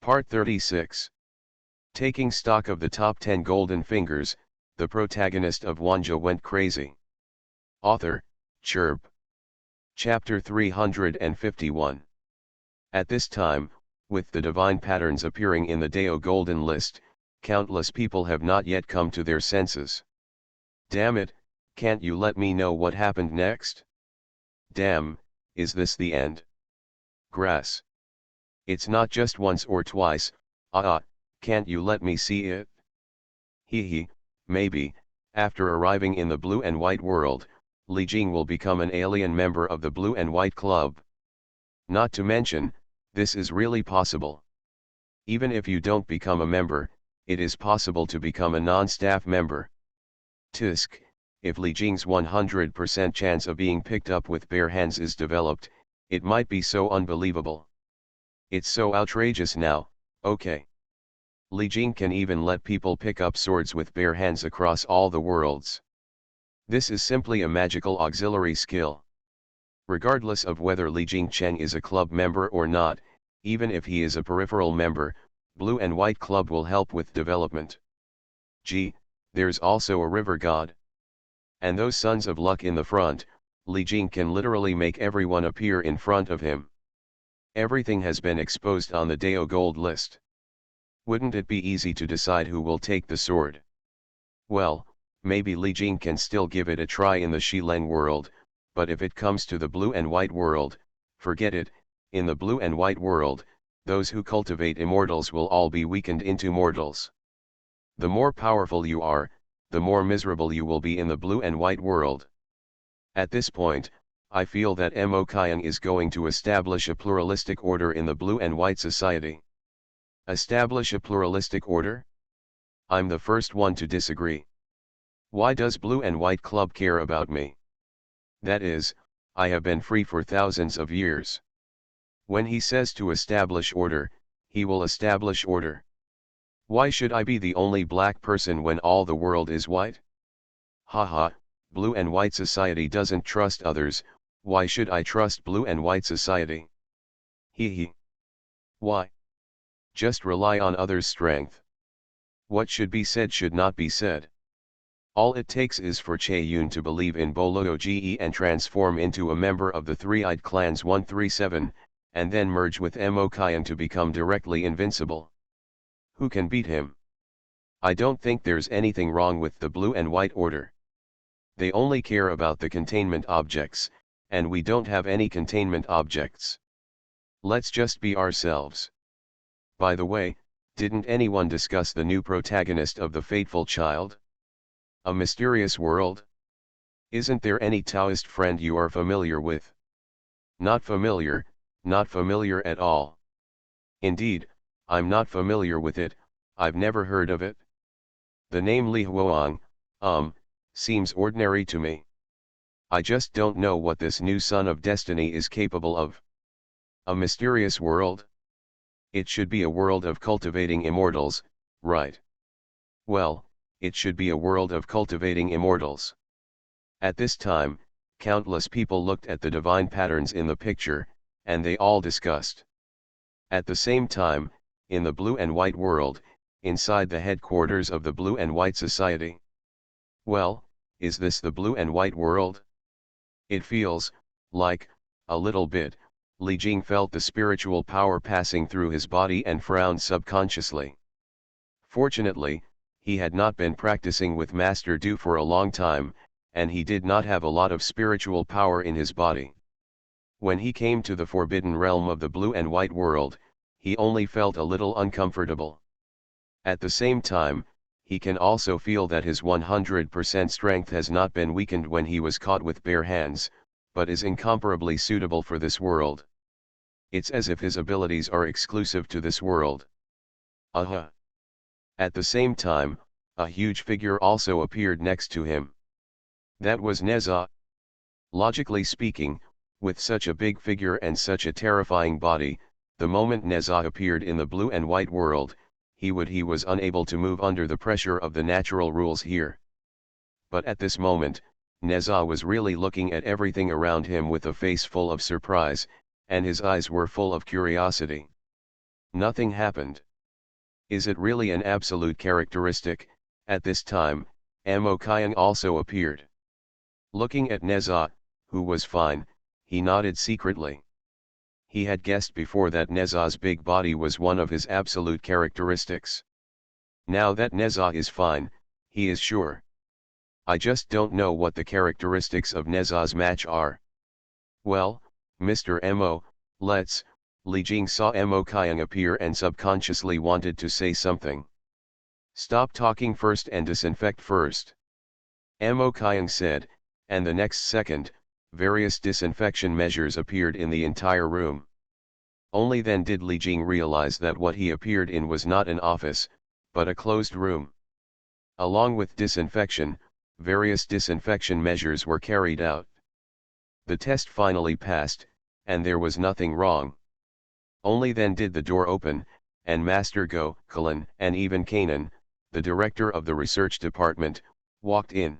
Part 36. Taking stock of the top 10 golden fingers, the protagonist of Wanjie went crazy. Author, Chirp. Chapter 351. At this time, with the divine patterns appearing in the Deo Golden List, countless people have not yet come to their senses. Damn it, can't you let me know what happened next? Damn, is this the end? Grass. It's not just once or twice, can't you let me see it? Hee, maybe, after arriving in the blue and white world, Li Jing will become an alien member of the Blue and White Club. Not to mention, this is really possible. Even if you don't become a member, it is possible to become a non-staff member. Tisk, if Li Jing's 100% chance of being picked up with bare hands is developed, it might be so unbelievable. It's so outrageous now, okay. Li Jing can even let people pick up swords with bare hands across all the worlds. This is simply a magical auxiliary skill. Regardless of whether Li Jing Cheng is a club member or not, even if he is a peripheral member, Blue and White Club will help with development. Gee, there's also a river god. And those sons of luck in the front, Li Jing can literally make everyone appear in front of him. Everything has been exposed on the Deo Gold list. Wouldn't it be easy to decide who will take the sword? Well, maybe Li Jing can still give it a try in the Shileng world, but if it comes to the Blue and White world, forget it. In the Blue and White world, those who cultivate immortals will all be weakened into mortals. The more powerful you are, the more miserable you will be in the Blue and White world. At this point, I feel that Mo Kyung is going to establish a pluralistic order in the Blue and White society. Establish a pluralistic order? I'm the first one to disagree. Why does Blue and White Club care about me? That is, I have been free for thousands of years. When he says to establish order, he will establish order. Why should I be the only black person when all the world is white? Haha, Blue and White society doesn't trust others, why should I trust Blue and White society? Hee. Why? Just rely on others' strength. What should be said should not be said. All it takes is for Che Yun to believe in Bolo Ge and transform into a member of the Three-Eyed Clan's 137, and then merge with Mo Kyung to become directly invincible. Who can beat him? I don't think there's anything wrong with the Blue and White order. They only care about the containment objects, and we don't have any containment objects. Let's just be ourselves. By the way, didn't anyone discuss the new protagonist of The Fateful Child? A Mysterious World? Isn't there any Taoist friend you are familiar with? Not familiar at all. Indeed, I'm not familiar with it, I've never heard of it. The name Li Huang, seems ordinary to me. I just don't know what this new son of destiny is capable of. A mysterious world? It should be a world of cultivating immortals, right? Well, it should be a world of cultivating immortals. At this time, countless people looked at the divine patterns in the picture, and they all discussed. At the same time, in the Blue and White world, inside the headquarters of the Blue and White Society. Well, is this the Blue and White world? It feels like, a little bit. Li Jing felt the spiritual power passing through his body and frowned subconsciously. Fortunately, he had not been practicing with Master Du for a long time, and he did not have a lot of spiritual power in his body. When he came to the forbidden realm of the Blue and White world, he only felt a little uncomfortable. At the same time, he can also feel that his 100% strength has not been weakened when he was caught with bare hands, but is incomparably suitable for this world. It's as if his abilities are exclusive to this world. At the same time, a huge figure also appeared next to him. That was Neza. Logically speaking, with such a big figure and such a terrifying body, the moment Neza appeared in the Blue and White world, he was unable to move under the pressure of the natural rules here. But at this moment, Neza was really looking at everything around him with a face full of surprise, and his eyes were full of curiosity. Nothing happened. Is it really an absolute characteristic? At this time, Mo Kyung also appeared. Looking at Neza, who was fine, he nodded secretly. He had guessed before that Neza's big body was one of his absolute characteristics. Now that Neza is fine, he is sure. I just don't know what the characteristics of Neza's match are. Well, Mr. Mo, let's. Li Jing saw Mo Kyung appear and subconsciously wanted to say something. Stop talking first and disinfect first. Mo Kyung said, and the next second, various disinfection measures appeared in the entire room. Only then did Li Jing realize that what he appeared in was not an office, but a closed room. Along with disinfection, various disinfection measures were carried out. The test finally passed, and there was nothing wrong. Only then did the door open, and Master Go, Kalin, and even Kanan, the director of the research department, walked in.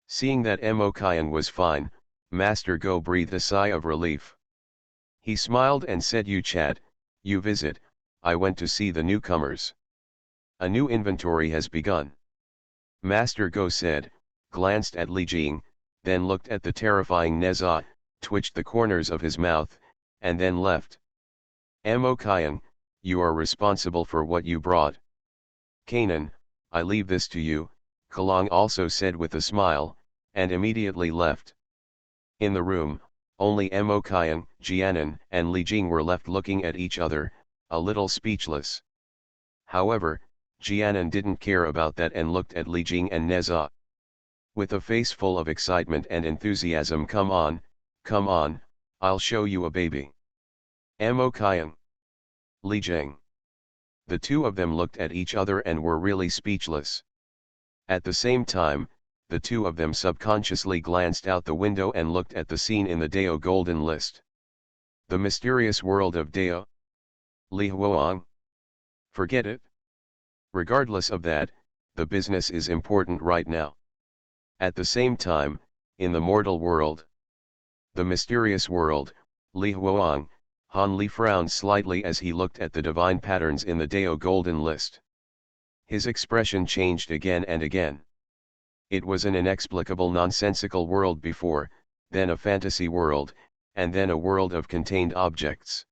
Seeing that Mo Kyung was fine, Master Go breathed a sigh of relief. He smiled and said, "You chat, you visit, I went to see the newcomers. A new inventory has begun." Master Go said, glanced at Li Jing, then looked at the terrifying Neza, twitched the corners of his mouth, and then left. Mo Kyung, you are responsible for what you brought. Kanan, I leave this to you, Kalong also said with a smile, and immediately left. In the room, only Mo Kyung, Jianan, and Li Jing were left looking at each other, a little speechless. However, Jianan didn't care about that and looked at Li Jing and Neza. With a face full of excitement and enthusiasm, come on, I'll show you a baby. Mo Kyung. Li Jing. The two of them looked at each other and were really speechless. At the same time, the two of them subconsciously glanced out the window and looked at the scene in the Dao Golden List. The mysterious world of Dao. Li Huang. Forget it. Regardless of that, the business is important right now. At the same time, in the mortal world. The mysterious world, Li Huang, Han Li frowned slightly as he looked at the divine patterns in the Dao Golden List. His expression changed again and again. It was an inexplicable nonsensical world before, then a fantasy world, and then a world of contained objects.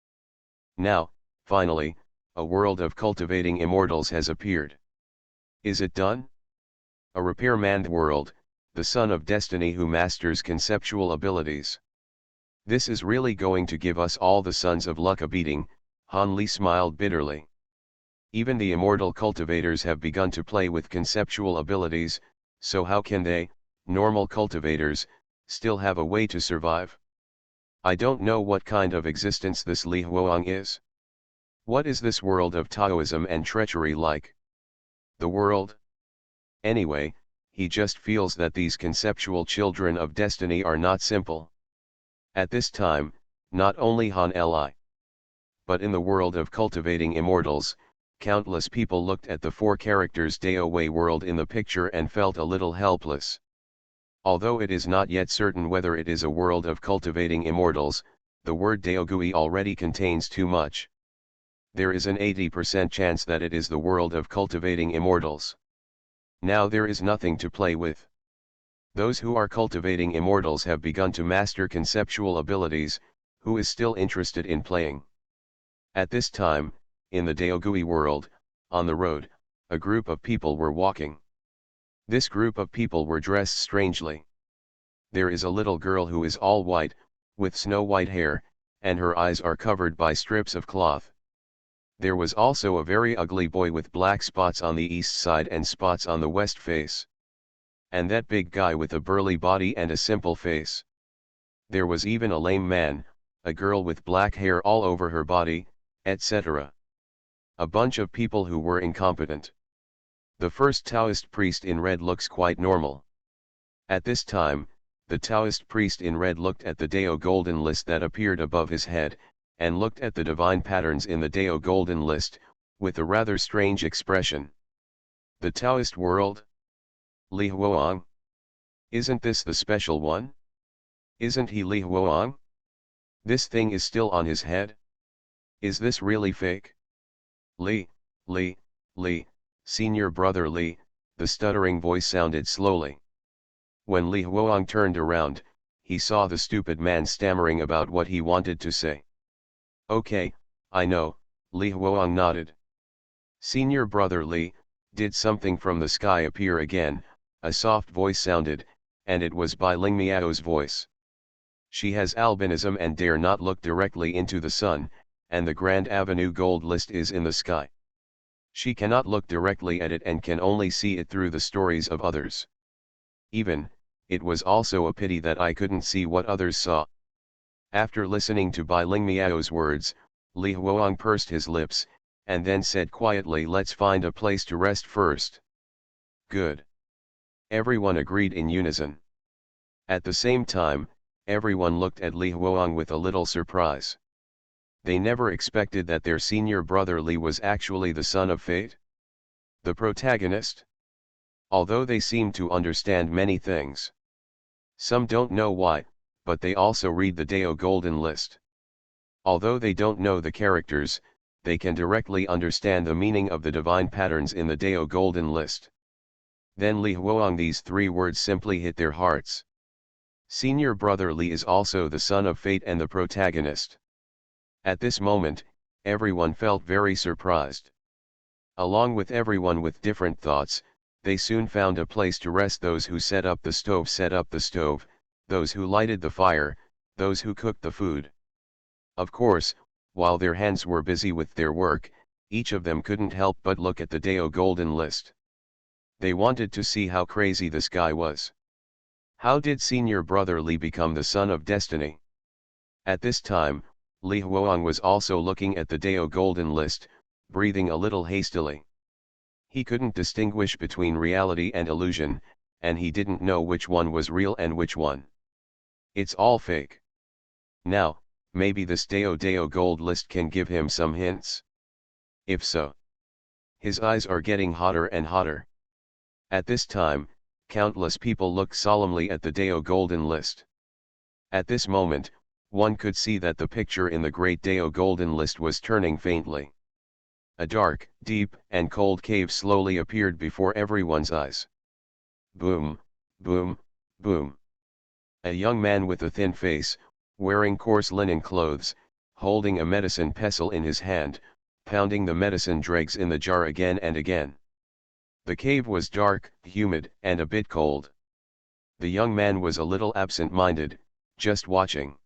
Now, finally, a world of cultivating immortals has appeared. Is it done? A repair-manned world, the son of destiny who masters conceptual abilities. This is really going to give us all the sons of luck a beating, Han Li smiled bitterly. Even the immortal cultivators have begun to play with conceptual abilities, so how can they, normal cultivators, still have a way to survive? I don't know what kind of existence this Li Huang is. What is this world of Taoism and treachery like? The world? Anyway, he just feels that these conceptual children of destiny are not simple. At this time, not only Han Li, but in the world of cultivating immortals, countless people looked at the four characters Dao Wei world in the picture and felt a little helpless. Although it is not yet certain whether it is a world of cultivating immortals, the word Daogui already contains too much. There is an 80% chance that it is the world of cultivating immortals. Now there is nothing to play with. Those who are cultivating immortals have begun to master conceptual abilities, who is still interested in playing? At this time, in the Daogui world, on the road, a group of people were walking. This group of people were dressed strangely. There is a little girl who is all white, with snow-white hair, and her eyes are covered by strips of cloth. There was also a very ugly boy with black spots on the east side and spots on the west face. And that big guy with a burly body and a simple face. There was even a lame man, a girl with black hair all over her body, etc. A bunch of people who were incompetent. The first Taoist priest in red looks quite normal. At this time, the Taoist priest in red looked at the Dao Golden List that appeared above his head, and looked at the divine patterns in the Dao Golden List, with a rather strange expression. The Taoist world? Li Huang? Isn't this the special one? Isn't he Li Huang? This thing is still on his head? Is this really fake? Li, Li, Li, senior brother Li, the stuttering voice sounded slowly. When Li Huang turned around, he saw the stupid man stammering about what he wanted to say. Okay, I know, Li Huang nodded. Senior brother Li, did something from the sky appear again? A soft voice sounded, and it was Bai Ling Miao's voice. She has albinism and dare not look directly into the sun, and the Grand Avenue gold list is in the sky. She cannot look directly at it and can only see it through the stories of others. Even, it was also a pity that I couldn't see what others saw. After listening to Bai Ling Miao's words, Li Huang pursed his lips, and then said quietly, let's find a place to rest first. Good. Everyone agreed in unison. At the same time, everyone looked at Li Huang with a little surprise. They never expected that their senior brother Li was actually the son of fate. The protagonist. Although they seem to understand many things. Some don't know why, but they also read the Dao Golden List. Although they don't know the characters, they can directly understand the meaning of the divine patterns in the Dao Golden List. Then Li Huang, these three words simply hit their hearts. Senior brother Li is also the son of fate and the protagonist. At this moment, everyone felt very surprised. Along with everyone with different thoughts, they soon found a place to rest. Those who set up the stove, those who lighted the fire, those who cooked the food. Of course, while their hands were busy with their work, each of them couldn't help but look at the Dao Golden List. They wanted to see how crazy this guy was. How did senior brother Li become the son of destiny? At this time, Li Huang was also looking at the Dao Golden List, breathing a little hastily. He couldn't distinguish between reality and illusion, and he didn't know which one was real and which one. It's all fake. Now, maybe this Dao Gold List can give him some hints? If so. His eyes are getting hotter and hotter. At this time, countless people looked solemnly at the Dao Golden List. At this moment, one could see that the picture in the great Dao Golden List was turning faintly. A dark, deep, and cold cave slowly appeared before everyone's eyes. Boom, boom, boom. A young man with a thin face, wearing coarse linen clothes, holding a medicine pestle in his hand, pounding the medicine dregs in the jar again and again. The cave was dark, humid, and a bit cold. The young man was a little absent-minded, just watching.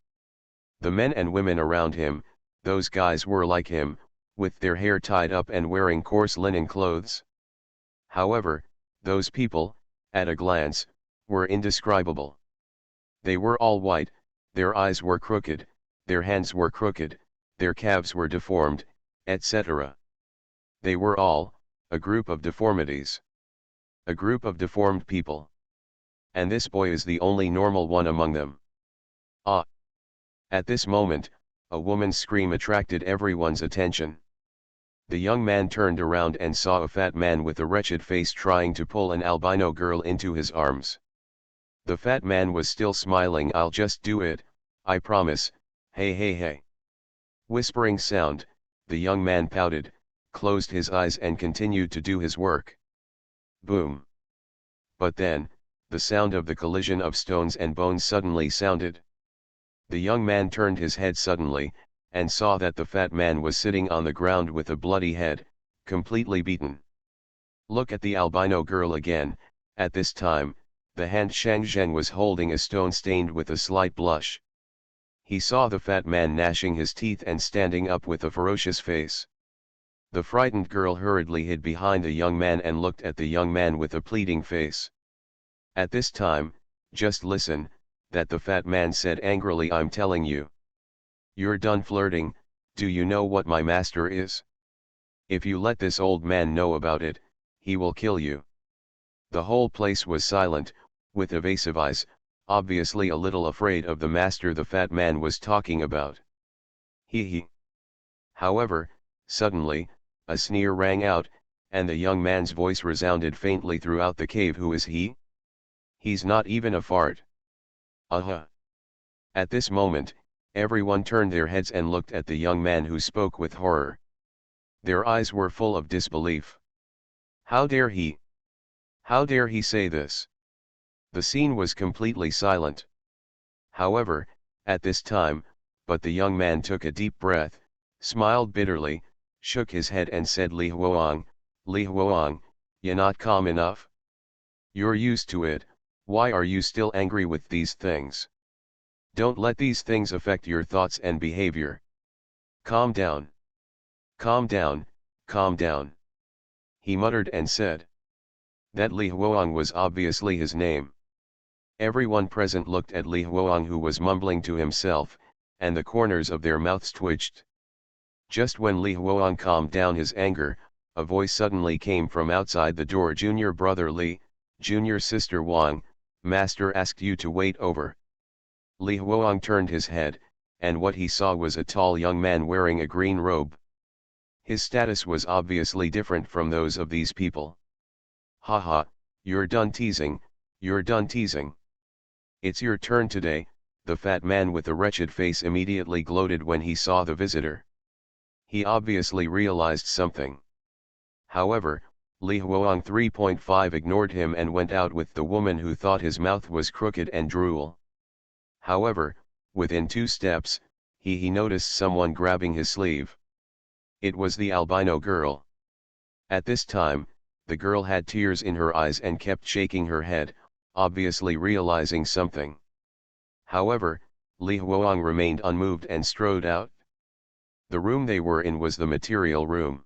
The men and women around him, those guys were like him, with their hair tied up and wearing coarse linen clothes. However, those people, at a glance, were indescribable. They were all white, their eyes were crooked, their hands were crooked, their calves were deformed, etc. They were all, a group of deformities. A group of deformed people. And this boy is the only normal one among them. Ah! At this moment, a woman's scream attracted everyone's attention. The young man turned around and saw a fat man with a wretched face trying to pull an albino girl into his arms. The fat man was still smiling. I'll just do it, I promise, hey hey hey. Whispering sound, the young man pouted, closed his eyes and continued to do his work. Boom. But then, the sound of the collision of stones and bones suddenly sounded. The young man turned his head suddenly, and saw that the fat man was sitting on the ground with a bloody head, completely beaten. Look at the albino girl again. At this time, the hand Shang Zheng was holding a stone stained with a slight blush. He saw the fat man gnashing his teeth and standing up with a ferocious face. The frightened girl hurriedly hid behind the young man and looked at the young man with a pleading face. At this time, just listen, that the fat man said angrily, I'm telling you. You're done flirting. Do you know what my master is? If you let this old man know about it, he will kill you. The whole place was silent, with evasive eyes, obviously a little afraid of the master the fat man was talking about. He. However, suddenly, a sneer rang out, and the young man's voice resounded faintly throughout the cave. Who is he? He's not even a fart. At this moment, everyone turned their heads and looked at the young man who spoke with horror. Their eyes were full of disbelief. How dare he? How dare he say this? The scene was completely silent. However, at this time, but the young man took a deep breath, smiled bitterly, shook his head and said, Li Huang, you're not calm enough? You're used to it, why are you still angry with these things? Don't let these things affect your thoughts and behavior. Calm down. Calm down, calm down. He muttered and said. That Li Huang was obviously his name. Everyone present looked at Li Huang, who was mumbling to himself, and the corners of their mouths twitched. Just when Li Huang calmed down his anger, a voice suddenly came from outside the door. Junior brother Li, junior sister Wang, master asked you to wait over. Li Huang turned his head, and what he saw was a tall young man wearing a green robe. His status was obviously different from those of these people. Haha, you're done teasing, you're done teasing. It's your turn today. The fat man with a wretched face immediately gloated when he saw the visitor. He obviously realized something. However, Li Huang 3.5 ignored him and went out with the woman who thought his mouth was crooked and drool. However, within 2 steps, he noticed someone grabbing his sleeve. It was the albino girl. At this time, the girl had tears in her eyes and kept shaking her head, obviously realizing something. However, Li Huang remained unmoved and strode out. The room they were in was the material room.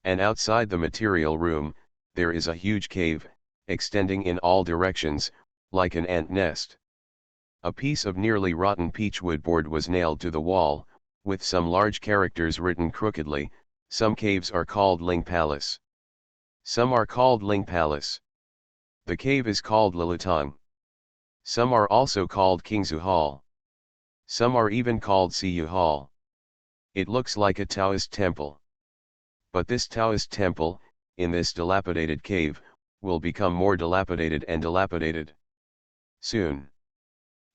And outside the material room, there is a huge cave, extending in all directions, like an ant nest. A piece of nearly rotten peachwood board was nailed to the wall, with some large characters written crookedly. Some caves are called Ling Palace. Some are called Ling Palace. The cave is called Lilitang. Some are also called Kingsu Hall. Some are even called Siyu Hall. It looks like a Taoist temple. But this Taoist temple, in this dilapidated cave, will become more dilapidated and dilapidated. Soon.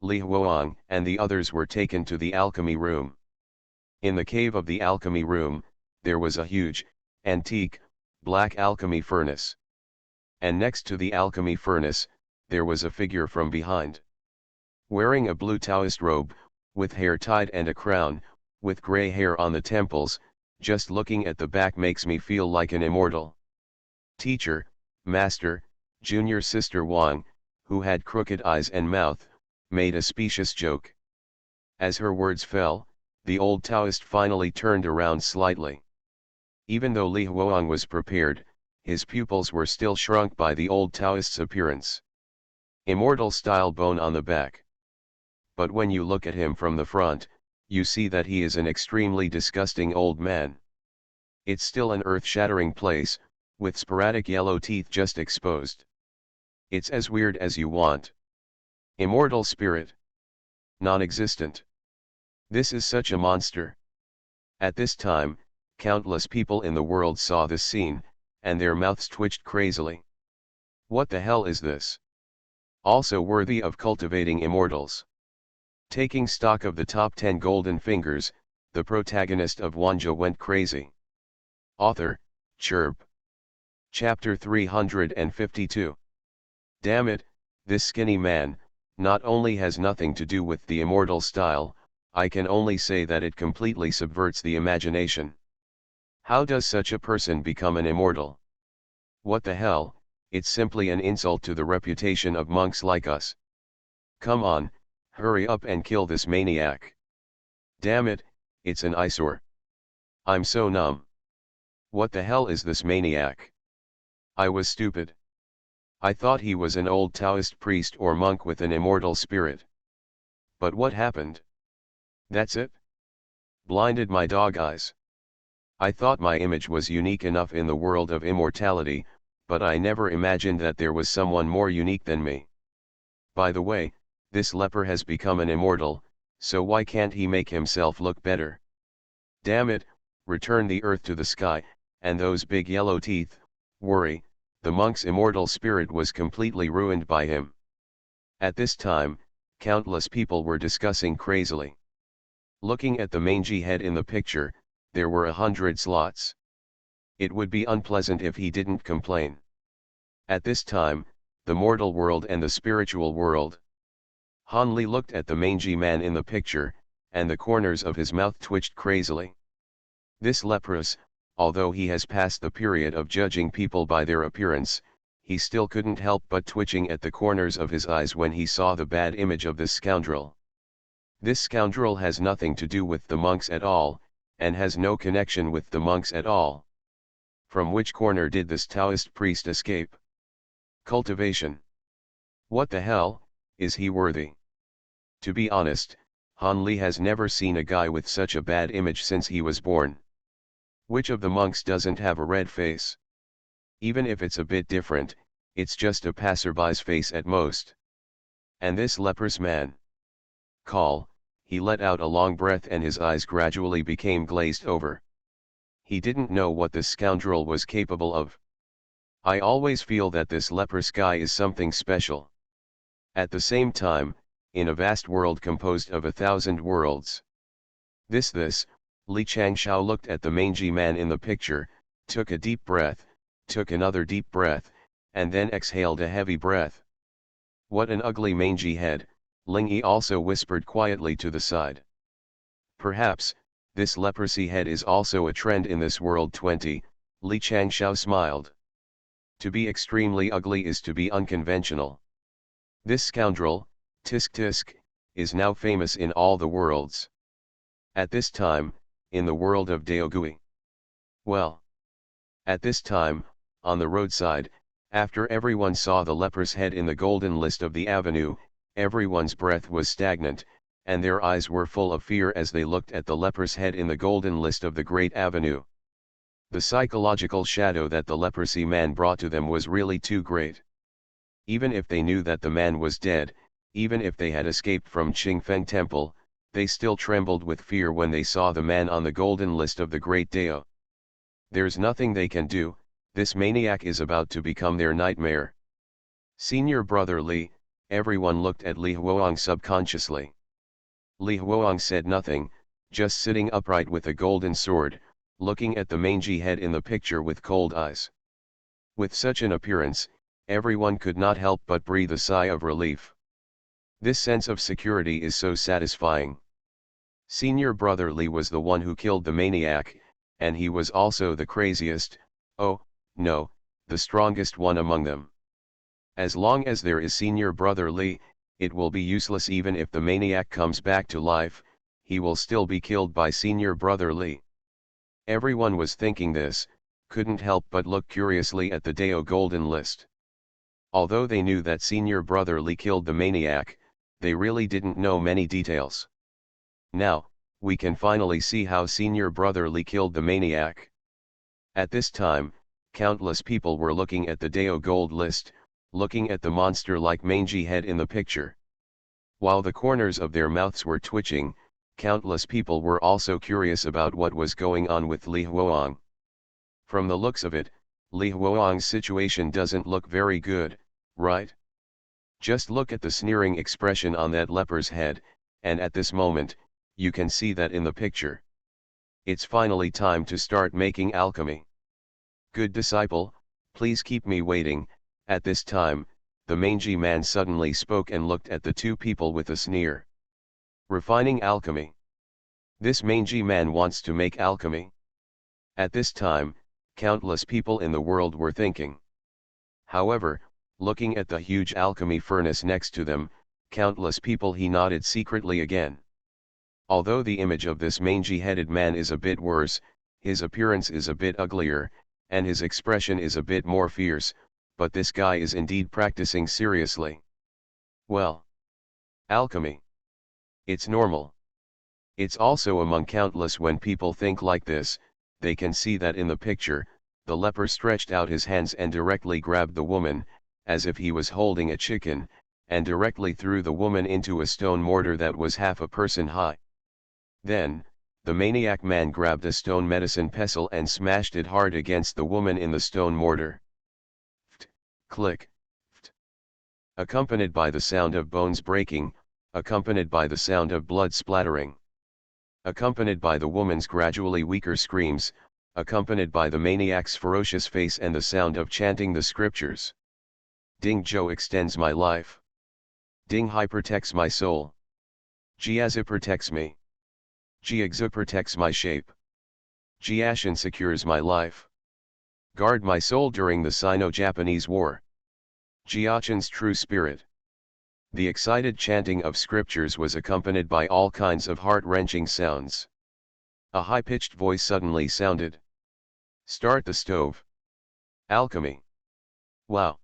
Li Huang and the others were taken to the alchemy room. In the cave of the alchemy room, there was a huge, antique, black alchemy furnace. And next to the alchemy furnace, there was a figure from behind. Wearing a blue Taoist robe, with hair tied and a crown, with grey hair on the temples, just looking at the back makes me feel like an immortal. Teacher, master, junior sister Wang, who had crooked eyes and mouth, made a specious joke. As her words fell, the old Taoist finally turned around slightly. Even though Li Huang was prepared, his pupils were still shrunk by the old Taoist's appearance. Immortal style bone on the back. But when you look at him from the front, you see that he is an extremely disgusting old man. It's still an earth-shattering place, with sporadic yellow teeth just exposed. It's as weird as you want. Immortal spirit. Non-existent. This is such a monster. At this time, countless people in the world saw this scene, and their mouths twitched crazily. What the hell is this? Also worthy of cultivating immortals. Taking stock of the top 10 golden fingers, the protagonist of Wanjie went crazy. Author, Chirp. Chapter 352. Damn it, this skinny man, not only has nothing to do with the immortal style, I can only say that it completely subverts the imagination. How does such a person become an immortal? What the hell, it's simply an insult to the reputation of monks like us. Come on, hurry up and kill this maniac. Damn it, it's an eyesore. I'm so numb. What the hell is this maniac? I was stupid. I thought he was an old Taoist priest or monk with an immortal spirit. But what happened? That's it? Blinded my dog eyes. I thought my image was unique enough in the world of immortality, but I never imagined that there was someone more unique than me. By the way, this leper has become an immortal, so why can't he make himself look better? Damn it, return the earth to the sky, and those big yellow teeth, worry, the monk's immortal spirit was completely ruined by him. At this time, countless people were discussing crazily. Looking at the mangy head in the picture, there were 100 slots. It would be unpleasant if he didn't complain. At this time, the mortal world and the spiritual world. Han Li looked at the mangy man in the picture, and the corners of his mouth twitched crazily. This leprous, although he has passed the period of judging people by their appearance, he still couldn't help but twitching at the corners of his eyes when he saw the bad image of this scoundrel. This scoundrel has nothing to do with the monks at all, and has no connection with the monks at all. From which corner did this Taoist priest escape? Cultivation. What the hell, is he worthy? To be honest, Han Li has never seen a guy with such a bad image since he was born. Which of the monks doesn't have a red face? Even if it's a bit different, it's just a passerby's face at most. And this leprous man. Call, he let out a long breath and his eyes gradually became glazed over. He didn't know what this scoundrel was capable of. I always feel that this leprous guy is something special. At the same time, in a vast world composed of 1,000 worlds. Li Changshao looked at the mangy man in the picture, took a deep breath, took another deep breath, and then exhaled a heavy breath. What an ugly mangy head, Ling Yi also whispered quietly to the side. Perhaps, this leprosy head is also a trend in this world 20, Li Changshao smiled. To be extremely ugly is to be unconventional. This scoundrel, Tisk Tisk, is now famous in all the worlds. At this time, in the world of Daogui. Well. At this time, on the roadside, after everyone saw the leper's head in the golden list of the avenue, everyone's breath was stagnant, and their eyes were full of fear as they looked at the leper's head in the golden list of the great avenue. The psychological shadow that the leprosy man brought to them was really too great. Even if they knew that the man was dead, even if they had escaped from Qingfeng Temple, they still trembled with fear when they saw the man on the golden list of the great Dao. There's nothing they can do, this maniac is about to become their nightmare. Senior brother Li, everyone looked at Li Huang subconsciously. Li Huang said nothing, just sitting upright with a golden sword, looking at the mangy head in the picture with cold eyes. With such an appearance, everyone could not help but breathe a sigh of relief. This sense of security is so satisfying. Senior brother Li was the one who killed the maniac, and he was also the craziest, oh, no, the strongest one among them. As long as there is senior brother Li, it will be useless even if the maniac comes back to life, he will still be killed by senior brother Li. Everyone was thinking this, couldn't help but look curiously at the Dao golden list. Although they knew that senior brother Li killed the maniac, they really didn't know many details. Now, we can finally see how senior brother Li killed the maniac. At this time, countless people were looking at the Dao gold list, looking at the monster-like mangy head in the picture. While the corners of their mouths were twitching, countless people were also curious about what was going on with Li Huang. From the looks of it, Li Huang's situation doesn't look very good, right? Just look at the sneering expression on that leper's head, and at this moment, you can see that in the picture. It's finally time to start making alchemy. Good disciple, please keep me waiting. At this time, the mangy man suddenly spoke and looked at the two people with a sneer. Refining alchemy. This mangy man wants to make alchemy. At this time, countless people in the world were thinking. However, looking at the huge alchemy furnace next to them, countless people he nodded secretly again. Although the image of this mangy-headed man is a bit worse, his appearance is a bit uglier, and his expression is a bit more fierce, but this guy is indeed practicing seriously. Well, alchemy. It's normal. It's also among countless when people think like this, they can see that in the picture, the leper stretched out his hands and directly grabbed the woman, as if he was holding a chicken, and directly threw the woman into a stone mortar that was half a person high. Then, the maniac man grabbed a stone medicine pestle and smashed it hard against the woman in the stone mortar. Ft, click, ft. Accompanied by the sound of bones breaking, accompanied by the sound of blood splattering. Accompanied by the woman's gradually weaker screams, accompanied by the maniac's ferocious face and the sound of chanting the scriptures. Ding Zhou extends my life. Ding Hai protects my soul. Jiazi protects me. Jiaxu protects my shape. Jiashin secures my life. Guard my soul during the Sino-Japanese War. Jiachin's true spirit. The excited chanting of scriptures was accompanied by all kinds of heart-wrenching sounds. A high-pitched voice suddenly sounded. Start the stove. Alchemy. Wow.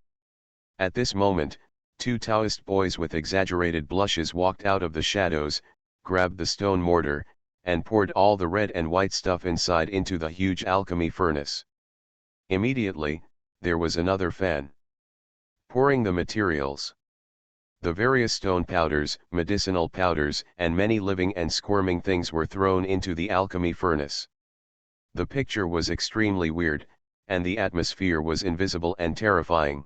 At this moment, two Taoist boys with exaggerated blushes walked out of the shadows, grabbed the stone mortar, and poured all the red and white stuff inside into the huge alchemy furnace. Immediately, there was another fan. Pouring the materials. The various stone powders, medicinal powders, and many living and squirming things were thrown into the alchemy furnace. The picture was extremely weird, and the atmosphere was invisible and terrifying.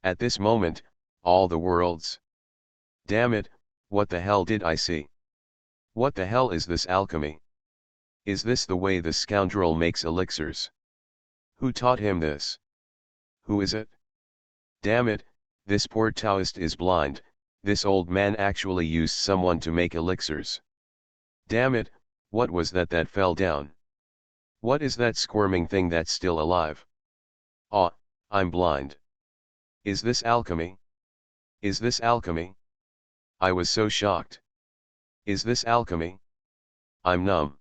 At this moment, all the worlds. Damn it, what the hell did I see? What the hell is this alchemy? Is this the way the scoundrel makes elixirs? Who taught him this? Who is it? Damn it, this poor Taoist is blind, this old man actually used someone to make elixirs. Damn it, what was that fell down? What is that squirming thing that's still alive? Ah, I'm blind. Is this alchemy? Is this alchemy? I was so shocked. Is this alchemy? I'm numb.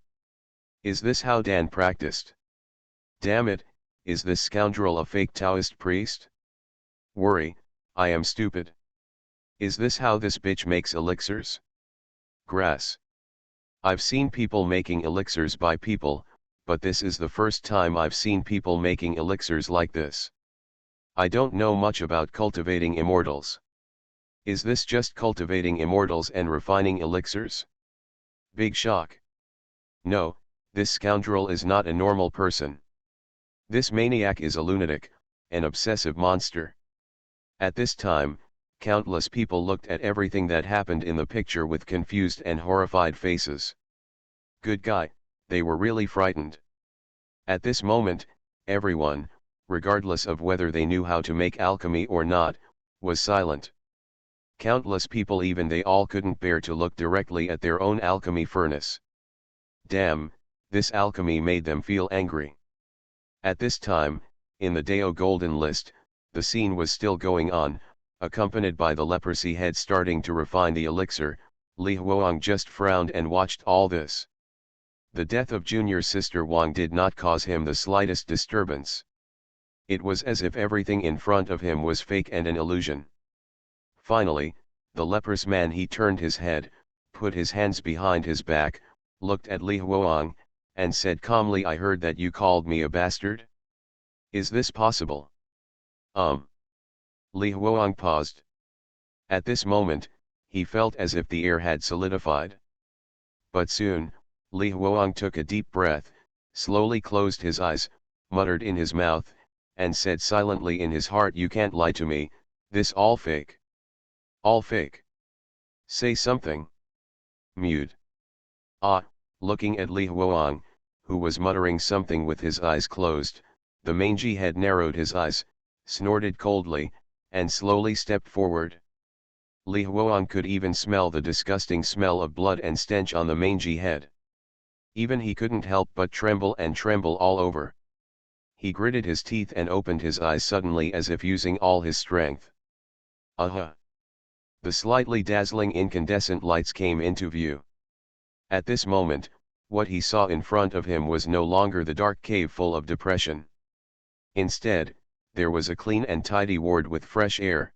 Is this how Dan practiced? Damn it, is this scoundrel a fake Taoist priest? Worry, I am stupid. Is this how this bitch makes elixirs? Grass. I've seen people making elixirs by people, but this is the first time I've seen people making elixirs like this. I don't know much about cultivating immortals. Is this just cultivating immortals and refining elixirs? Big shock. No, this scoundrel is not a normal person. This maniac is a lunatic, an obsessive monster. At this time, countless people looked at everything that happened in the picture with confused and horrified faces. Good guy, they were really frightened. At this moment, everyone, regardless of whether they knew how to make alchemy or not, was silent. Countless people, even they all couldn't bear to look directly at their own alchemy furnace. Damn, this alchemy made them feel angry. At this time, in the Dao Golden List, the scene was still going on, accompanied by the leprosy head starting to refine the elixir. Li Huang just frowned and watched all this. The death of junior sister Wang did not cause him the slightest disturbance. It was as if everything in front of him was fake and an illusion. Finally, the leprous man he turned his head, put his hands behind his back, looked at Li Huang, and said calmly, I heard that you called me a bastard? Is this possible? Li Huang paused. At this moment, he felt as if the air had solidified. But soon, Li Huang took a deep breath, slowly closed his eyes, muttered in his mouth, and said silently in his heart, you can't lie to me, this all fake. All fake. Say something. Mute. Ah, looking at Li Huang, who was muttering something with his eyes closed, the mangy head narrowed his eyes, snorted coldly, and slowly stepped forward. Li Huang could even smell the disgusting smell of blood and stench on the mangy head. Even he couldn't help but tremble and tremble all over. He gritted his teeth and opened his eyes suddenly as if using all his strength. Aha! The slightly dazzling incandescent lights came into view. At this moment, what he saw in front of him was no longer the dark cave full of depression. Instead, there was a clean and tidy ward with fresh air.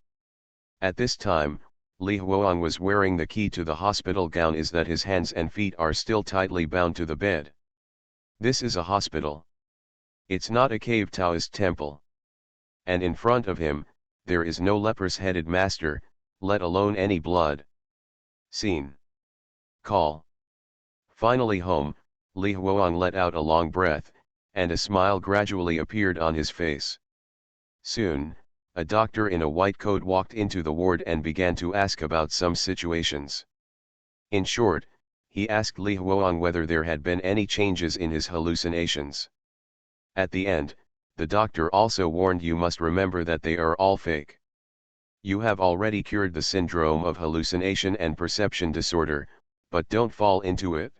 At this time, Li Huang was wearing the key to the hospital gown, is that his hands and feet are still tightly bound to the bed. This is a hospital. It's not a cave Taoist temple. And in front of him, there is no leprous-headed master, let alone any blood. Scene. Call. Finally home, Li Huang let out a long breath, and a smile gradually appeared on his face. Soon, a doctor in a white coat walked into the ward and began to ask about some situations. In short, he asked Li Huang whether there had been any changes in his hallucinations. At the end, the doctor also warned you must remember that they are all fake. You have already cured the syndrome of hallucination and perception disorder, but don't fall into it.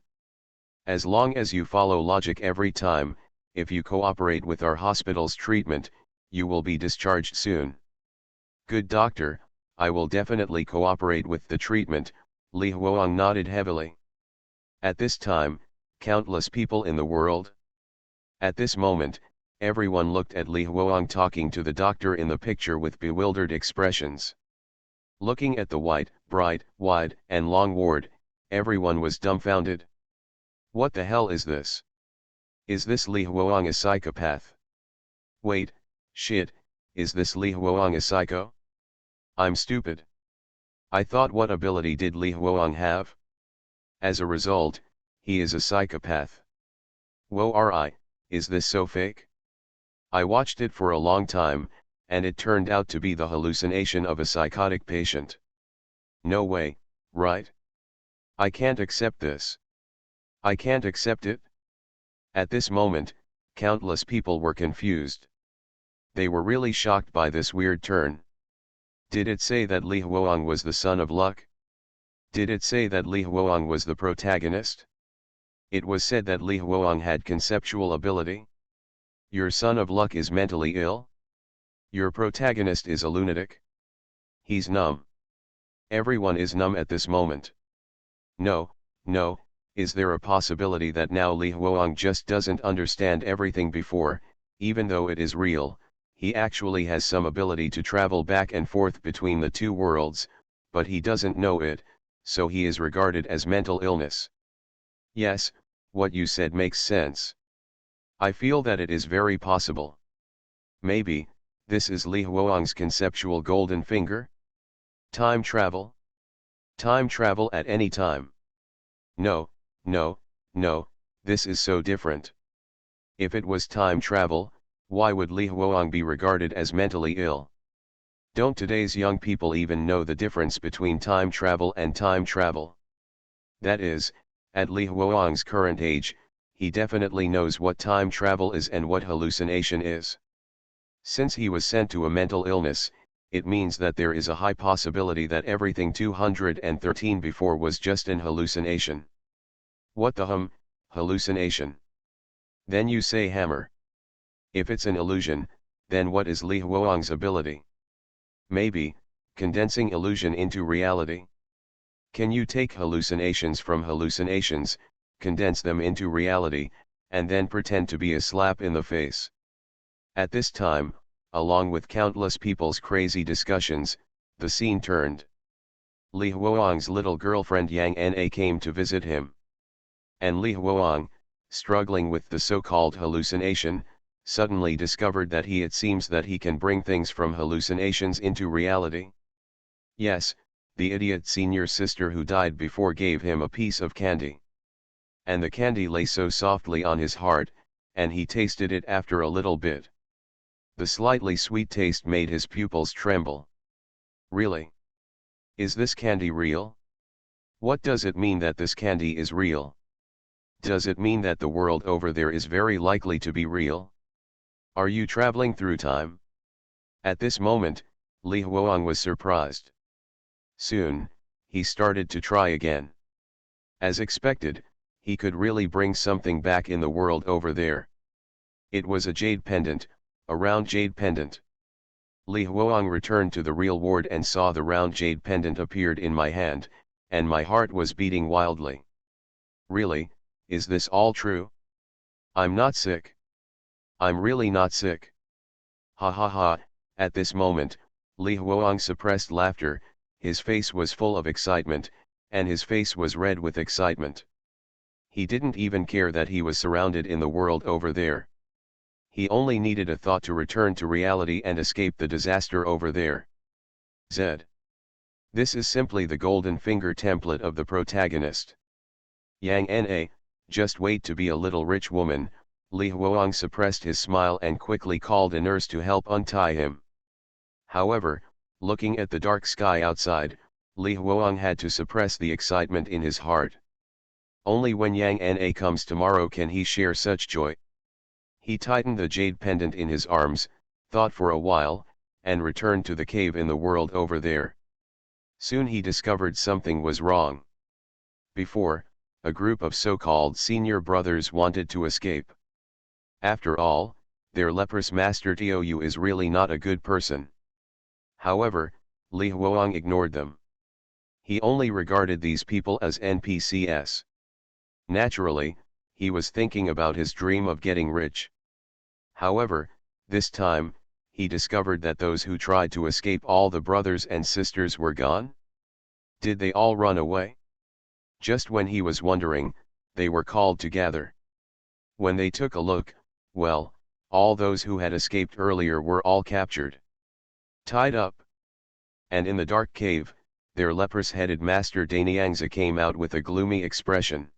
As long as you follow logic every time, if you cooperate with our hospital's treatment, you will be discharged soon. Good doctor, I will definitely cooperate with the treatment, Li Huang nodded heavily. At this time, countless people in the world. At this moment, everyone looked at Li Huang talking to the doctor in the picture with bewildered expressions. Looking at the white, bright, wide, and long ward, everyone was dumbfounded. What the hell is this? Is this Li Huang a psychopath? Wait, shit, is this Li Huang a psycho? I'm stupid. I thought, what ability did Li Huang have? As a result, he is a psychopath. Whoa, is this so fake? I watched it for a long time, and it turned out to be the hallucination of a psychotic patient. No way, right? I can't accept this. I can't accept it. At this moment, countless people were confused. They were really shocked by this weird turn. Did it say that Li Huang was the son of luck? Did it say that Li Huang was the protagonist? It was said that Li Huang had conceptual ability. Your son of luck is mentally ill? Your protagonist is a lunatic? He's numb. Everyone is numb at this moment. No, is there a possibility that now Li Huang just doesn't understand everything before, even though it is real, he actually has some ability to travel back and forth between the two worlds, but he doesn't know it, so he is regarded as mental illness. Yes, what you said makes sense. I feel that it is very possible. Maybe, this is Li Huang's conceptual golden finger? Time travel? Time travel at any time. No, this is so different. If it was time travel, why would Li Huang be regarded as mentally ill? Don't today's young people even know the difference between time travel and time travel? That is, at Li Huang's current age, he definitely knows what time travel is and what hallucination is. Since he was sent to a mental illness, it means that there is a high possibility that everything 213 before was just an hallucination. What the hallucination? Then you say hammer. If it's an illusion, then what is Li Huang's ability? Maybe, condensing illusion into reality. Can you take hallucinations from hallucinations, condense them into reality, and then pretend to be a slap in the face? At this time, along with countless people's crazy discussions, the scene turned. Li Huang's little girlfriend Yang Na came to visit him. And Li Huang, struggling with the so-called hallucination, suddenly discovered that it seems that he can bring things from hallucinations into reality. Yes, the idiot senior sister who died before gave him a piece of candy. And the candy lay so softly on his heart, and he tasted it after a little bit. The slightly sweet taste made his pupils tremble. Really? Is this candy real? What does it mean that this candy is real? Does it mean that the world over there is very likely to be real? Are you traveling through time? At this moment, Li Huang was surprised. Soon, he started to try again. As expected, he could really bring something back in the world over there. It was a jade pendant, a round jade pendant. Li Huang returned to the real ward and saw the round jade pendant appeared in my hand, and my heart was beating wildly. Really, is this all true? I'm not sick. I'm really not sick. Ha ha ha. At this moment, Li Huang suppressed laughter, his face was full of excitement, and his face was red with excitement. He didn't even care that he was surrounded in the world over there. He only needed a thought to return to reality and escape the disaster over there. Z. This is simply the golden finger template of the protagonist. Yang Na, just wait to be a little rich woman. Li Huang suppressed his smile and quickly called a nurse to help untie him. However, looking at the dark sky outside, Li Huang had to suppress the excitement in his heart. Only when Yang Na comes tomorrow can he share such joy. He tightened the jade pendant in his arms, thought for a while, and returned to the cave in the world over there. Soon he discovered something was wrong. Before, a group of so-called senior brothers wanted to escape. After all, their leprous master Tou is really not a good person. However, Li Huang ignored them. He only regarded these people as NPCs. Naturally, he was thinking about his dream of getting rich. However, this time, he discovered that those who tried to escape, all the brothers and sisters, were gone. Did they all run away? Just when he was wondering, they were called together. When they took a look, well, all those who had escaped earlier were all captured, tied up. And in the dark cave, their leprous-headed master Danyangza came out with a gloomy expression.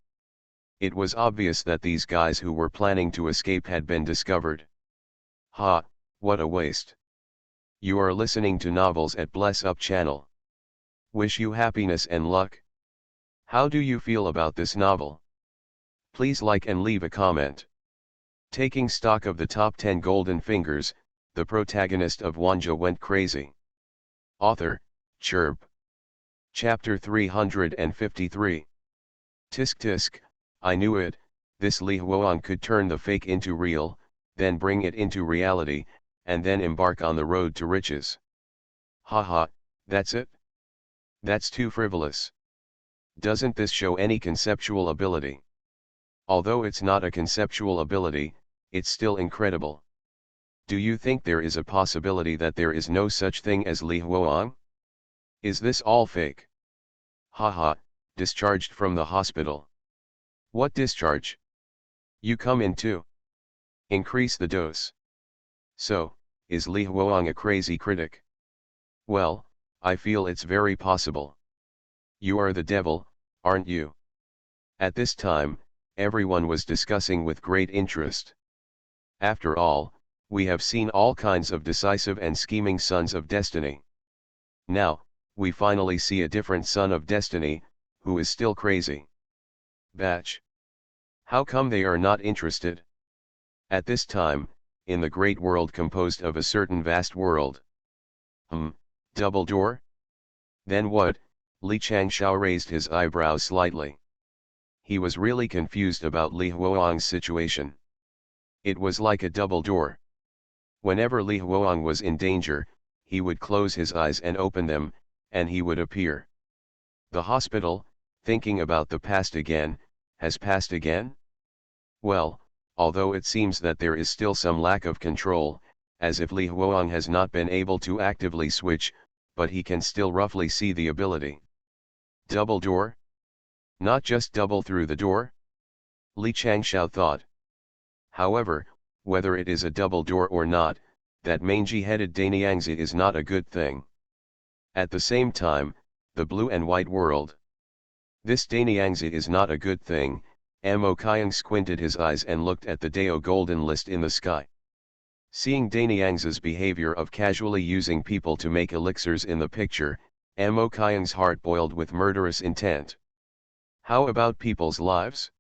It was obvious that these guys who were planning to escape had been discovered. Ha, what a waste. You are listening to Novels at Bless Up channel. Wish you happiness and luck. How do you feel about this novel? Please like and leave a comment. Taking stock of the top 10 golden fingers, the protagonist of Wanjie went crazy. Author, Chirp. Chapter 353. Tisk tisk, I knew it, this Li Huang could turn the fake into real, then bring it into reality, and then embark on the road to riches. Haha, that's it? That's too frivolous. Doesn't this show any conceptual ability? Although it's not a conceptual ability, it's still incredible. Do you think there is a possibility that there is no such thing as Li Huang? Is this all fake? Haha, discharged from the hospital. What discharge? You come in too. Increase the dose. So, is Li Huang a crazy critic? Well, I feel it's very possible. You are the devil, aren't you? At this time, everyone was discussing with great interest. After all, we have seen all kinds of decisive and scheming sons of destiny. Now, we finally see a different son of destiny, who is still crazy. Batch. How come they are not interested? At this time, in the great world composed of a certain vast world. Double door? Then what? Li Changshao raised his eyebrows slightly. He was really confused about Li Huang's situation. It was like a double door. Whenever Li Huang was in danger, he would close his eyes and open them, and he would appear. The hospital, thinking about the past again, has passed again? Well, although it seems that there is still some lack of control, as if Li Huang has not been able to actively switch, but he can still roughly see the ability. Double door? Not just double through the door? Li Changshao thought. However, whether it is a double door or not, that mangy-headed Danyangzi is not a good thing. At the same time, the blue and white world. This Danyangzi is not a good thing. Mo Kyung squinted his eyes and looked at the Dao golden list in the sky. Seeing Danyangzi's behavior of casually using people to make elixirs in the picture, Mo Kyung's heart boiled with murderous intent. How about people's lives?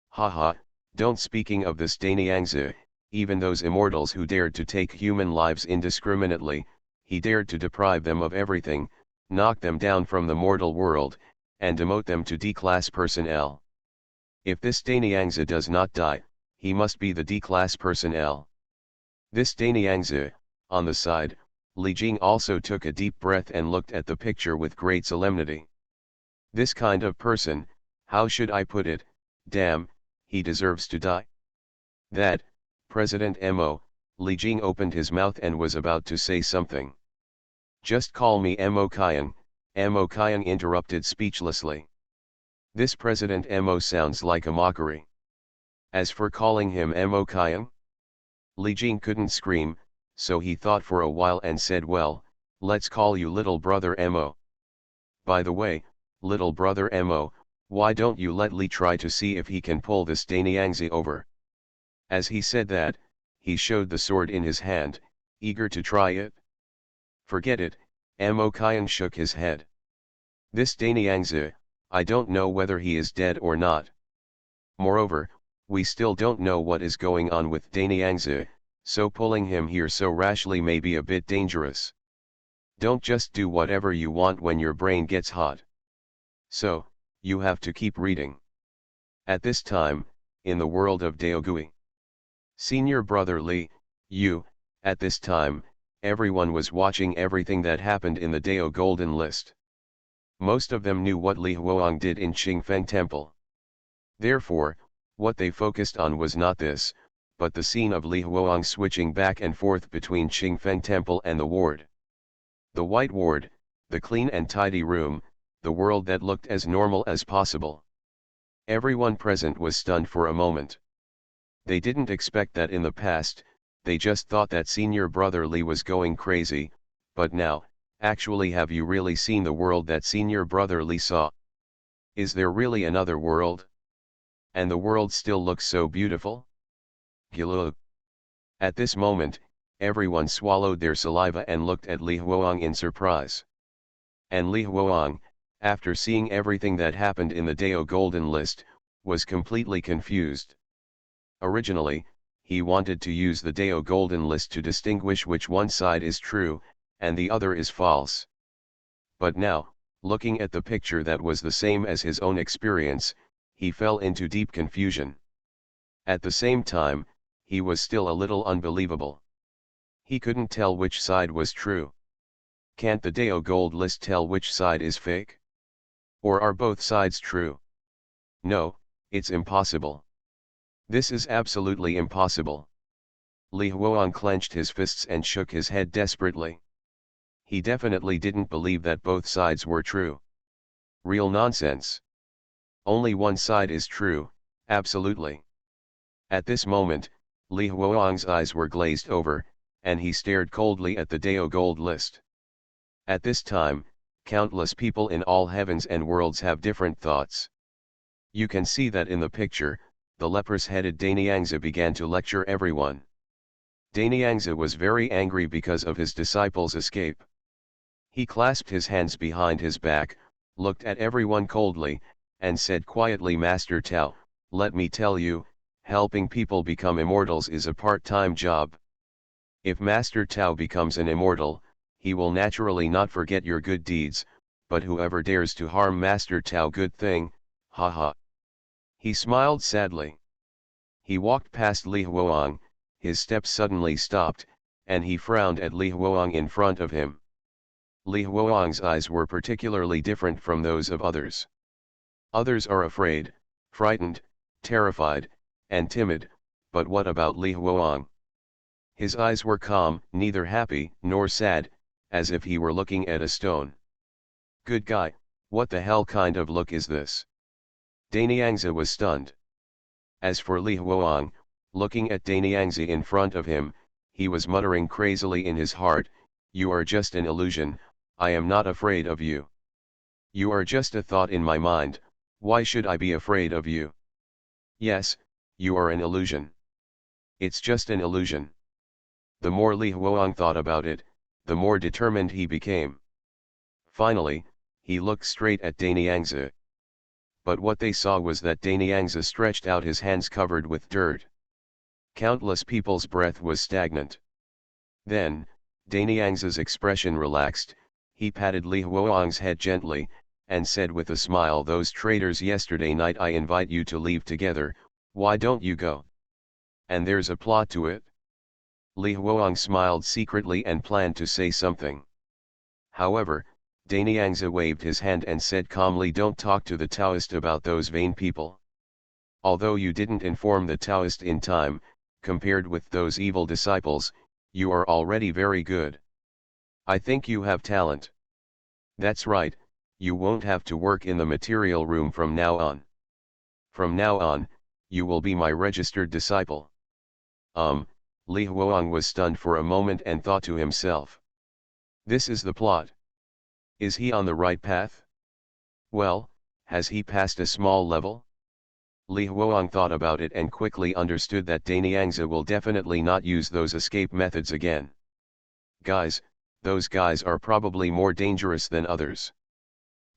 Haha, don't. Speaking of this Danyangzi, even those immortals who dared to take human lives indiscriminately, he dared to deprive them of everything, knock them down from the mortal world, and demote them to D-class personnel. If this Danyangzi does not die, he must be the D-class personnel. This Danyangzi, on the side, Li Jing also took a deep breath and looked at the picture with great solemnity. This kind of person, how should I put it, damn, he deserves to die. That, President Mo, Li Jing opened his mouth and was about to say something. Just call me Mo Kyung, Mo Kyung interrupted speechlessly. This President Mo sounds like a mockery. As for calling him Mo Kyung, Li Jing couldn't scream, so he thought for a while and said, well, let's call you little brother Mo. By the way, little brother Mo, why don't you let Li try to see if he can pull this Danyangzi over? As he said that, he showed the sword in his hand, eager to try it. Forget it, Mo Kyung shook his head. This Danyangzi, I don't know whether he is dead or not. Moreover, We still don't know what is going on with Danyangzi, so pulling him here so rashly may be a bit dangerous. Don't just do whatever you want when your brain gets hot. So, you have to keep reading. At this time, in the world of Daogui, Senior Brother Li, at this time, everyone was watching everything that happened in the Dao Golden List. Most of them knew what Li Huang did in Qingfeng Temple. Therefore, what they focused on was not this, but the scene of Li Huang switching back and forth between Qingfeng Temple and the ward. The white ward, the clean and tidy room, the world that looked as normal as possible. Everyone present was stunned for a moment. They didn't expect that in the past, they just thought that Senior Brother Li was going crazy, but now, actually, have you really seen the world that Senior Brother Li saw? Is there really another world? And the world still looks so beautiful? Gilug. At this moment, everyone swallowed their saliva and looked at Li Huang in surprise. And Li Huang, after seeing everything that happened in the Dao Golden List, was completely confused. Originally, he wanted to use the Dao Golden List to distinguish which one side is true, and the other is false. But now, looking at the picture that was the same as his own experience, he fell into deep confusion. At the same time, he was still a little unbelievable. He couldn't tell which side was true. Can't the Dao Gold List tell which side is fake? Or are both sides true? No, it's impossible. This is absolutely impossible. Li Huang clenched his fists and shook his head desperately. He definitely didn't believe that both sides were true. Real nonsense. Only one side is true, absolutely. At this moment, Li Huang's eyes were glazed over, and he stared coldly at the Dao Gold List. At this time, countless people in all heavens and worlds have different thoughts. You can see that in the picture. The leprous-headed Danyangzi began to lecture everyone. Danyangzi was very angry because of his disciples' escape. He clasped his hands behind his back, looked at everyone coldly, and said quietly, Master Tao, let me tell you, helping people become immortals is a part-time job. If Master Tao becomes an immortal, he will naturally not forget your good deeds, but whoever dares to harm Master Tao, good thing, haha. He smiled sadly. He walked past Li Huang, his steps suddenly stopped, and he frowned at Li Huang in front of him. Li Huang's eyes were particularly different from those of others. Others are afraid, frightened, terrified, and timid, but what about Li Huang? His eyes were calm, neither happy nor sad, as if he were looking at a stone. Good guy, what the hell kind of look is this? Danyangzi was stunned. As for Li Huang, looking at Danyangzi in front of him, he was muttering crazily in his heart, you are just an illusion, I am not afraid of you. You are just a thought in my mind, why should I be afraid of you? Yes, you are an illusion. It's just an illusion. The more Li Huang thought about it, the more determined he became. Finally, he looked straight at Danyangzi. But what they saw was that Danyangzi stretched out his hands covered with dirt. Countless people's breath was stagnant. Then, Danyangzi's expression relaxed, he patted Li Huang's head gently, and said with a smile, those traitors yesterday night I invite you to leave together, why don't you go? And there's a plot to it? Li Huang smiled secretly and planned to say something. However, Danyangzi waved his hand and said calmly, don't talk to the Taoist about those vain people. Although you didn't inform the Taoist in time, compared with those evil disciples, you are already very good. I think you have talent. That's right, you won't have to work in the material room from now on. From now on, you will be my registered disciple. Li Huang was stunned for a moment and thought to himself. This is the plot. Is he on the right path? Well, has he passed a small level? Li Huang thought about it and quickly understood that Danyangzi will definitely not use those escape methods again. Guys, those guys are probably more dangerous than others.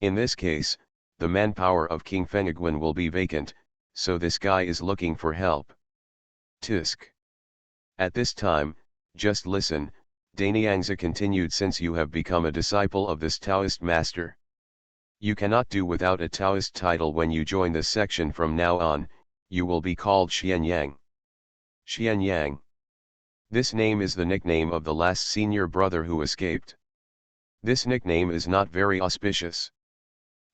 In this case, the manpower of King Fengguan will be vacant, So this guy is looking for help. Tisk. At this time, just listen, Danyangza continued, since you have become a disciple of this Taoist master. You cannot do without a Taoist title when you join this section from now on, you will be called Xianyang. Xianyang. This name is the nickname of the last senior brother who escaped. This nickname is not very auspicious.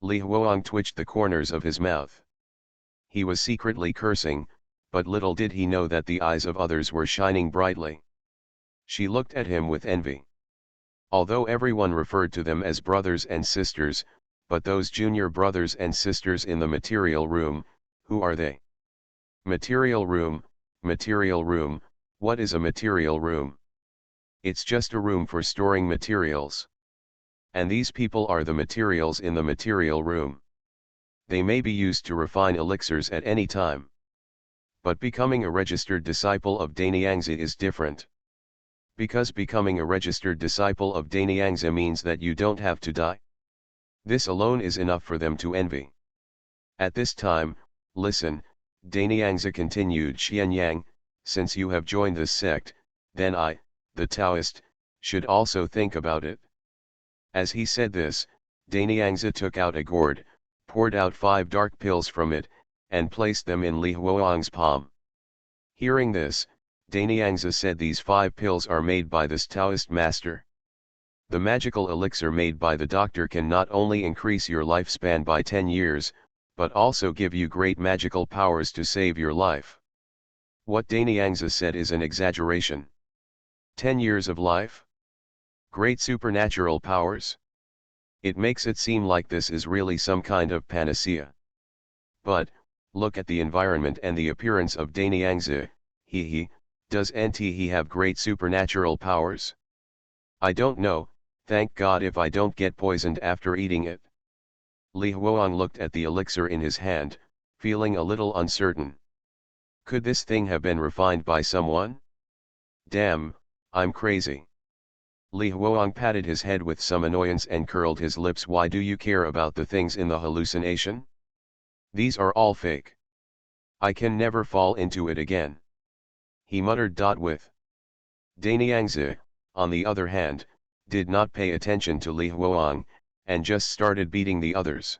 Li Huang twitched the corners of his mouth. He was secretly cursing, but little did he know that the eyes of others were shining brightly. She looked at him with envy. Although everyone referred to them as brothers and sisters, but those junior brothers and sisters in the material room, who are they? Material room, what is a material room? It's just a room for storing materials. And these people are the materials in the material room. They may be used to refine elixirs at any time. But becoming a registered disciple of Danyangza is different. Because becoming a registered disciple of Danyangza means that you don't have to die. This alone is enough for them to envy. At this time, listen, Danyangza continued, Xianyang, since you have joined this sect, then I, the Taoist, should also think about it. As he said this, Danyangza took out a gourd, poured out 5 dark pills from it, and placed them in Li Huang's palm. Hearing this, Danyangza said, these 5 pills are made by this Taoist master. The magical elixir made by the doctor can not only increase your lifespan by 10 years, but also give you great magical powers to save your life. What Danyangza said is an exaggeration. 10 years of life? Great supernatural powers? It makes it seem like this is really some kind of panacea. But, look at the environment and the appearance of Danyangza, doesn't he have great supernatural powers? I don't know, thank God if I don't get poisoned after eating it. Li Huang looked at the elixir in his hand, feeling a little uncertain. Could this thing have been refined by someone? Damn, I'm crazy. Li Huang patted his head with some annoyance and curled his lips. Why do you care about the things in the hallucination? These are all fake. I can never fall into it again. He muttered. With Danyangza, on the other hand, did not pay attention to Li Huang, and just started beating the others.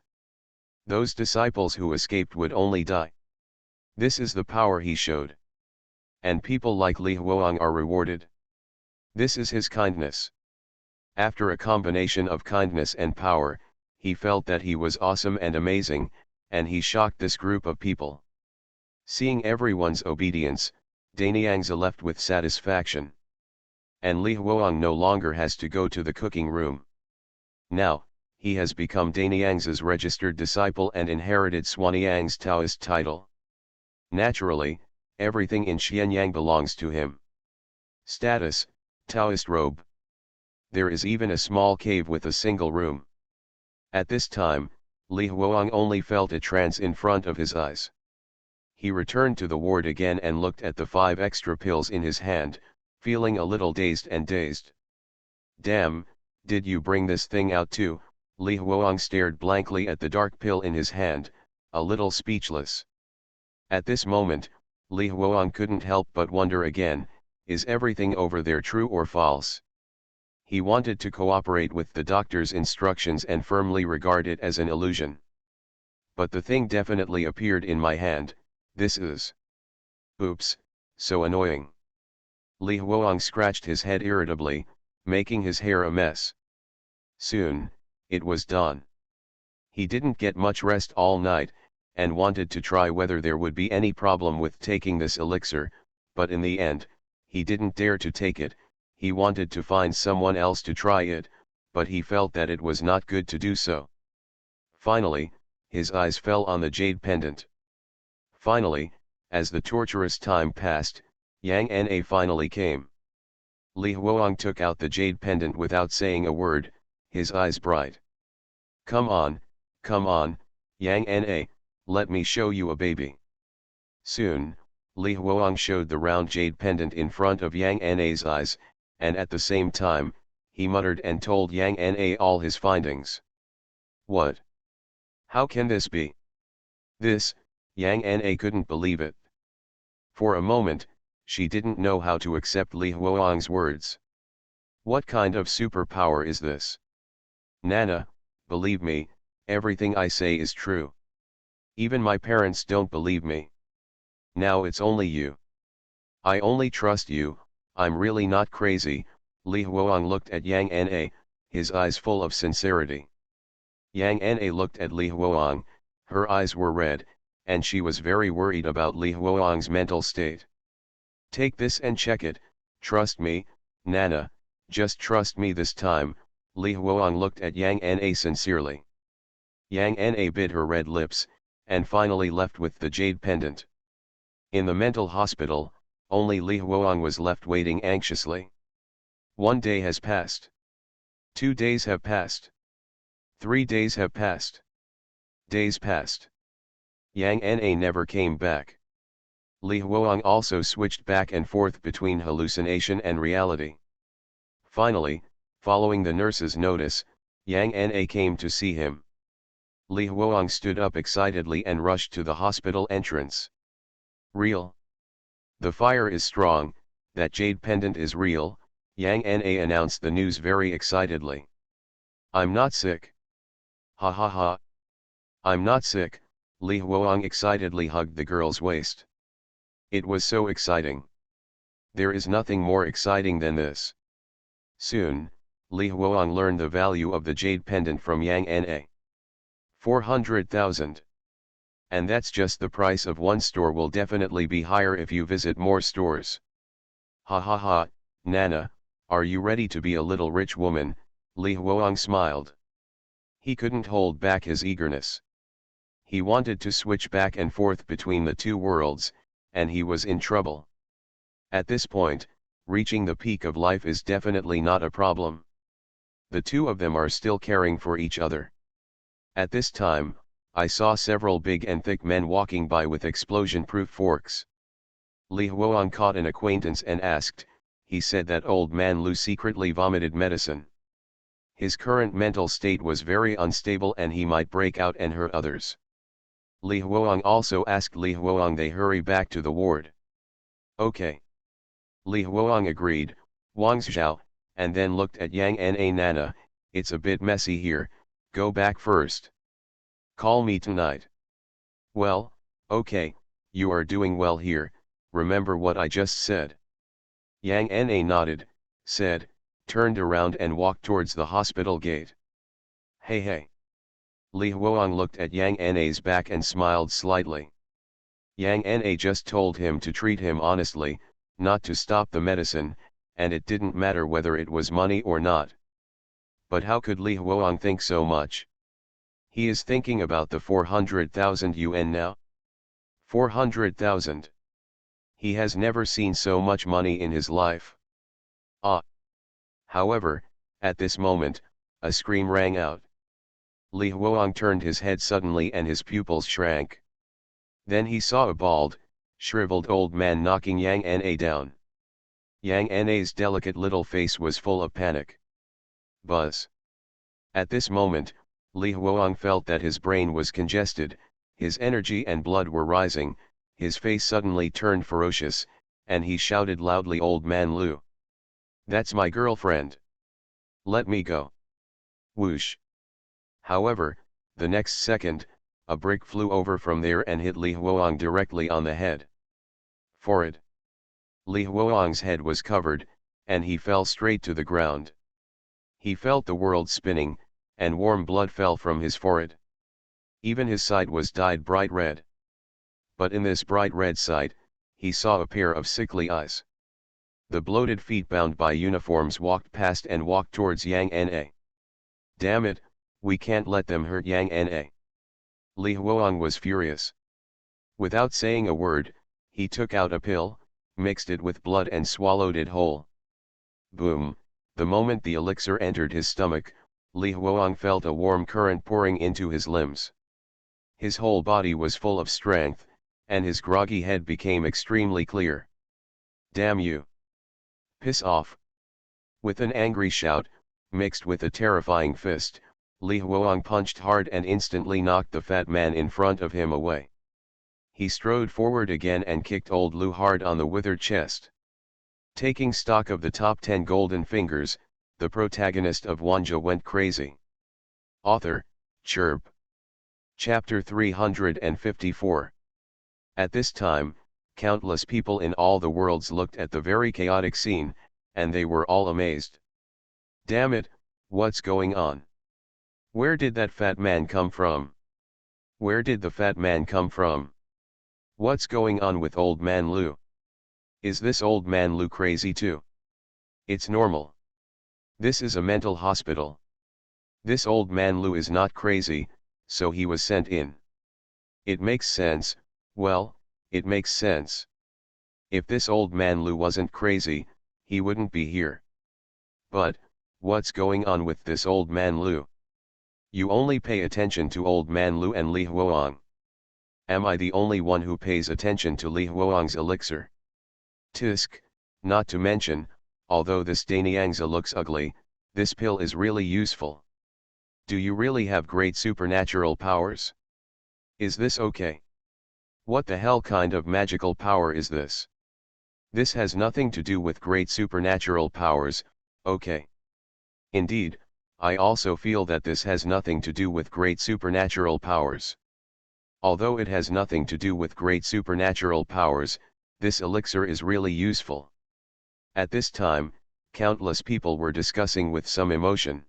Those disciples who escaped would only die. This is the power he showed. And people like Li Huang are rewarded. This is his kindness. After a combination of kindness and power, he felt that he was awesome and amazing, and he shocked this group of people. Seeing everyone's obedience, Danyangza left with satisfaction. And Li Huang no longer has to go to the cooking room. Now, he has become Danyangza's registered disciple and inherited Xuanyang's Taoist title. Naturally, everything in Xianyang belongs to him. Status, Taoist robe. There is even a small cave with a single room. At this time, Li Huang only felt a trance in front of his eyes. He returned to the ward again and looked at the 5 extra pills in his hand, feeling a little dazed. Damn, did you bring this thing out too? Li Huang stared blankly at the dark pill in his hand, a little speechless. At this moment, Li Huang couldn't help but wonder again, is everything over there true or false? He wanted to cooperate with the doctor's instructions and firmly regard it as an illusion. But the thing definitely appeared in my hand, this is... Oops, so annoying. Li Huang scratched his head irritably, making his hair a mess. Soon, it was dawn. He didn't get much rest all night, and wanted to try whether there would be any problem with taking this elixir, but in the end, he didn't dare to take it. He wanted to find someone else to try it, but he felt that it was not good to do so. Finally, his eyes fell on the jade pendant. Finally, as the torturous time passed, Yang Na finally came. Li Huang took out the jade pendant without saying a word, his eyes bright. Come on, Yang Na, let me show you a baby. Soon, Li Huang showed the round jade pendant in front of Yang Na's eyes, and at the same time, he muttered and told Yang Na all his findings. What? How can this be? This Yang Na couldn't believe it. For a moment, she didn't know how to accept Li Huoang's words. What kind of superpower is this? Nana, believe me, everything I say is true. Even my parents don't believe me. Now it's only you. I only trust you, I'm really not crazy. Li Huoang looked at Yang Na, his eyes full of sincerity. Yang Na looked at Li Huoang, her eyes were red, and she was very worried about Li Huoang's mental state. Take this and check it, trust me, Nana, just trust me this time. Li Huoang looked at Yang Na sincerely. Yang Na bit her red lips, and finally left with the jade pendant. In the mental hospital, only Li Huoang was left waiting anxiously. 1 day has passed. 2 days have passed. 3 days have passed. Days passed. Yang Na never came back. Li Huoang also switched back and forth between hallucination and reality. Finally, following the nurse's notice, Yang Na came to see him. Li Huoang stood up excitedly and rushed to the hospital entrance. Real. The fire is strong, that jade pendant is real, Yang Na announced the news very excitedly. I'm not sick. Ha ha ha. I'm not sick, Li Huoang excitedly hugged the girl's waist. It was so exciting. There is nothing more exciting than this. Soon, Li Huoang learned the value of the jade pendant from Yang Na. 400,000. And that's just the price of one store. Will definitely be higher if you visit more stores. Ha ha ha, Nana, are you ready to be a little rich woman? Li Huoang smiled. He couldn't hold back his eagerness. He wanted to switch back and forth between the two worlds, and he was in trouble. At this point, reaching the peak of life is definitely not a problem. The two of them are still caring for each other. At this time, I saw several big and thick men walking by with explosion-proof forks. Li Huoang caught an acquaintance and asked, he said that old man Lu secretly vomited medicine. His current mental state was very unstable and he might break out and hurt others. Li Huoang also asked Li Huoang they hurry back to the ward. Okay. Li Huoang agreed, Wangzhao, and then looked at Yang Na. Nana, it's a bit messy here, go back first. Call me tonight. Well, okay, you are doing well here, remember what I just said. Yang Na nodded, said, turned around and walked towards the hospital gate. Hey hey. Li Huoang looked at Yang Na's back and smiled slightly. Yang Na just told him to treat him honestly, not to stop the medicine, and it didn't matter whether it was money or not. But how could Li Huoang think so much? He is thinking about the 400,000 yuan now. 400,000. He has never seen so much money in his life. Ah. However, at this moment, a scream rang out. Li Huoang turned his head suddenly and his pupils shrank. Then he saw a bald, shriveled old man knocking Yang Na down. Yang Na's delicate little face was full of panic. Buzz. At this moment, Li Huoang felt that his brain was congested, his energy and blood were rising, his face suddenly turned ferocious, and he shouted loudly, Old man Lu. That's my girlfriend. Let me go. Whoosh. However, the next second, a brick flew over from there and hit Li Huoang directly on the head. Forehead. Li Huoang's head was covered, and he fell straight to the ground. He felt the world spinning, and warm blood fell from his forehead. Even his sight was dyed bright red. But in this bright red sight, he saw a pair of sickly eyes. The bloated feet bound by uniforms walked past and walked towards Yang Na. Damn it, we can't let them hurt Yang Na. Li Huoang was furious. Without saying a word, he took out a pill, mixed it with blood and swallowed it whole. Boom, the moment the elixir entered his stomach, Li Huoang felt a warm current pouring into his limbs. His whole body was full of strength, and his groggy head became extremely clear. Damn you! Piss off! With an angry shout, mixed with a terrifying fist, Li Huoang punched hard and instantly knocked the fat man in front of him away. He strode forward again and kicked old Lu hard on the withered chest. Taking stock of the top 10 golden fingers, the protagonist of Wanjie went crazy. Author, Chirp. Chapter 354. At this time, countless people in all the worlds looked at the very chaotic scene, and they were all amazed. Damn it, what's going on? Where did that fat man come from? Where did the fat man come from? What's going on with old man Lu? Is this old man Lu crazy too? It's normal. This is a mental hospital. This old man Lu is not crazy, so he was sent in. It makes sense, well, it makes sense. If this old man Lu wasn't crazy, he wouldn't be here. But, what's going on with this old man Lu? You only pay attention to old man Lu and Li Huoang. Am I the only one who pays attention to Li Huoang's elixir? Tisk, not to mention, although this Danyangzi looks ugly, this pill is really useful. Do you really have great supernatural powers? Is this okay? What the hell kind of magical power is this? This has nothing to do with great supernatural powers, okay. Indeed, I also feel that this has nothing to do with great supernatural powers. Although it has nothing to do with great supernatural powers, this elixir is really useful. At this time, countless people were discussing with some emotion.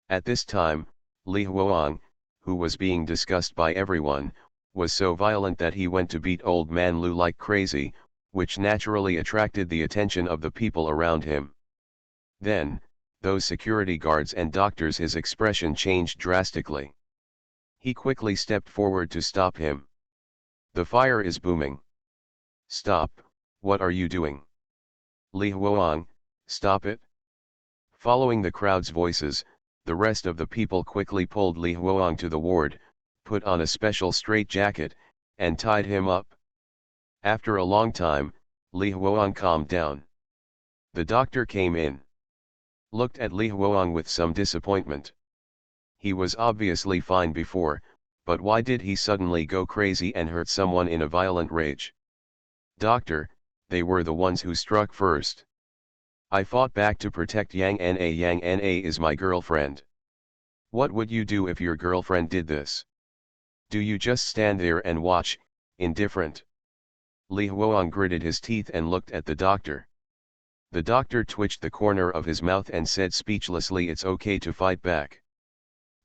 At this time, Li Huoang, who was being discussed by everyone, was so violent that he went to beat old man Lu like crazy, which naturally attracted the attention of the people around him. Then, those security guards and doctors, his expression changed drastically. He quickly stepped forward to stop him. The fire is booming. Stop, what are you doing? Li Huoang, stop it. Following the crowd's voices, the rest of the people quickly pulled Li Huoang to the ward, put on a special straitjacket, and tied him up. After a long time, Li Huoang calmed down. The doctor came in. Looked at Li Huoang with some disappointment. He was obviously fine before, but why did he suddenly go crazy and hurt someone in a violent rage? Doctor, they were the ones who struck first. I fought back to protect Yang Na. Yang Na is my girlfriend. What would you do if your girlfriend did this? Do you just stand there and watch, indifferent? Li Huoang gritted his teeth and looked at the doctor. The doctor twitched the corner of his mouth and said speechlessly, it's okay to fight back.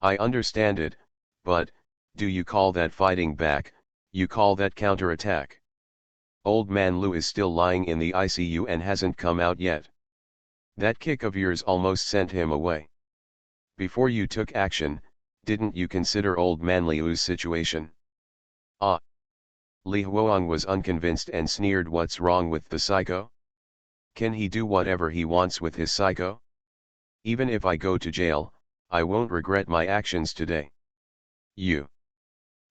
I understand it, but, do you call that fighting back? You call that counterattack? Old man Lu is still lying in the ICU and hasn't come out yet. That kick of yours almost sent him away. Before you took action, didn't you consider old man Liu's situation? Ah! Li Huoang was unconvinced and sneered, what's wrong with the psycho? Can he do whatever he wants with his psycho? Even if I go to jail, I won't regret my actions today. You.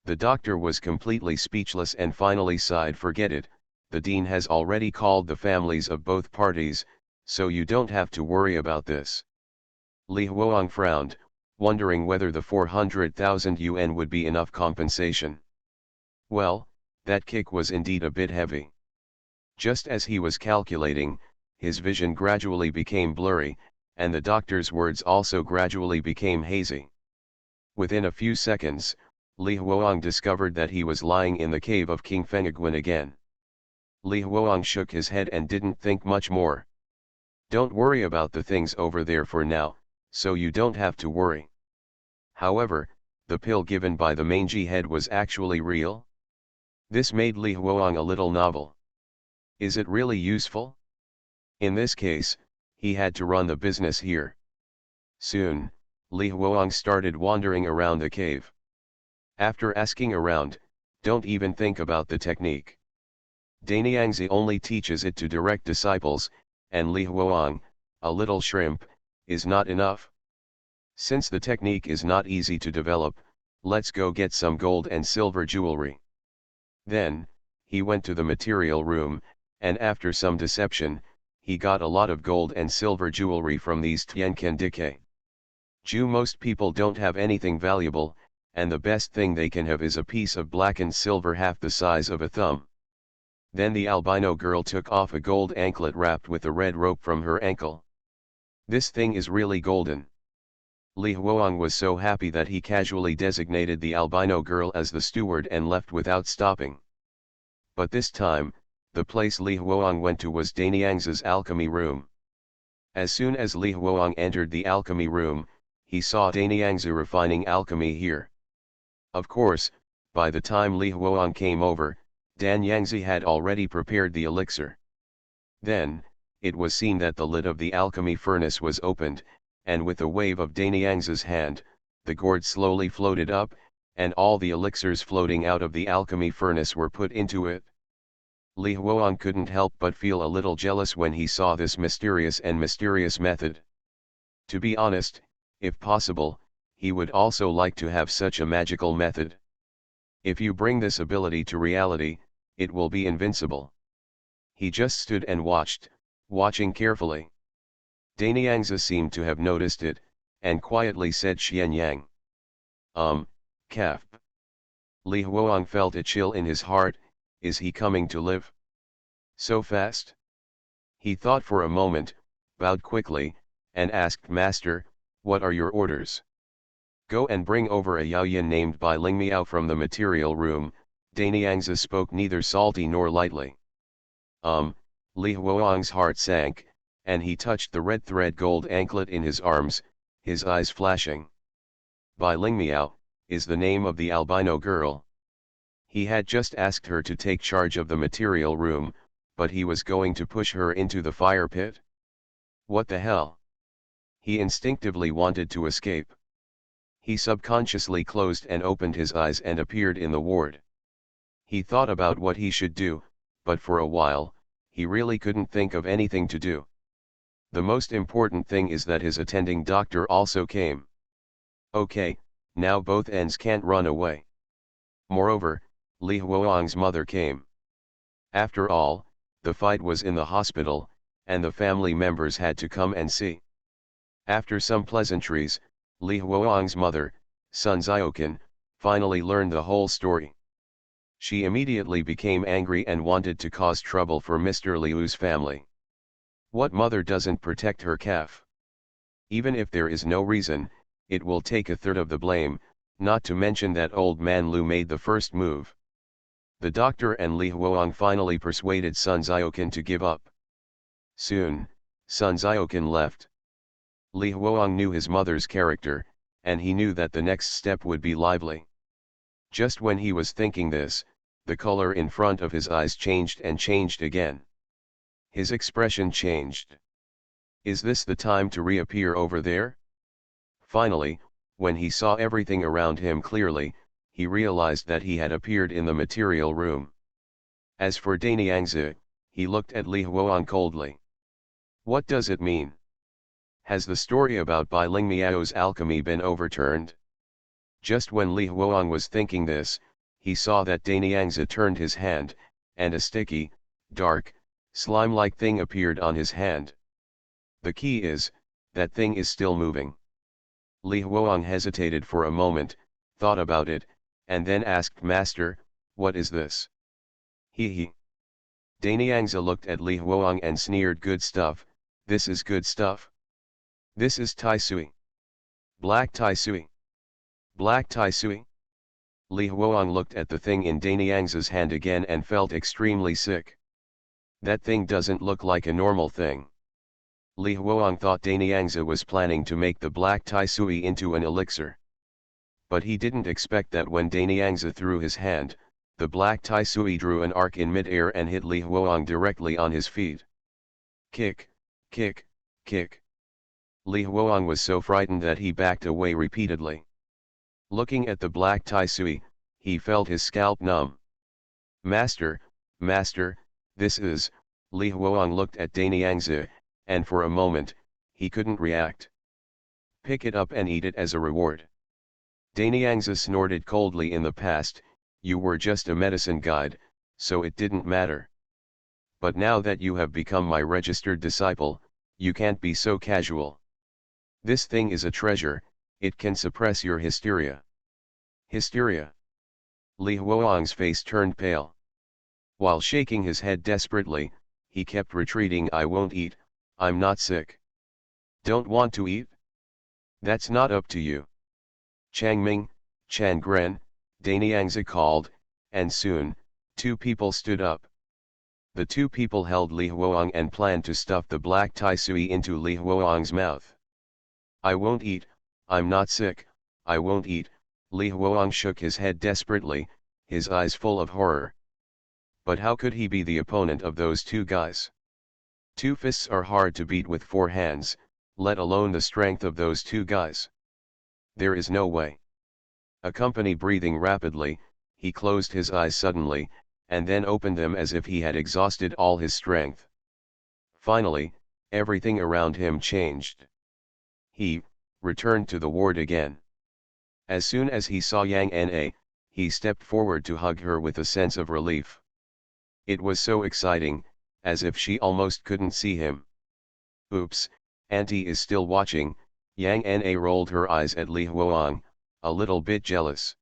The doctor was completely speechless and finally sighed, forget it, the dean has already called the families of both parties, so you don't have to worry about this. Li Huoang frowned, wondering whether the 400,000 yuan would be enough compensation. Well, that kick was indeed a bit heavy. Just as he was calculating, his vision gradually became blurry, and the doctor's words also gradually became hazy. Within a few seconds, Li Huoang discovered that he was lying in the cave of King Fengguan again. Li Huoang shook his head and didn't think much more. Don't worry about the things over there for now, so you don't have to worry. However, the pill given by the mangy head was actually real? This made Li Huoang a little novel. Is it really useful? In this case, he had to run the business here. Soon, Li Huoang started wandering around the cave. After asking around, don't even think about the technique. Danyangzi only teaches it to direct disciples, and Li Huoang, a little shrimp, is not enough. Since the technique is not easy to develop, let's go get some gold and silver jewelry. Then, he went to the material room, and after some deception, he got a lot of gold and silver jewelry from these Tianqian Dike. Most people don't have anything valuable, and the best thing they can have is a piece of blackened silver half the size of a thumb. Then the albino girl took off a gold anklet wrapped with a red rope from her ankle. This thing is really golden. Li Huang was so happy that he casually designated the albino girl as the steward and left without stopping. But this time, the place Li Huang went to was Daniang's alchemy room. As soon as Li Huang entered the alchemy room, he saw Daniangzi refining alchemy here. Of course, by the time Li Huang came over, Danyangzi had already prepared the elixir. Then, it was seen that the lid of the alchemy furnace was opened, and with a wave of Danyangzi's hand, the gourd slowly floated up, and all the elixirs floating out of the alchemy furnace were put into it. Li Huang couldn't help but feel a little jealous when he saw this mysterious method. To be honest, if possible, he would also like to have such a magical method. If you bring this ability to reality, it will be invincible. He just stood and watching carefully. Danyangzi seemed to have noticed it, and quietly said Xianyang. Calf. Li Huang felt a chill in his heart. Is he coming to live so fast? He thought for a moment, bowed quickly, and asked, Master, what are your orders? Go and bring over a Yaoyan named Bai Lingmiao from the material room. Danyangzi spoke neither salty nor lightly. Li Huang's heart sank, and he touched the red thread gold anklet in his arms, his eyes flashing. Bai Lingmiao is the name of the albino girl. He had just asked her to take charge of the material room, but he was going to push her into the fire pit. What the hell? He instinctively wanted to escape. He subconsciously closed and opened his eyes and appeared in the ward. He thought about what he should do, but for a while, he really couldn't think of anything to do. The most important thing is that his attending doctor also came. Okay, now both ends can't run away. Moreover, Li Huang's mother came. After all, the fight was in the hospital, and the family members had to come and see. After some pleasantries, Li Huang's mother, Sun Ziokan, finally learned the whole story. She immediately became angry and wanted to cause trouble for Mr. Liu's family. What mother doesn't protect her calf? Even if there is no reason, it will take a third of the blame, not to mention that old man Liu made the first move. The doctor and Li Huang finally persuaded Sun Ziokan to give up. Soon, Sun Ziokan left. Li Huang knew his mother's character, and he knew that the next step would be lively. Just when he was thinking this, the color in front of his eyes changed and changed again. His expression changed. Is this the time to reappear over there? Finally, when he saw everything around him clearly, he realized that he had appeared in the material room. As for Danyangzi, he looked at Li Huang coldly. What does it mean? Has the story about Bai Lingmiao's alchemy been overturned? Just when Li Huang was thinking this, he saw that Danyangzi turned his hand, and a sticky, dark, slime-like thing appeared on his hand. The key is, that thing is still moving. Li Huang hesitated for a moment, thought about it, and then asked, Master, what is this? He. Danyangzi looked at Li Huang and sneered, good stuff, this is good stuff. This is Tai Sui. Black Tai Sui. Black Tai Sui? Li Huang looked at the thing in Danyangzi's hand again and felt extremely sick. That thing doesn't look like a normal thing. Li Huang thought Danyangzi was planning to make the black Tai Sui into an elixir. But he didn't expect that when Danyangzi threw his hand, the black Tai Sui drew an arc in mid-air and hit Li Huang directly on his feet. Kick, kick, kick. Li Huang was so frightened that he backed away repeatedly. Looking at the black Tai Sui, he felt his scalp numb. Master, Master, this is, Li Huang looked at Danyangzi, and for a moment, he couldn't react. Pick it up and eat it as a reward. Danyangzi snorted coldly. In the past, you were just a medicine guide, so it didn't matter. But now that you have become my registered disciple, you can't be so casual. This thing is a treasure, it can suppress your hysteria. Hysteria. Li Huoang's face turned pale. While shaking his head desperately, he kept retreating. I won't eat, I'm not sick. Don't want to eat? That's not up to you. Changming, Changren, Danyangzi called, and soon, two people stood up. The two people held Li Huoang and planned to stuff the black tai sui into Li Huoang's mouth. I won't eat, I'm not sick, I won't eat. Li Huoang shook his head desperately, his eyes full of horror. But how could he be the opponent of those two guys? Two fists are hard to beat with four hands, let alone the strength of those two guys. There is no way. Accompany breathing rapidly, he closed his eyes suddenly, and then opened them as if he had exhausted all his strength. Finally, everything around him changed. He returned to the ward again. As soon as he saw Yang Na, he stepped forward to hug her with a sense of relief. It was so exciting, as if she almost couldn't see him. Oops, Auntie is still watching. Yang Na rolled her eyes at Li Huoang, a little bit jealous.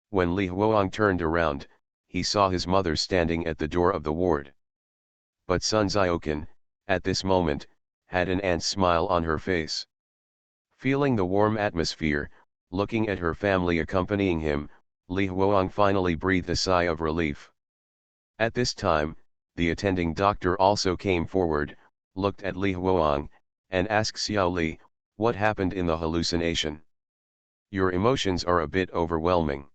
When Li Huoang turned around, he saw his mother standing at the door of the ward. But Sun Ziokan, at this moment, had an aunt's smile on her face. Feeling the warm atmosphere, looking at her family accompanying him, Li Huoang finally breathed a sigh of relief. At this time, the attending doctor also came forward, looked at Li Huoang, and asked Xiao Li, what happened in the hallucination? Your emotions are a bit overwhelming.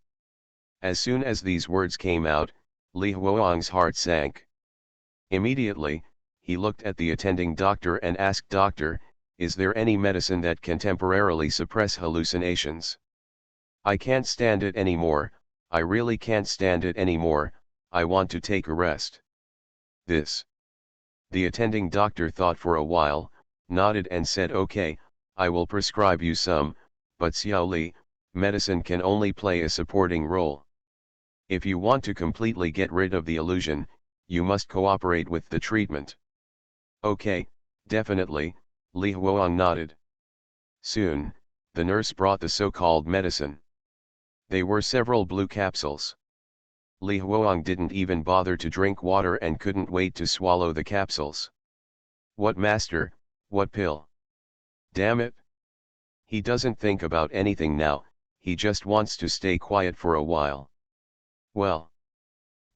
As soon as these words came out, Li Huoang's heart sank. Immediately, he looked at the attending doctor and asked, Doctor, is there any medicine that can temporarily suppress hallucinations? I can't stand it anymore, I really can't stand it anymore, I want to take a rest. This. The attending doctor thought for a while, nodded and said, okay, I will prescribe you some, but Xiao Li, medicine can only play a supporting role. If you want to completely get rid of the illusion, you must cooperate with the treatment. Okay, definitely, Li Huoang nodded. Soon, the nurse brought the so-called medicine. They were several blue capsules. Li Huoang didn't even bother to drink water and couldn't wait to swallow the capsules. What master, what pill? Damn it! He doesn't think about anything now, he just wants to stay quiet for a while. Well.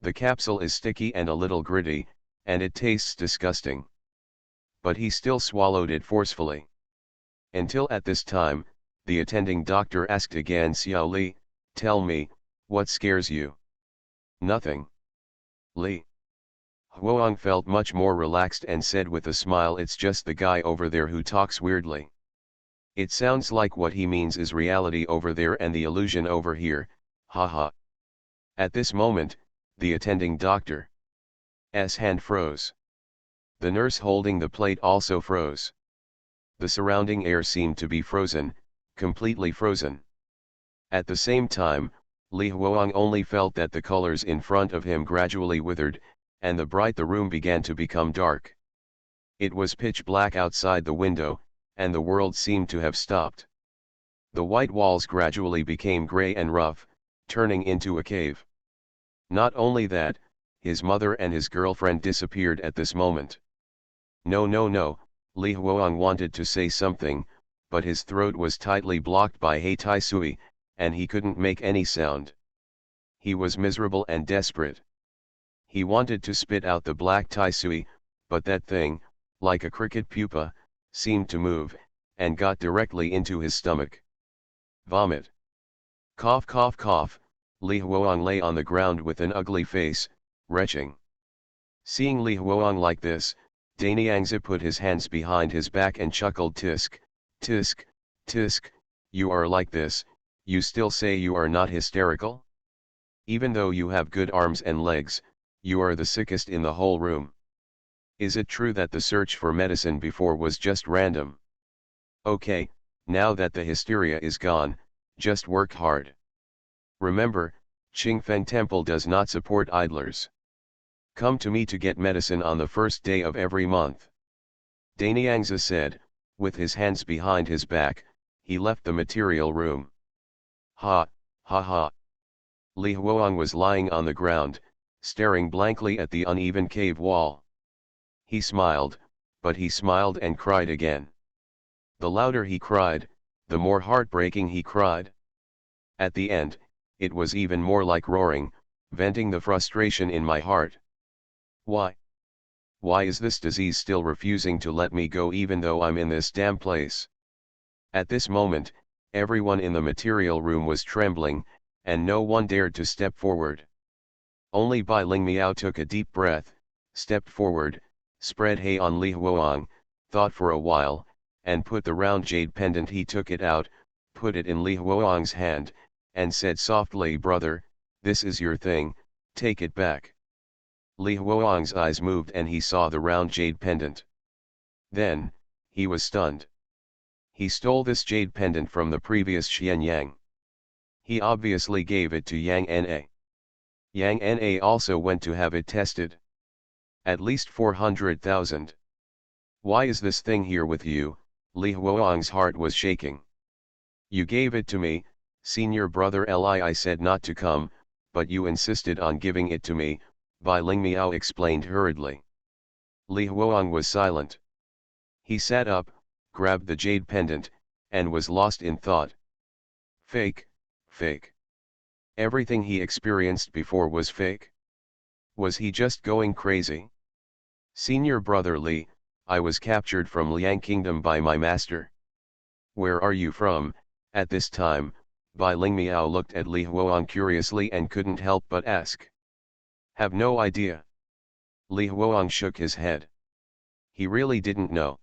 The capsule is sticky and a little gritty, and it tastes disgusting. But he still swallowed it forcefully. Until at this time, the attending doctor asked again, Xiao Li, tell me, what scares you? Nothing. Li Huoang felt much more relaxed and said with a smile, it's just the guy over there who talks weirdly. It sounds like what he means is reality over there and the illusion over here, haha. At this moment, the attending doctor's hand froze. The nurse holding the plate also froze. The surrounding air seemed to be frozen, completely frozen. At the same time, Li Huoang only felt that the colors in front of him gradually withered, and the room began to become dark. It was pitch black outside the window, and the world seemed to have stopped. The white walls gradually became gray and rough, turning into a cave. Not only that, his mother and his girlfriend disappeared at this moment. No, Li Huoang wanted to say something, but his throat was tightly blocked by Hei Tai Sui, and he couldn't make any sound. He was miserable and desperate. He wanted to spit out the black Tai Sui, but that thing, like a cricket pupa, seemed to move, and got directly into his stomach. Vomit. Cough cough cough. Li Huoang lay on the ground with an ugly face, retching. Seeing Li Huoang like this, Danyangzi put his hands behind his back and chuckled, tisk, tisk, tisk, you are like this, you still say you are not hysterical? Even though you have good arms and legs, you are the sickest in the whole room. Is it true that the search for medicine before was just random? Okay, now that the hysteria is gone, just work hard. Remember, Qingfeng Temple does not support idlers. Come to me to get medicine on the first day of every month. Danyangzi said, with his hands behind his back, he left the material room. Ha, Ha ha. Li Huang was lying on the ground, staring blankly at the uneven cave wall. He smiled, but he smiled and cried again. The louder he cried, the more heartbreaking he cried. At the end, it was even more like roaring, venting the frustration in my heart. Why? Why is this disease still refusing to let me go even though I'm in this damn place? At this moment, everyone in the material room was trembling, and no one dared to step forward. Only Bai Ling Miao took a deep breath, stepped forward, spread hay on Li Huang, thought for a while, and put the round jade pendant. He took it out, put it in Li Huang's hand, and said softly, "Brother, this is your thing, take it back." Li Huang's eyes moved and he saw the round jade pendant. Then, he was stunned. He stole this jade pendant from the previous Xian Yang. He obviously gave it to Yang Na. Yang Na also went to have it tested. At least 400,000. Why is this thing here with you? Li Huang's heart was shaking. You gave it to me, senior brother Li. I said not to come, but you insisted on giving it to me, Bai Ling Miao explained hurriedly. Li Huang was silent. He sat up, grabbed the jade pendant, and was lost in thought. Fake, fake. Everything he experienced before was fake. Was he just going crazy? Senior brother Li, I was captured from Liang Kingdom by my master. Where are you from? At this time, Bai Ling Miao looked at Li Huang curiously and couldn't help but ask. Have no idea. Li Huang shook his head. He really didn't know.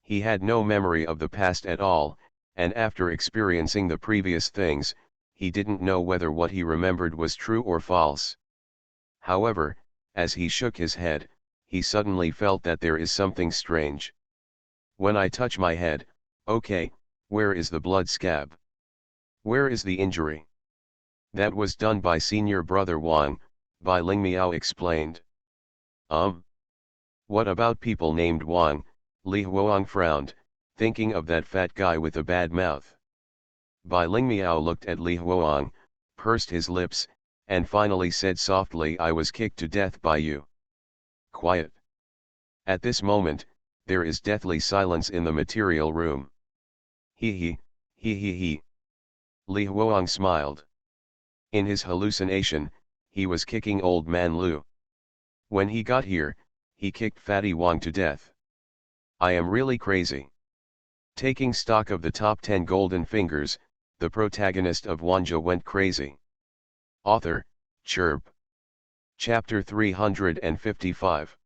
He had no memory of the past at all, and after experiencing the previous things, he didn't know whether what he remembered was true or false. However, as he shook his head, he suddenly felt that there is something strange. When I touch my head, okay, where is the blood scab? Where is the injury? That was done by senior brother Wang, Bai Ling Miao explained. What about people named Wang? Li Huang frowned, thinking of that fat guy with a bad mouth. Bai Ling Miao looked at Li Huang, pursed his lips, and finally said softly, I was kicked to death by you. Quiet. At this moment, there is deathly silence in the material room. He. Li Huang smiled. In his hallucination, he was kicking old man Lu. When he got here, he kicked Fatty Wang to death. I am really crazy. Taking stock of the top 10 golden fingers, the protagonist of Wanjie went crazy. Author, Chirp. Chapter 355.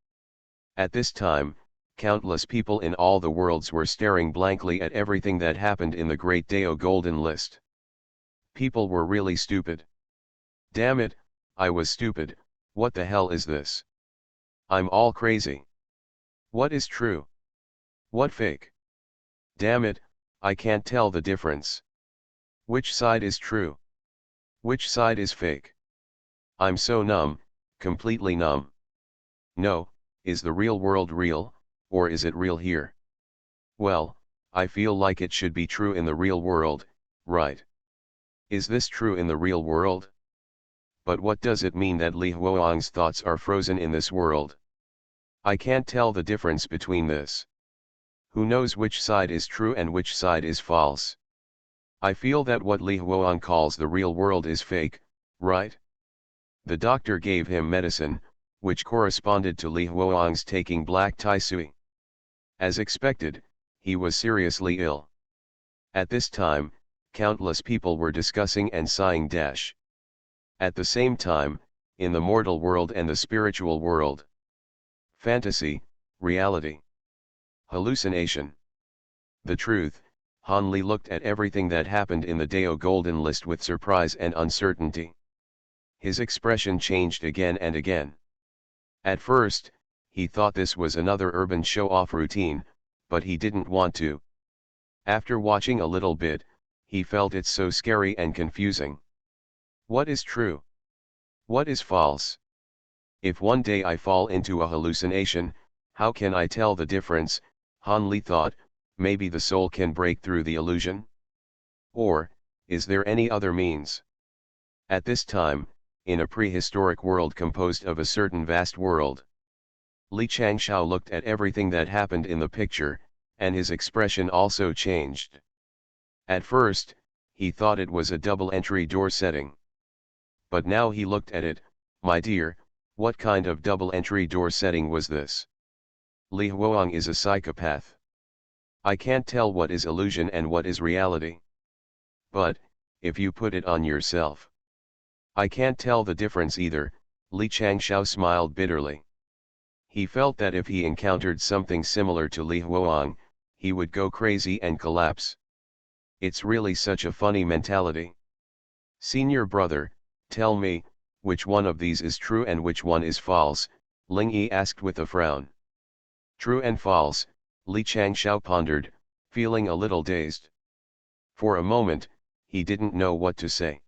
At this time, countless people in all the worlds were staring blankly at everything that happened in the Great Dao Golden List. People were really stupid. Damn it, I was stupid. What the hell is this? I'm all crazy. What is true? What fake? Damn it, I can't tell the difference. Which side is true? Which side is fake? I'm so numb, completely numb. No, is the real world real, or is it real here? Well, I feel like it should be true in the real world, right? Is this true in the real world? But what does it mean that Li Huang's thoughts are frozen in this world? I can't tell the difference between this. Who knows which side is true and which side is false? I feel that what Li Huang calls the real world is fake, right? The doctor gave him medicine, which corresponded to Li Huang's taking black tai sui. As expected, he was seriously ill. At this time, countless people were discussing and sighing. At the same time, in the mortal world and the spiritual world. Fantasy, reality. Hallucination. The truth. Han Li looked at everything that happened in the Dao Golden List with surprise and uncertainty. His expression changed again and again. At first, he thought this was another urban show-off routine, but he didn't want to. After watching a little bit, he felt it so scary and confusing. What is true? What is false? If one day I fall into a hallucination, how can I tell the difference? Han Li thought. Maybe the soul can break through the illusion? Or, is there any other means? At this time, in a prehistoric world composed of a certain vast world. Li Changshao looked at everything that happened in the picture, and his expression also changed. At first, he thought it was a double entry door setting. But now he looked at it, my dear, what kind of double entry door setting was this? Li Huang is a psychopath. I can't tell what is illusion and what is reality. But, if you put it on yourself. I can't tell the difference either, Li Changshao smiled bitterly. He felt that if he encountered something similar to Li Huang, he would go crazy and collapse. It's really such a funny mentality. Senior brother, tell me, which one of these is true and which one is false, Ling Yi asked with a frown. True and false, Li Changshao pondered, feeling a little dazed. For a moment, he didn't know what to say.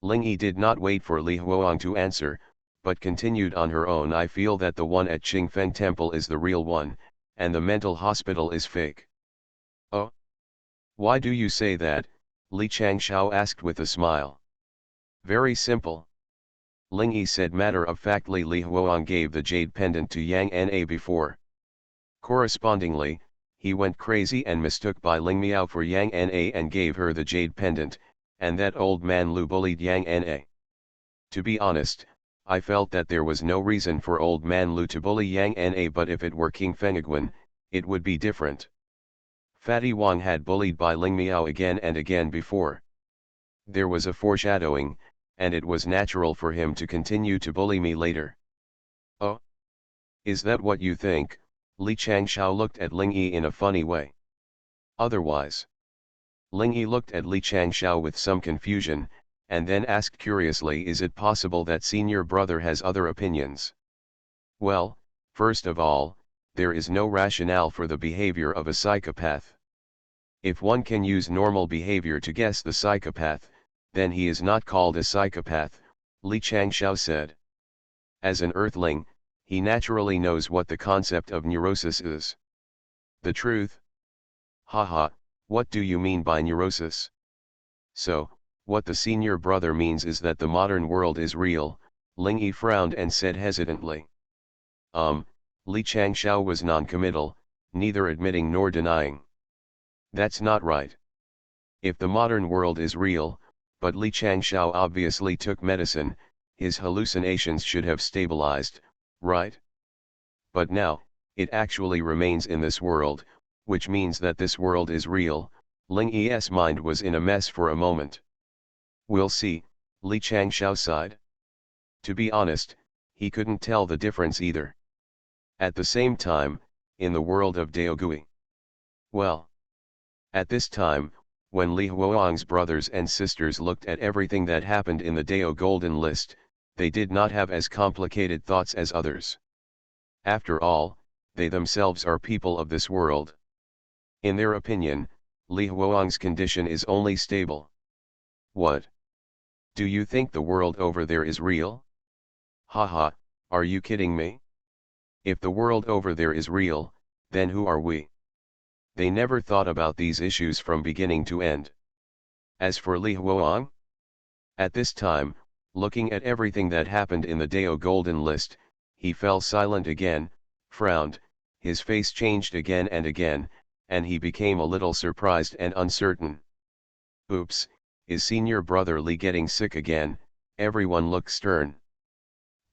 Ling Yi did not wait for Li Huang to answer, but continued on her own. I feel that the one at Qingfeng Temple is the real one, and the mental hospital is fake. Oh? Why do you say that? Li Changshao asked with a smile. Very simple. Ling Yi said matter-of-factly. Li Huang gave the jade pendant to Yang Na before. Correspondingly, he went crazy and mistook Bai Lingmiao for Yang Na and gave her the jade pendant, and that old man Lu bullied Yang Na. To be honest, I felt that there was no reason for old man Lu to bully Yang Na, but if it were King Fengguan, it would be different. Fatty Wang had bullied Bai Lingmiao again and again before. There was a foreshadowing, and it was natural for him to continue to bully me later. Oh? Is that what you think? Li Changshao looked at Ling Yi in a funny way. Otherwise. Ling Yi looked at Li Changshao with some confusion, and then asked curiously, is it possible that senior brother has other opinions? Well, first of all, there is no rationale for the behavior of a psychopath. If one can use normal behavior to guess the psychopath, then he is not called a psychopath, Li Changshao said. As an earthling, he naturally knows what the concept of neurosis is. The truth? Haha, what do you mean by neurosis? So, what the senior brother means is that the modern world is real, Ling Yi frowned and said hesitantly. Li Changshao was non-committal, neither admitting nor denying. That's not right. If the modern world is real, but Li Changshao obviously took medicine, his hallucinations should have stabilized, right? But now, it actually remains in this world, which means that this world is real. Ling Yi's mind was in a mess for a moment. We'll see, Li Changshao sighed. To be honest, he couldn't tell the difference either. At the same time, in the world of Daogui. Well. At this time, when Li Huang's brothers and sisters looked at everything that happened in the Dao Golden List, they did not have as complicated thoughts as others. After all, they themselves are people of this world. In their opinion, Li Huang's condition is only stable. What? Do you think the world over there is real? Haha, are you kidding me? If the world over there is real, then who are we? They never thought about these issues from beginning to end. As for Li Huang? At this time, looking at everything that happened in the Dao Golden List, he fell silent again, frowned, his face changed again and again, and he became a little surprised and uncertain. Oops, is senior brother Li getting sick again? Everyone looked stern.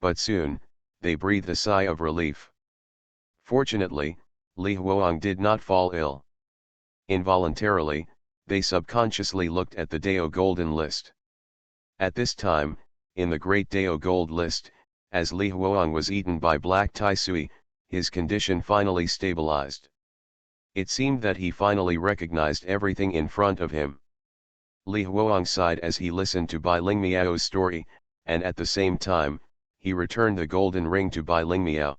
But soon, they breathed a sigh of relief. Fortunately, Li Huang did not fall ill. Involuntarily, they subconsciously looked at the Dao Golden List. At this time, in the Great Dao Gold List, as Li Huang was eaten by Black Tai Sui, his condition finally stabilized. It seemed that he finally recognized everything in front of him. Li Huang sighed as he listened to Bai Lingmiao's story, and at the same time, he returned the golden ring to Bai Lingmiao.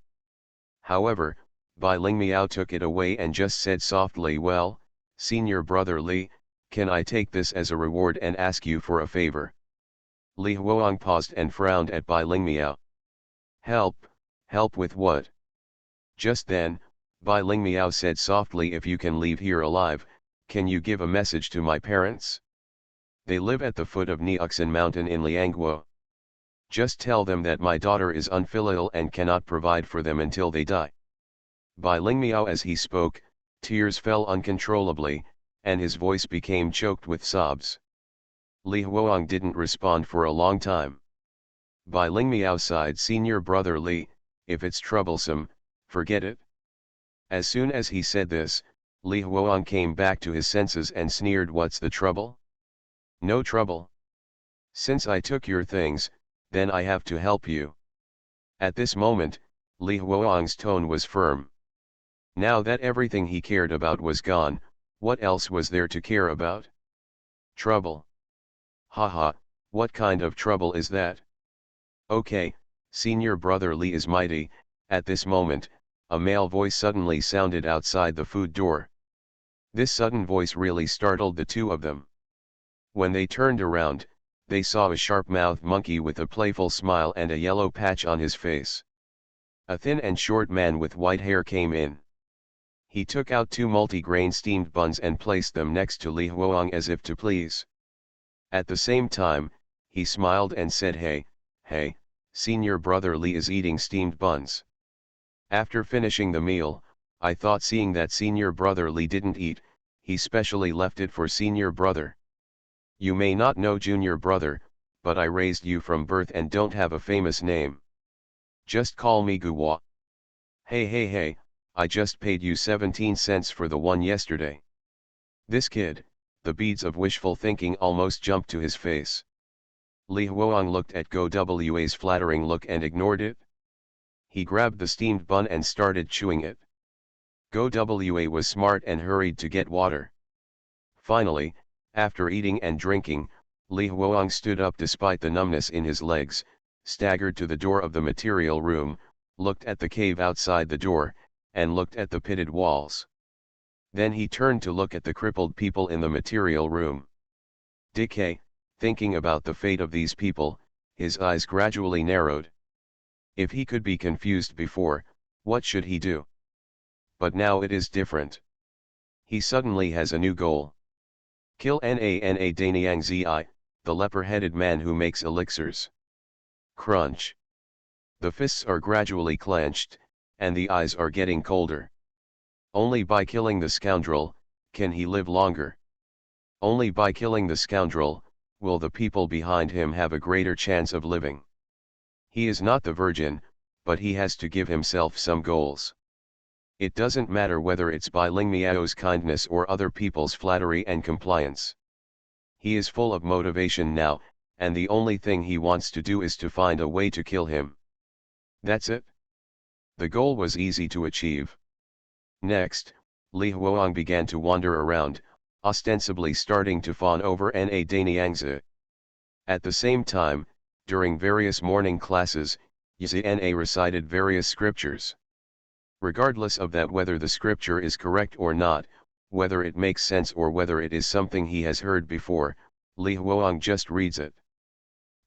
However, Bai Lingmiao took it away and just said softly, well, senior brother Li, can I take this as a reward and ask you for a favor? Li Huang paused and frowned at Bai Lingmiao. Help, help with what? Just then, Bai Lingmiao said softly, if you can leave here alive, can you give a message to my parents? They live at the foot of Niuxin Mountain in Liangguo. Just tell them that my daughter is unfilial and cannot provide for them until they die. Bai Lingmiao, as he spoke, tears fell uncontrollably, and his voice became choked with sobs. Li Huoang didn't respond for a long time. Bai Lingmiao sighed. Senior brother Li, if it's troublesome, forget it. As soon as he said this, Li Huoang came back to his senses and sneered. What's the trouble? No trouble. Since I took your things, then I have to help you. At this moment, Li Huoang's tone was firm. Now that everything he cared about was gone, what else was there to care about? Trouble. Haha, what kind of trouble is that? Okay, senior brother Li is mighty. At this moment, a male voice suddenly sounded outside the food door. This sudden voice really startled the two of them. When they turned around, they saw a sharp-mouthed monkey with a playful smile and a yellow patch on his face. A thin and short man with white hair came in. He took out 2 multi-grain steamed buns and placed them next to Li Huoang as if to please. At the same time, he smiled and said, Hey, senior brother Li is eating steamed buns. After finishing the meal, I thought seeing that senior brother Li didn't eat, he specially left it for senior brother. You may not know junior brother, but I raised you from birth and don't have a famous name. Just call me Guwa. Hey, I just paid you 17 cents for the one yesterday. This kid, the beads of wishful thinking almost jumped to his face. Li Huoang looked at Go Wa's flattering look and ignored it. He grabbed the steamed bun and started chewing it. Go Wa was smart and hurried to get water. Finally, after eating and drinking, Li Huoang stood up despite the numbness in his legs, staggered to the door of the material room, looked at the cave outside the door, and looked at the pitted walls. Then he turned to look at the crippled people in the material room. Decay, thinking about the fate of these people, his eyes gradually narrowed. If he could be confused before, what should he do? But now it is different. He suddenly has a new goal. Kill Nana Daniang Zi, the leper-headed man who makes elixirs. Crunch. The fists are gradually clenched, and the eyes are getting colder. Only by killing the scoundrel, can he live longer. Only by killing the scoundrel, will the people behind him have a greater chance of living. He is not the virgin, but he has to give himself some goals. It doesn't matter whether it's Bai Lingmiao's kindness or other people's flattery and compliance. He is full of motivation now, and the only thing he wants to do is to find a way to kill him. That's it. The goal was easy to achieve. Next, Li Huoang began to wander around, ostensibly starting to fawn over Na Daniangzi. At the same time, during various morning classes, Yzna recited various scriptures. Regardless of that, whether the scripture is correct or not, whether it makes sense or whether it is something he has heard before, Li Huoang just reads it.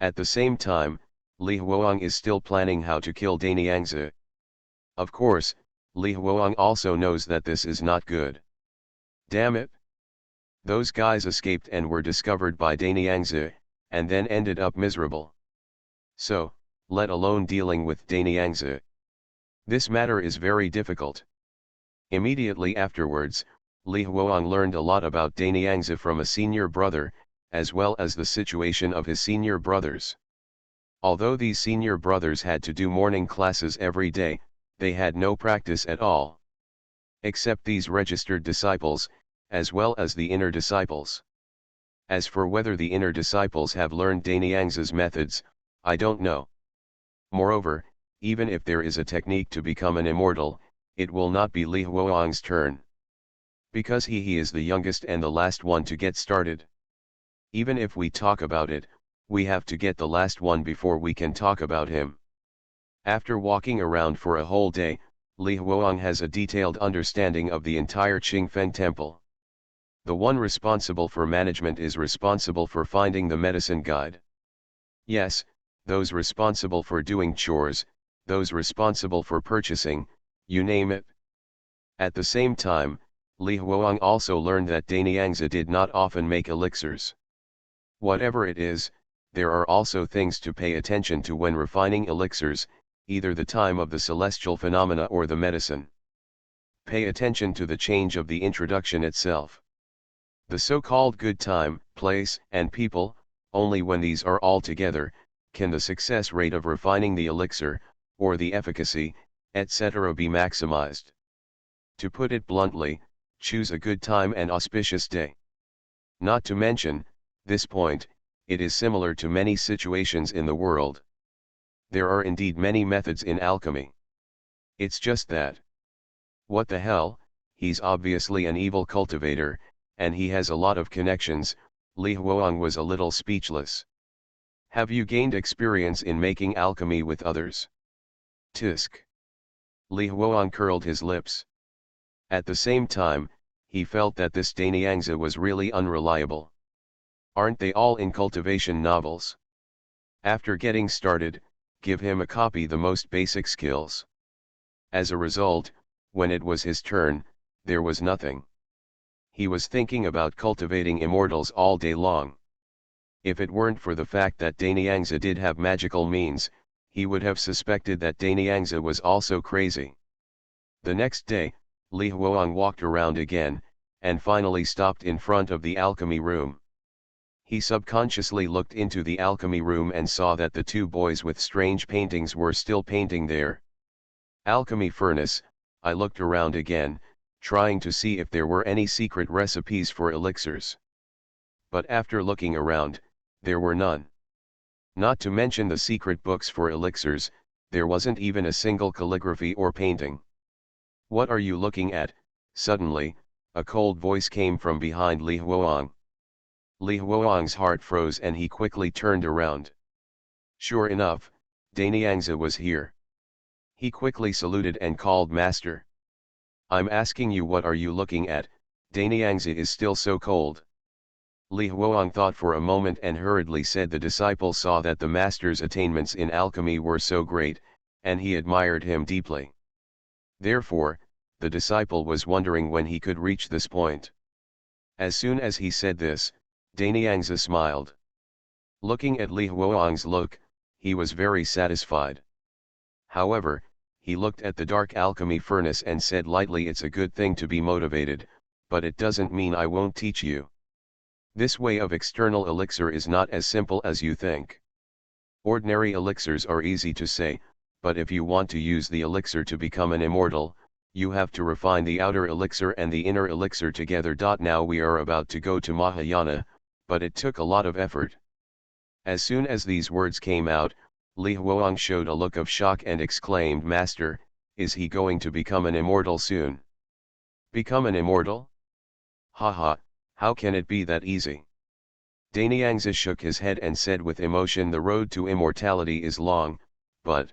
At the same time, Li Huoang is still planning how to kill Daniangzi. Of course, Li Huoang also knows that this is not good. Damn it! Those guys escaped and were discovered by Daniangzi, and then ended up miserable. So, let alone dealing with Daniangzi. This matter is very difficult. Immediately afterwards, Li Huoang learned a lot about Daniangzi from a senior brother, as well as the situation of his senior brothers. Although these senior brothers had to do morning classes every day, they had no practice at all. Except these registered disciples, as well as the inner disciples. As for whether the inner disciples have learned Daniangzi's methods, I don't know. Moreover, even if there is a technique to become an immortal, it will not be Li Huoang's turn. Because he is the youngest and the last one to get started. Even if we talk about it, we have to get the last one before we can talk about him. After walking around for a whole day, Li Huoang has a detailed understanding of the entire Qingfen temple. The one responsible for management is responsible for finding the medicine guide. Yes, those responsible for doing chores, those responsible for purchasing, you name it. At the same time, Li Huoang also learned that Daniangzi did not often make elixirs. Whatever it is, there are also things to pay attention to when refining elixirs, either the time of the celestial phenomena or the medicine. Pay attention to the change of the introduction itself. The so-called good time, place, and people, only when these are all together, can the success rate of refining the elixir, or the efficacy, etc. be maximized. To put it bluntly, choose a good time and auspicious day. Not to mention, this point, it is similar to many situations in the world. There are indeed many methods in alchemy. It's just that. What the hell, he's obviously an evil cultivator, and he has a lot of connections. Li Huang was a little speechless. Have you gained experience in making alchemy with others? Tisk. Li Huang curled his lips. At the same time, he felt that this Danyangzi was really unreliable. Aren't they all in cultivation novels? After getting started, give him a copy the most basic skills. As a result, when it was his turn, there was nothing. He was thinking about cultivating immortals all day long. If it weren't for the fact that Danyangzi did have magical means, he would have suspected that Danyangzi was also crazy. The next day, Li Huang walked around again, and finally stopped in front of the alchemy room. He subconsciously looked into the alchemy room and saw that the two boys with strange paintings were still painting there. Alchemy furnace, I looked around again, trying to see if there were any secret recipes for elixirs. But after looking around, there were none. Not to mention the secret books for elixirs, there wasn't even a single calligraphy or painting. What are you looking at? Suddenly, a cold voice came from behind Li Huang. Li Huang's heart froze and he quickly turned around. Sure enough, Danyangzi was here. He quickly saluted and called Master. I'm asking you, what are you looking at? Danyangzi is still so cold. Li Huang thought for a moment and hurriedly said the disciple saw that the master's attainments in alchemy were so great, and he admired him deeply. Therefore, the disciple was wondering when he could reach this point. As soon as he said this, Danyangzi smiled. Looking at Li Huang's look, he was very satisfied. However, he looked at the dark alchemy furnace and said lightly, it's a good thing to be motivated, but it doesn't mean I won't teach you. This way of external elixir is not as simple as you think. Ordinary elixirs are easy to say, but if you want to use the elixir to become an immortal, you have to refine the outer elixir and the inner elixir together. Now we are about to go to Mahayana, but it took a lot of effort. As soon as these words came out, Li Huang showed a look of shock and exclaimed, Master, is he going to become an immortal soon? Become an immortal? Haha, how can it be that easy? Danyangzi shook his head and said with emotion, the road to immortality is long, but...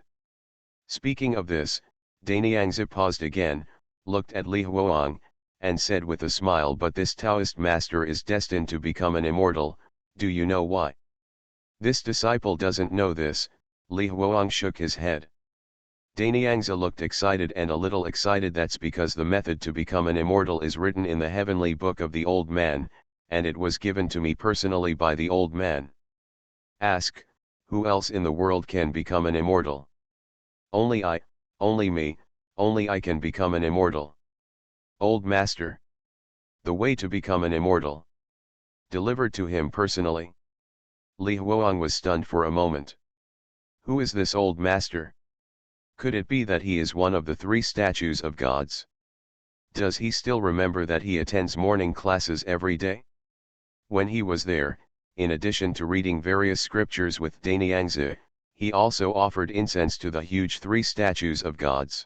Speaking of this, Danyangzi paused again, looked at Li Huang, and said with a smile, but this Taoist master is destined to become an immortal, do you know why? This disciple doesn't know this. Li Huang shook his head. Danyangzi looked excited and a little excited. That's because the method to become an immortal is written in the heavenly book of the old man, and it was given to me personally by the old man. Ask, who else in the world can become an immortal? Only I, only me, only I can become an immortal. Old master. The way to become an immortal. Delivered to him personally. Li Huang was stunned for a moment. Who is this old master? Could it be that he is one of the three statues of gods? Does he still remember that he attends morning classes every day? When he was there, in addition to reading various scriptures with Danyangzi, he also offered incense to the huge three statues of gods.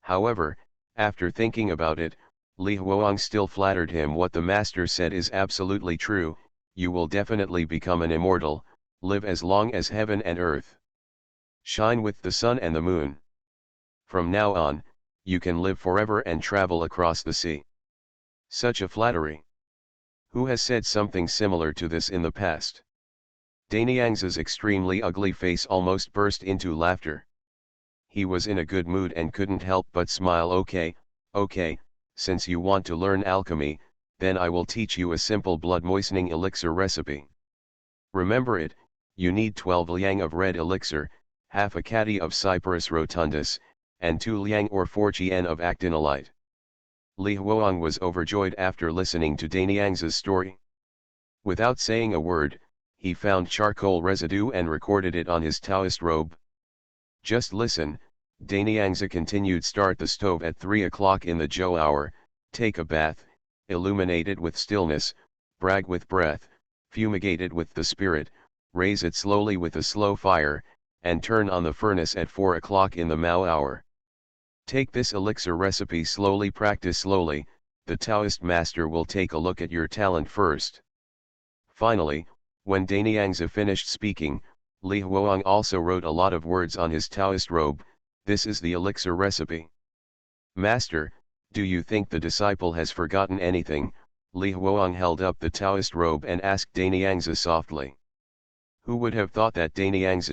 However, after thinking about it, Li Huang still flattered him. What the master said is absolutely true, you will definitely become an immortal, live as long as heaven and earth. Shine with the sun and the moon. From now on, you can live forever and travel across the sea. Such a flattery. Who has said something similar to this in the past? Danyangzi's extremely ugly face almost burst into laughter. He was in a good mood and couldn't help but smile. Okay, since you want to learn alchemy, then I will teach you a simple blood-moistening elixir recipe. Remember it, you need 12 liang of red elixir, half a catty of Cyperus rotundus, and 2 liang or 4 chien of actinolite. Li Huang was overjoyed after listening to Daniang's story. Without saying a word, he found charcoal residue and recorded it on his Taoist robe. Just listen, Daniang's continued. Start the stove at 3 o'clock in the Zhou hour, take a bath, illuminate it with stillness, brag with breath, fumigate it with the spirit, raise it slowly with a slow fire, and turn on the furnace at 4 o'clock in the Mao hour. Take this elixir recipe slowly, practice slowly, the Taoist master will take a look at your talent first. Finally, when Daniang's finished speaking, Li Huang also wrote a lot of words on his Taoist robe. This is the elixir recipe. Master, do you think the disciple has forgotten anything? Li Huang held up the Taoist robe and asked Daniang's softly. Who would have thought that Daniang's,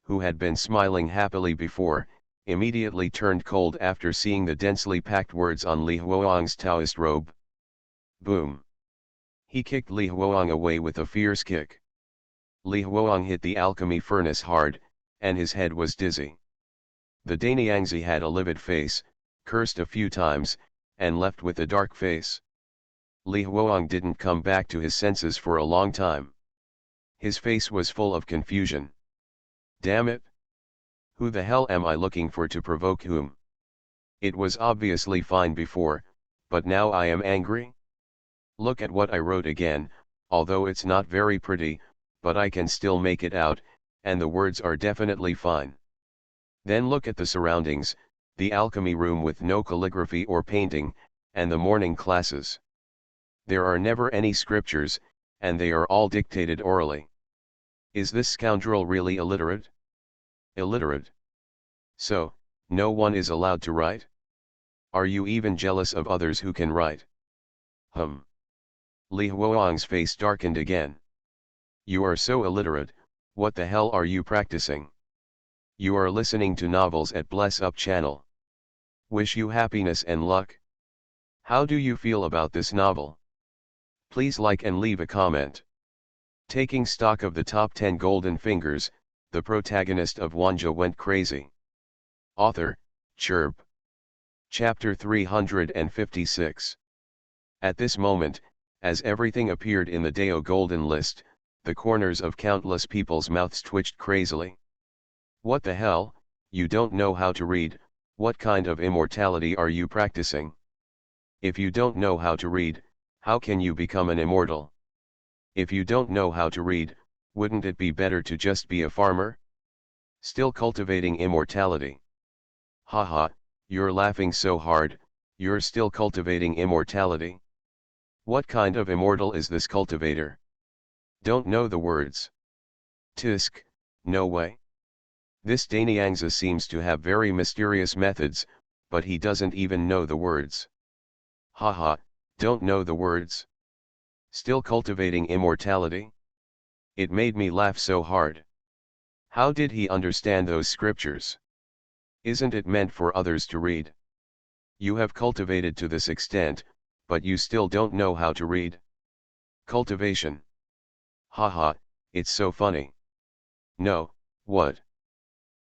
who had been smiling happily before, immediately turned cold after seeing the densely packed words on Li Huang's Taoist robe? Boom! He kicked Li Huang away with a fierce kick. Li Huang hit the alchemy furnace hard, and his head was dizzy. The Daniangzi had a livid face, cursed a few times, and left with a dark face. Li Huang didn't come back to his senses for a long time. His face was full of confusion. Damn it! Who the hell am I looking for to provoke whom? It was obviously fine before, but now I am angry? Look at what I wrote again, although it's not very pretty, but I can still make it out, and the words are definitely fine. Then look at the surroundings, the alchemy room with no calligraphy or painting, and the morning classes. There are never any scriptures, and they are all dictated orally. Is this scoundrel really illiterate? Illiterate. So, no one is allowed to write? Are you even jealous of others who can write? Li Huang's face darkened again. You are so illiterate, what the hell are you practicing? You are listening to novels at Bless Up channel. Wish you happiness and luck. How do you feel about this novel? Please like and leave a comment. Taking stock of the top 10 golden fingers, the protagonist of Wanjie went crazy. Author, Chirp. Chapter 356. At this moment, as everything appeared in the Dao Golden List, the corners of countless people's mouths twitched crazily. What the hell, you don't know how to read, what kind of immortality are you practicing? If you don't know how to read, how can you become an immortal? If you don't know how to read, wouldn't it be better to just be a farmer? Still cultivating immortality. Haha, you're laughing so hard, you're still cultivating immortality? What kind of immortal is this cultivator? Don't know the words. Tisk, no way. This Daniangzi seems to have very mysterious methods, but he doesn't even know the words. Haha, don't know the words? Still cultivating immortality? It made me laugh so hard. How did he understand those scriptures? Isn't it meant for others to read? You have cultivated to this extent, but you still don't know how to read? Cultivation. Haha, it's so funny. No, what?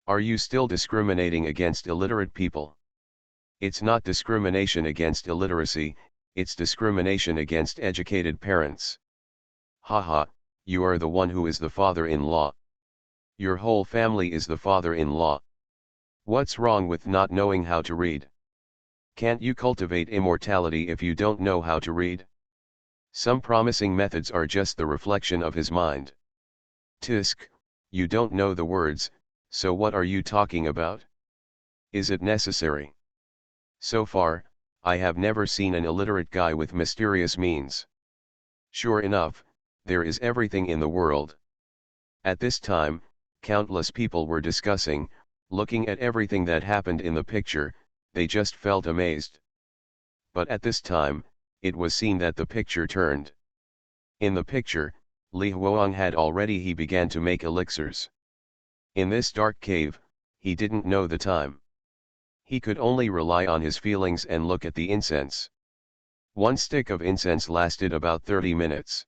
Are you still discriminating against illiterate people? It's not discrimination against illiteracy, it's discrimination against educated parents. Haha, you are the one who is the father-in-law. Your whole family is the father-in-law. What's wrong with not knowing how to read? Can't you cultivate immortality if you don't know how to read? Some promising methods are just the reflection of his mind. Tisk, you don't know the words, so what are you talking about? Is it necessary? So far, I have never seen an illiterate guy with mysterious means. Sure enough, there is everything in the world. At this time, countless people were discussing, looking at everything that happened in the picture, they just felt amazed. But at this time, it was seen that the picture turned. In the picture, Li Huang had already he began to make elixirs. In this dark cave, he didn't know the time. He could only rely on his feelings and look at the incense. One stick of incense lasted about 30 minutes.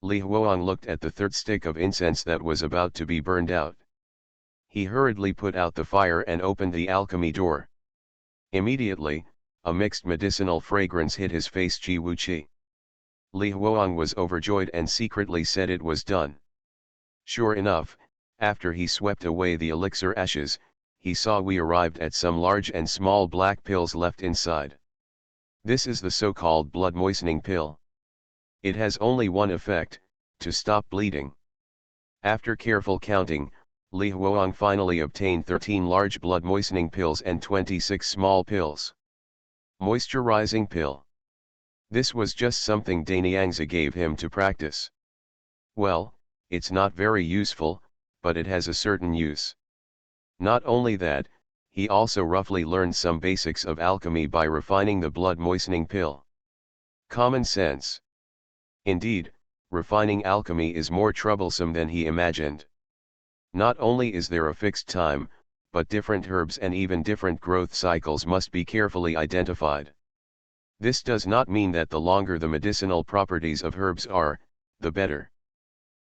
Li Huang looked at the third stick of incense that was about to be burned out. He hurriedly put out the fire and opened the alchemy door. Immediately, a mixed medicinal fragrance hit his face. Ji Wu Qi. Li Huang was overjoyed and secretly said it was done. Sure enough, after he swept away the elixir ashes, he saw we arrived at some large and small black pills left inside. This is the so-called blood moistening pill. It has only one effect, to stop bleeding. After careful counting, Li Huang finally obtained 13 large blood moistening pills and 26 small pills. Moisturizing pill. This was just something Danyangzi gave him to practice. Well, it's not very useful, but it has a certain use. Not only that, he also roughly learned some basics of alchemy by refining the blood moistening pill. Common sense. Indeed, refining alchemy is more troublesome than he imagined. Not only is there a fixed time, but different herbs and even different growth cycles must be carefully identified. This does not mean that the longer the medicinal properties of herbs are, the better.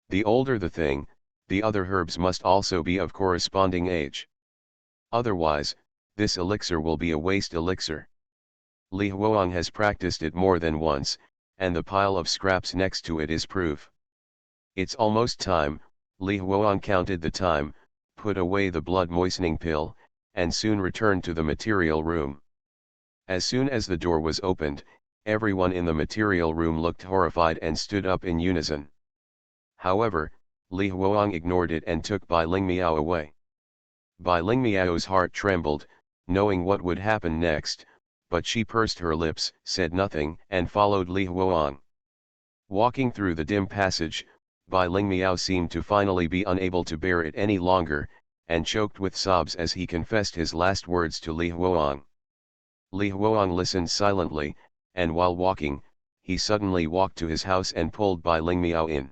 The older the thing, the other herbs must also be of corresponding age. Otherwise, this elixir will be a waste elixir. Li Huang has practiced it more than once, and the pile of scraps next to it is proof. It's almost time. Li Huang counted the time, put away the blood moistening pill, and soon returned to the material room. As soon as the door was opened, everyone in the material room looked horrified and stood up in unison. However, Li Huang ignored it and took Bai Lingmiao away. Bai Lingmiao's heart trembled, knowing what would happen next, but she pursed her lips, said nothing, and followed Li Huang. Walking through the dim passage, Bai Lingmiao seemed to finally be unable to bear it any longer, and choked with sobs as he confessed his last words to Li Huang. Li Huang listened silently, and while walking, he suddenly walked to his house and pulled Bai Lingmiao in.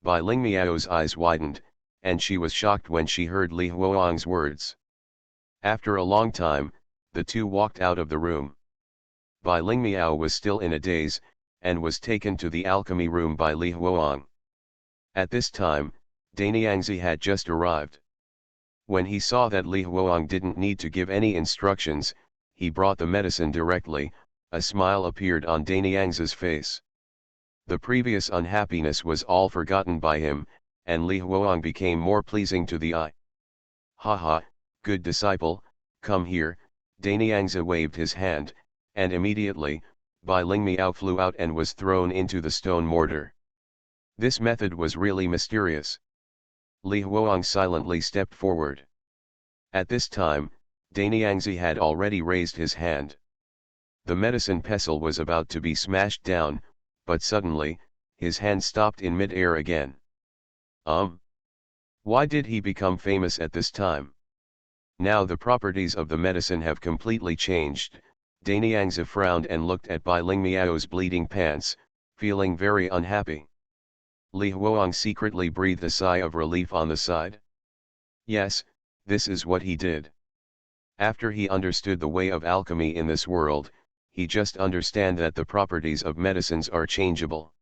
Bai Lingmiao's eyes widened, and she was shocked when she heard Li Huang's words. After a long time, the two walked out of the room. Bai Lingmiao was still in a daze, and was taken to the alchemy room by Li Huang. At this time, Danyangzi had just arrived. When he saw that Li Huang didn't need to give any instructions, he brought the medicine directly. A smile appeared on Danyangzi's face. The previous unhappiness was all forgotten by him, and Li Huang became more pleasing to the eye. "Haha, good disciple, come here." Danyangzi waved his hand, and immediately, Bai Lingmiao flew out and was thrown into the stone mortar. This method was really mysterious. Li Huang silently stepped forward. At this time, Danyangzi had already raised his hand. The medicine pestle was about to be smashed down, but suddenly, his hand stopped in mid-air again. Why did he become famous at this time? Now the properties of the medicine have completely changed. Danyangzi frowned and looked at Bai Lingmiao's bleeding pants, feeling very unhappy. Li Huang secretly breathed a sigh of relief on the side. Yes, this is what he did. After he understood the way of alchemy in this world, he just understand that the properties of medicines are changeable.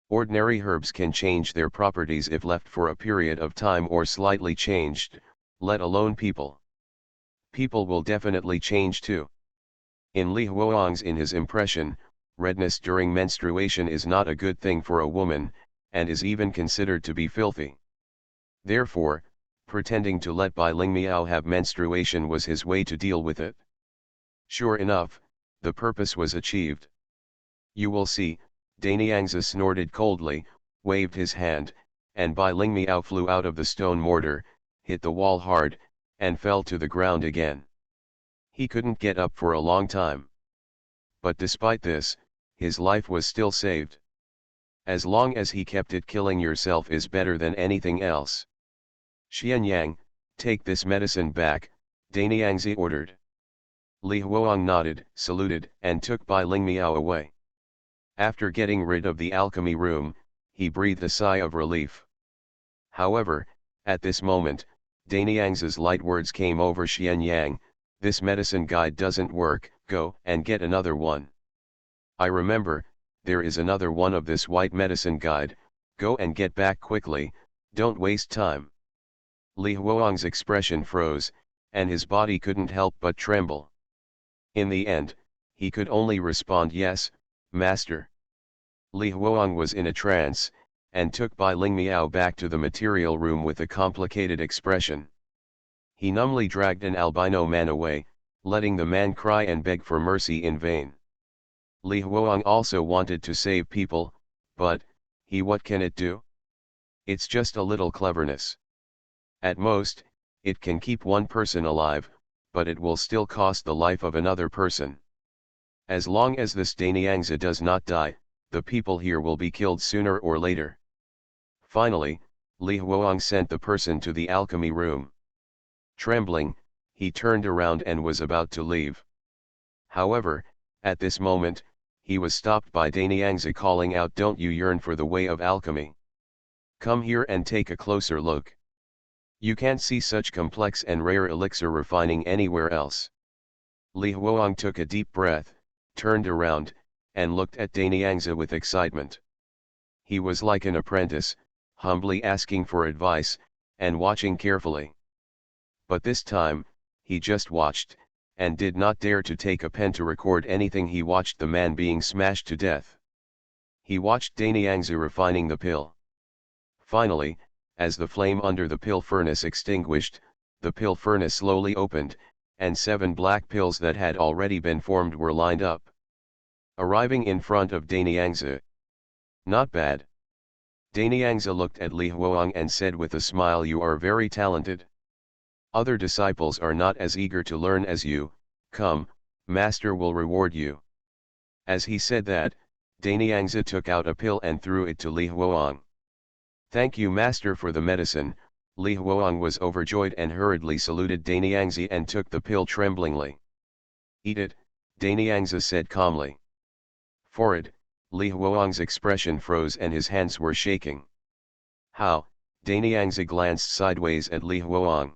Ordinary herbs can change their properties if left for a period of time or slightly changed, let alone people. People will definitely change too. In Li Huang's his impression, redness during menstruation is not a good thing for a woman, and is even considered to be filthy. Therefore, pretending to let Bai Lingmiao have menstruation was his way to deal with it. Sure enough, the purpose was achieved. You will see. Danyangzi snorted coldly, waved his hand, and Bai Lingmiao flew out of the stone mortar, hit the wall hard, and fell to the ground again. He couldn't get up for a long time. But despite this, his life was still saved. As long as he kept it, killing yourself is better than anything else. "Xianyang, take this medicine back," Danyangzi ordered. Li Huang nodded, saluted, and took Bai Lingmiao away. After getting rid of the alchemy room, he breathed a sigh of relief. However, at this moment, Danyangzi's light words came over Xianyang: "This medicine guide doesn't work, go and get another one." "I remember, there is another one of this white medicine guide," Go and get back quickly, don't waste time. Li Huang's expression froze, and his body couldn't help but tremble. In the end, he could only respond yes, master. Li Huang was in a trance, and took Bai Lingmiao back to the material room with a complicated expression. He numbly dragged an albino man away, letting the man cry and beg for mercy in vain. Li Huang also wanted to save people, but, what can it do? It's just a little cleverness. At most, it can keep one person alive, but it will still cost the life of another person. As long as this Daniangzi does not die, the people here will be killed sooner or later. Finally, Li Huang sent the person to the alchemy room. Trembling, he turned around and was about to leave. However, at this moment, he was stopped by Daniangzi calling out, "Don't you yearn for the way of alchemy? Come here and take a closer look. You can't see such complex and rare elixir refining anywhere else." Li Huang took a deep breath, turned around, and looked at Daniangzi with excitement. He was like an apprentice, humbly asking for advice, and watching carefully. But this time, he just watched, and did not dare to take a pen to record anything. He watched the man being smashed to death. He watched Daniangzi refining the pill. Finally, as the flame under the pill furnace extinguished, the pill furnace slowly opened, and 7 black pills that had already been formed were lined up, arriving in front of Daniangzi. "Not bad." Daniangzi looked at Li Huang and said with a smile, "You are very talented. Other disciples are not as eager to learn as you. Come, master will reward you." As he said that, Daniangzi took out a pill and threw it to Li Huang. "Thank you, master, for the medicine." Li Huang was overjoyed and hurriedly saluted Daniangzi and took the pill tremblingly. "Eat it," Daniangzi said calmly. For it, Li Huang's expression froze and his hands were shaking. "How?" Daniangzi glanced sideways at Li Huang.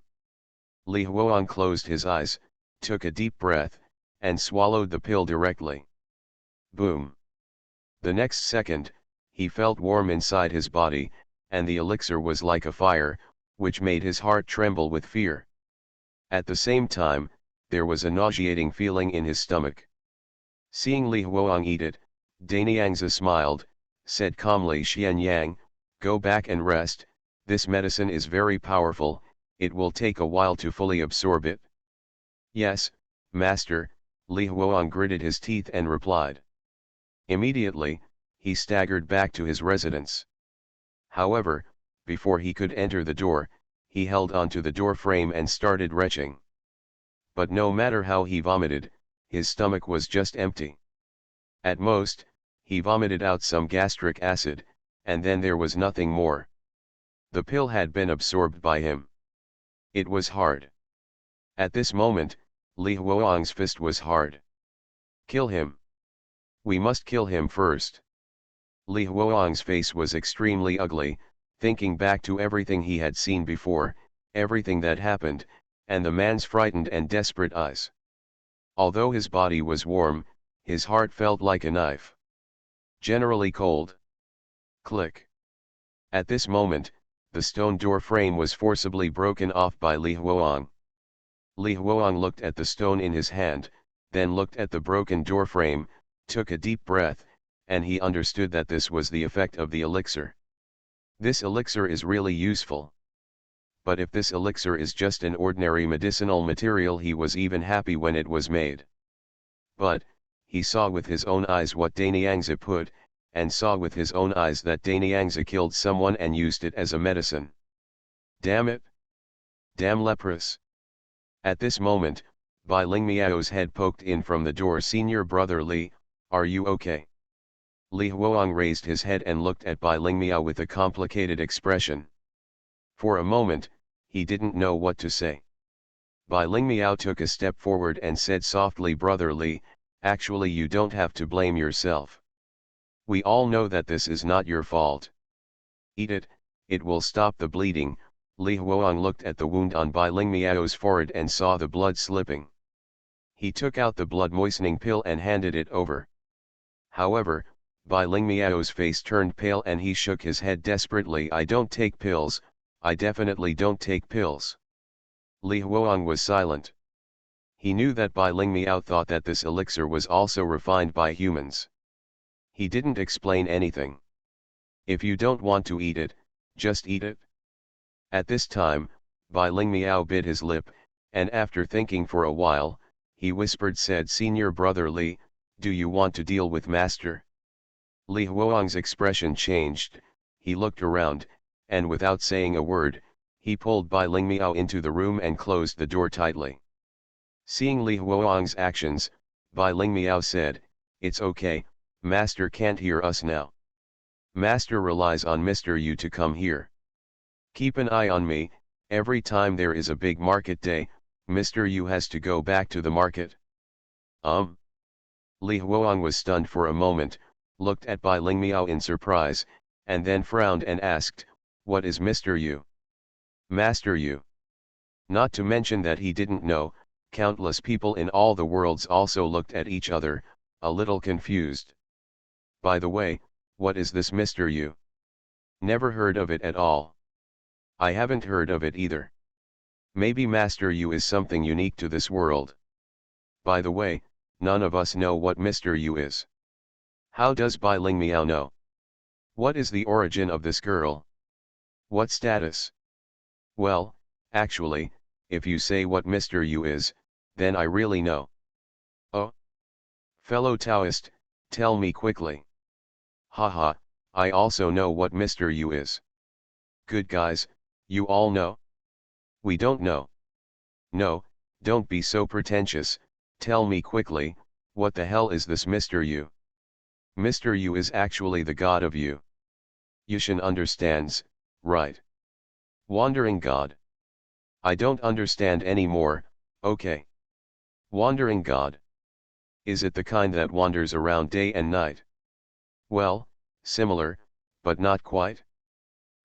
Li Huang closed his eyes, took a deep breath, and swallowed the pill directly. Boom! The next second, he felt warm inside his body, and the elixir was like a fire, which made his heart tremble with fear. At the same time, there was a nauseating feeling in his stomach. Seeing Li Huang eat it, Daniangzi smiled, said calmly, "Xian Yang, go back and rest. This medicine is very powerful, it will take a while to fully absorb it." "Yes, master," Li Huang gritted his teeth and replied. Immediately, he staggered back to his residence. However, before he could enter the door, he held onto the door frame and started retching. But no matter how he vomited, his stomach was just empty. At most, he vomited out some gastric acid, and then there was nothing more. The pill had been absorbed by him. It was hard. At this moment, Li Huang's fist was hard. "Kill him. We must kill him first." Li Huang's face was extremely ugly, thinking back to everything he had seen before, everything that happened, and the man's frightened and desperate eyes. Although his body was warm, his heart felt like a knife. Generally cold. Click. At this moment, the stone door frame was forcibly broken off by Li Huang. Li Huang looked at the stone in his hand, then looked at the broken door frame, took a deep breath, and he understood that this was the effect of the elixir. This elixir is really useful. But if this elixir is just an ordinary medicinal material, he was even happy when it was made. But, he saw with his own eyes what Daniangzi put, and saw with his own eyes that Daniangzi killed someone and used it as a medicine. Damn it! Damn leprous! At this moment, Bai Lingmiao's head poked in from the door. "Senior brother Li, are you okay?" Li Huang raised his head and looked at Bai Lingmiao with a complicated expression. For a moment, he didn't know what to say. Bai Lingmiao took a step forward and said softly, "Brother Li, actually you don't have to blame yourself. We all know that this is not your fault. Eat it, it will stop the bleeding." Li Huang looked at the wound on Bai Lingmiao's forehead and saw the blood slipping. He took out the blood moistening pill and handed it over. However, Bai Ling Miao's face turned pale and he shook his head desperately. I don't take pills, I definitely don't take pills. Li Huang was silent. He knew that Bai Ling Miao thought that this elixir was also refined by humans. He didn't explain anything. If you don't want to eat it, just eat it. At this time, Bai Ling Miao bit his lip, and after thinking for a while, he whispered said Senior Brother Li, do you want to deal with Master? Li Huang's expression changed, he looked around, and without saying a word, he pulled Bai Ling Miao into the room and closed the door tightly. Seeing Li Huang's actions, Bai Ling Miao said, it's okay, Master can't hear us now. Master relies on Mr. Yu to come here. Keep an eye on me, every time there is a big market day, Mr. Yu has to go back to the market. Li Huang was stunned for a moment, looked at Bai Ling Miao in surprise, and then frowned and asked, what is Mr. Yu? Master Yu. Not to mention that he didn't know, countless people in all the worlds also looked at each other, a little confused. By the way, what is this Mr. Yu? Never heard of it at all. I haven't heard of it either. Maybe Master Yu is something unique to this world. By the way, none of us know what Mr. Yu is. How does Bai Ling Miao know? What is the origin of this girl? What status? Well, actually, if you say what Mr. Yu is, then I really know. Oh? Fellow Taoist, tell me quickly. Haha, I also know what Mr. Yu is. Good guys, you all know? We don't know. No, don't be so pretentious, tell me quickly, what the hell is this Mr. Yu? Mr. Yu is actually the god of Yu. Yushin understands, right? Wandering god. I don't understand anymore, okay. Wandering god. Is it the kind that wanders around day and night? Well, similar, but not quite.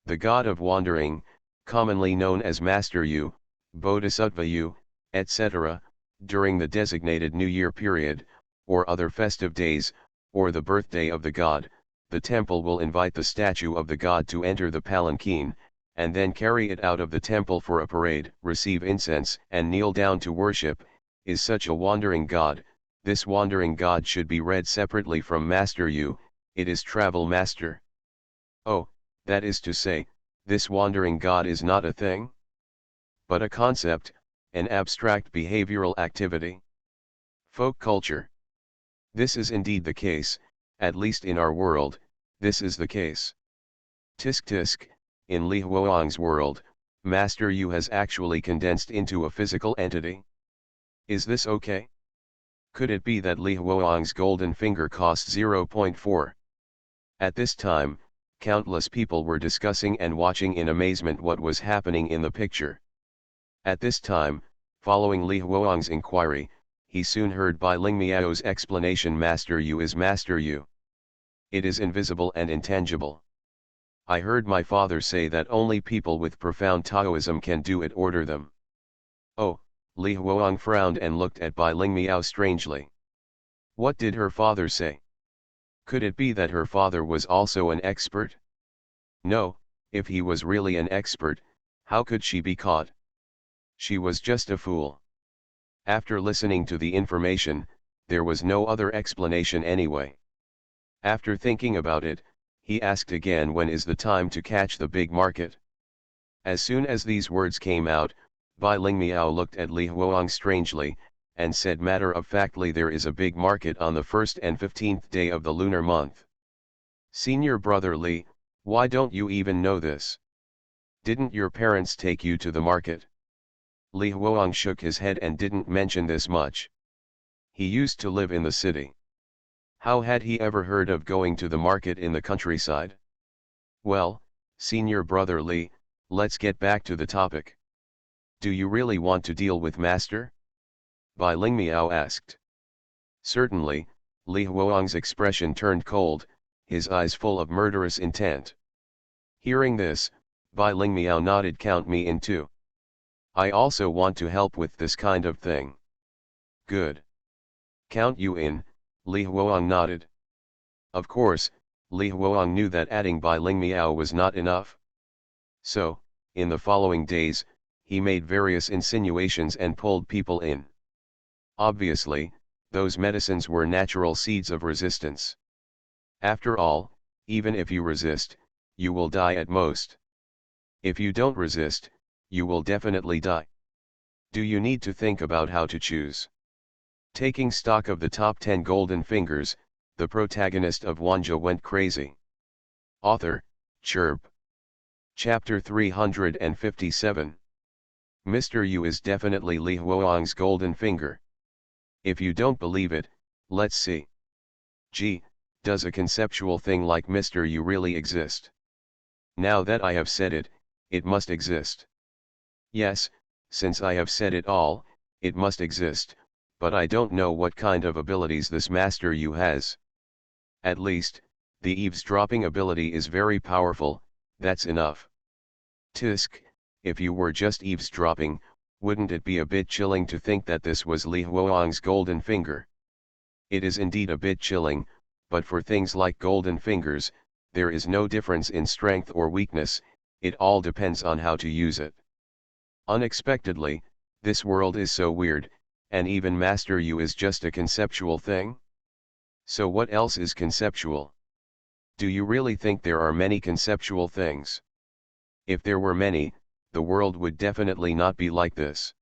The god of wandering, commonly known as Master Yu, Bodhisattva Yu, etc., during the designated New Year period, or other festive days, or the birthday of the god, the temple will invite the statue of the god to enter the palanquin, and then carry it out of the temple for a parade, receive incense, and kneel down to worship. Is such a wandering god. This wandering god should be read separately from Master Yu, it is travel master. Oh, that is to say, this wandering god is not a thing, but a concept, an abstract behavioral activity. Folk culture. This is indeed the case, at least in our world, this is the case. Tisk tisk, in Li Huang's world, Master Yu has actually condensed into a physical entity. Is this okay? Could it be that Li Huang's golden finger costs 0.4? At this time, countless people were discussing and watching in amazement what was happening in the picture. At this time, following Li Huang's inquiry, he soon heard Bai Ling Miao's explanation. Master Yu is Master Yu. It is invisible and intangible. I heard my father say that only people with profound Taoism can do it. Order them. Oh, Li Huang frowned and looked at Bai Ling Miao strangely. What did her father say? Could it be that her father was also an expert? No, if he was really an expert, how could she be caught? She was just a fool. After listening to the information, there was no other explanation anyway. After thinking about it, he asked again, when is the time to catch the big market? As soon as these words came out, Bai Ling Miao looked at Li Huang strangely, and said matter-of-factly, there is a big market on the 1st and 15th day of the lunar month. Senior Brother Li, why don't you even know this? Didn't your parents take you to the market? Li Huang shook his head and didn't mention this much. He used to live in the city. How had he ever heard of going to the market in the countryside? Well, Senior Brother Li, let's get back to the topic. Do you really want to deal with Master? Bai Ling Miao asked. Certainly. Li Huang's expression turned cold, his eyes full of murderous intent. Hearing this, Bai Ling Miao nodded. Count me in too. I also want to help with this kind of thing. Good. Count you in, Li Huang nodded. Of course, Li Huang knew that adding Bai Ling Miao was not enough. So, in the following days, he made various insinuations and pulled people in. Obviously, those medicines were natural seeds of resistance. After all, even if you resist, you will die at most. If you don't resist, you will definitely die. Do you need to think about how to choose? Taking stock of the top 10 golden fingers, the protagonist of Wanjie went crazy. Author, Chirp. Chapter 357. Mr. Yu is definitely Li Huang's golden finger. If you don't believe it, let's see. Gee, does a conceptual thing like Mr. Yu really exist? Now that I have said it, it must exist. Yes, since I have said it all, it must exist, but I don't know what kind of abilities this Master Yu has. At least, the eavesdropping ability is very powerful, that's enough. Tisk, if you were just eavesdropping, wouldn't it be a bit chilling to think that this was Li Huang's golden finger? It is indeed a bit chilling, but for things like golden fingers, there is no difference in strength or weakness, it all depends on how to use it. Unexpectedly, this world is so weird, and even Master Yu is just a conceptual thing? So what else is conceptual? Do you really think there are many conceptual things? If there were many, the world would definitely not be like this.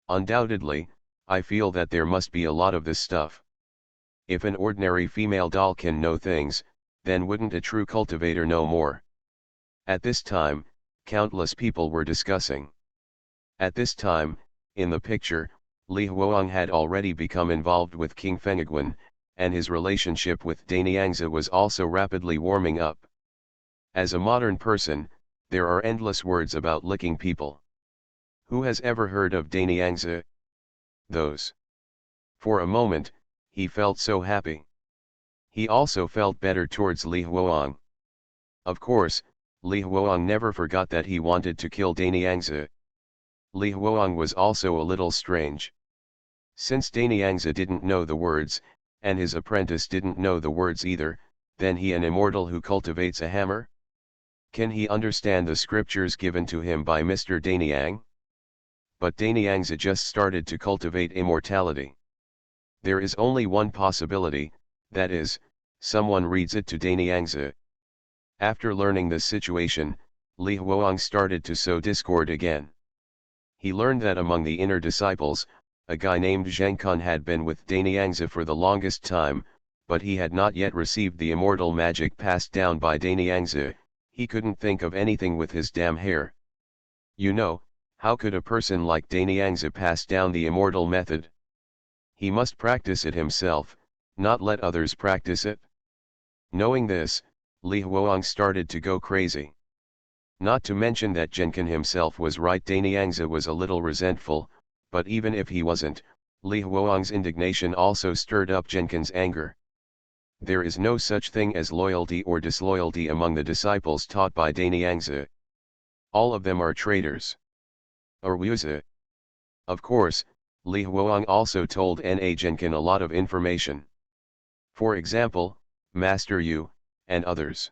Undoubtedly, I feel that there must be a lot of this stuff. If an ordinary female doll can know things, then wouldn't a true cultivator know more? At this time, countless people were discussing. At this time, in the picture, Li Huang had already become involved with King Fengguan, and his relationship with Daniangzi was also rapidly warming up. As a modern person, there are endless words about licking people. Who has ever heard of Daniangzi? Those. For a moment, he felt so happy. He also felt better towards Li Huang. Of course, Li Huang never forgot that he wanted to kill Daniangzi. Li Huang was also a little strange. Since Daniangzi didn't know the words, and his apprentice didn't know the words either, then he an immortal who cultivates a hammer? Can he understand the scriptures given to him by Mr. Daniang? But Daniangzi just started to cultivate immortality. There is only one possibility, that is, someone reads it to Daniangzi. After learning this situation, Li Huang started to sow discord again. He learned that among the inner disciples, a guy named Zheng Kun had been with Daniangzi for the longest time, but he had not yet received the immortal magic passed down by Daniangzi. He couldn't think of anything with his damn hair. You know, how could a person like Daniangzi pass down the immortal method? He must practice it himself, not let others practice it. Knowing this, Li Huang started to go crazy. Not to mention that Jenkin himself was right, Daniangzi was a little resentful, but even if he wasn't, Li Huang's indignation also stirred up Jenkin's anger. There is no such thing as loyalty or disloyalty among the disciples taught by Daniangzi. All of them are traitors. Or Wuzi. Of course, Li Huang also told Na Jenkin a lot of information. For example, Master Yu, and others.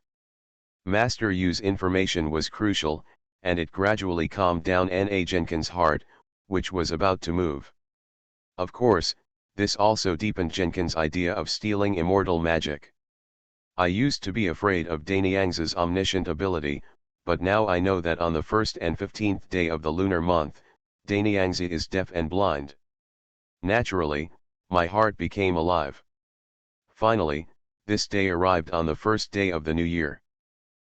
Master Yu's information was crucial, and it gradually calmed down Na Jenkin's heart, which was about to move. Of course, this also deepened Jenkin's idea of stealing immortal magic. I used to be afraid of Daniangzi's omniscient ability, but now I know that on the 1st and 15th day of the lunar month, Daniangzi is deaf and blind. Naturally, my heart became alive. Finally, this day arrived on the first day of the new year.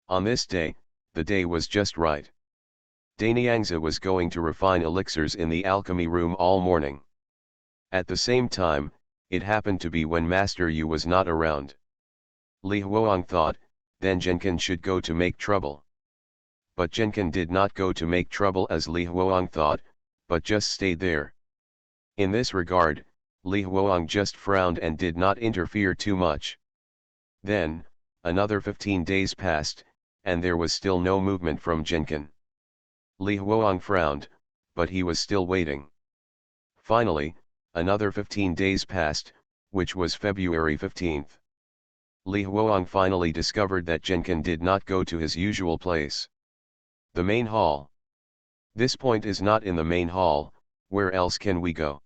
On this day, the day was just right. Daniangzi was going to refine elixirs in the alchemy room all morning. At the same time, it happened to be when Master Yu was not around. Li Huang thought, then Jenkin should go to make trouble. But Jenkin did not go to make trouble as Li Huang thought, but just stayed there. In this regard, Li Huang just frowned and did not interfere too much. Then, another 15 days passed, and there was still no movement from Jenkin. Li Huang frowned, but he was still waiting. Finally, another 15 days passed, which was February 15th. Li Huang finally discovered that Jenkin did not go to his usual place. The main hall. This point is not in the main hall, where else can we go?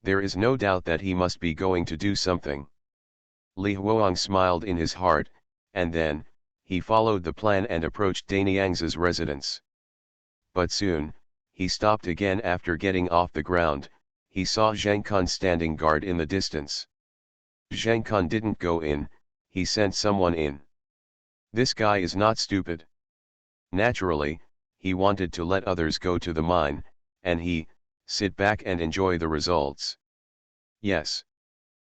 There is no doubt that he must be going to do something. Li Huang smiled in his heart, and then, he followed the plan and approached Daniang's residence. But soon, he stopped again after getting off the ground. He saw Zhang Kun standing guard in the distance. Zhang Kun didn't go in, he sent someone in. This guy is not stupid. Naturally, he wanted to let others go to the mine, and sit back and enjoy the results. Yes.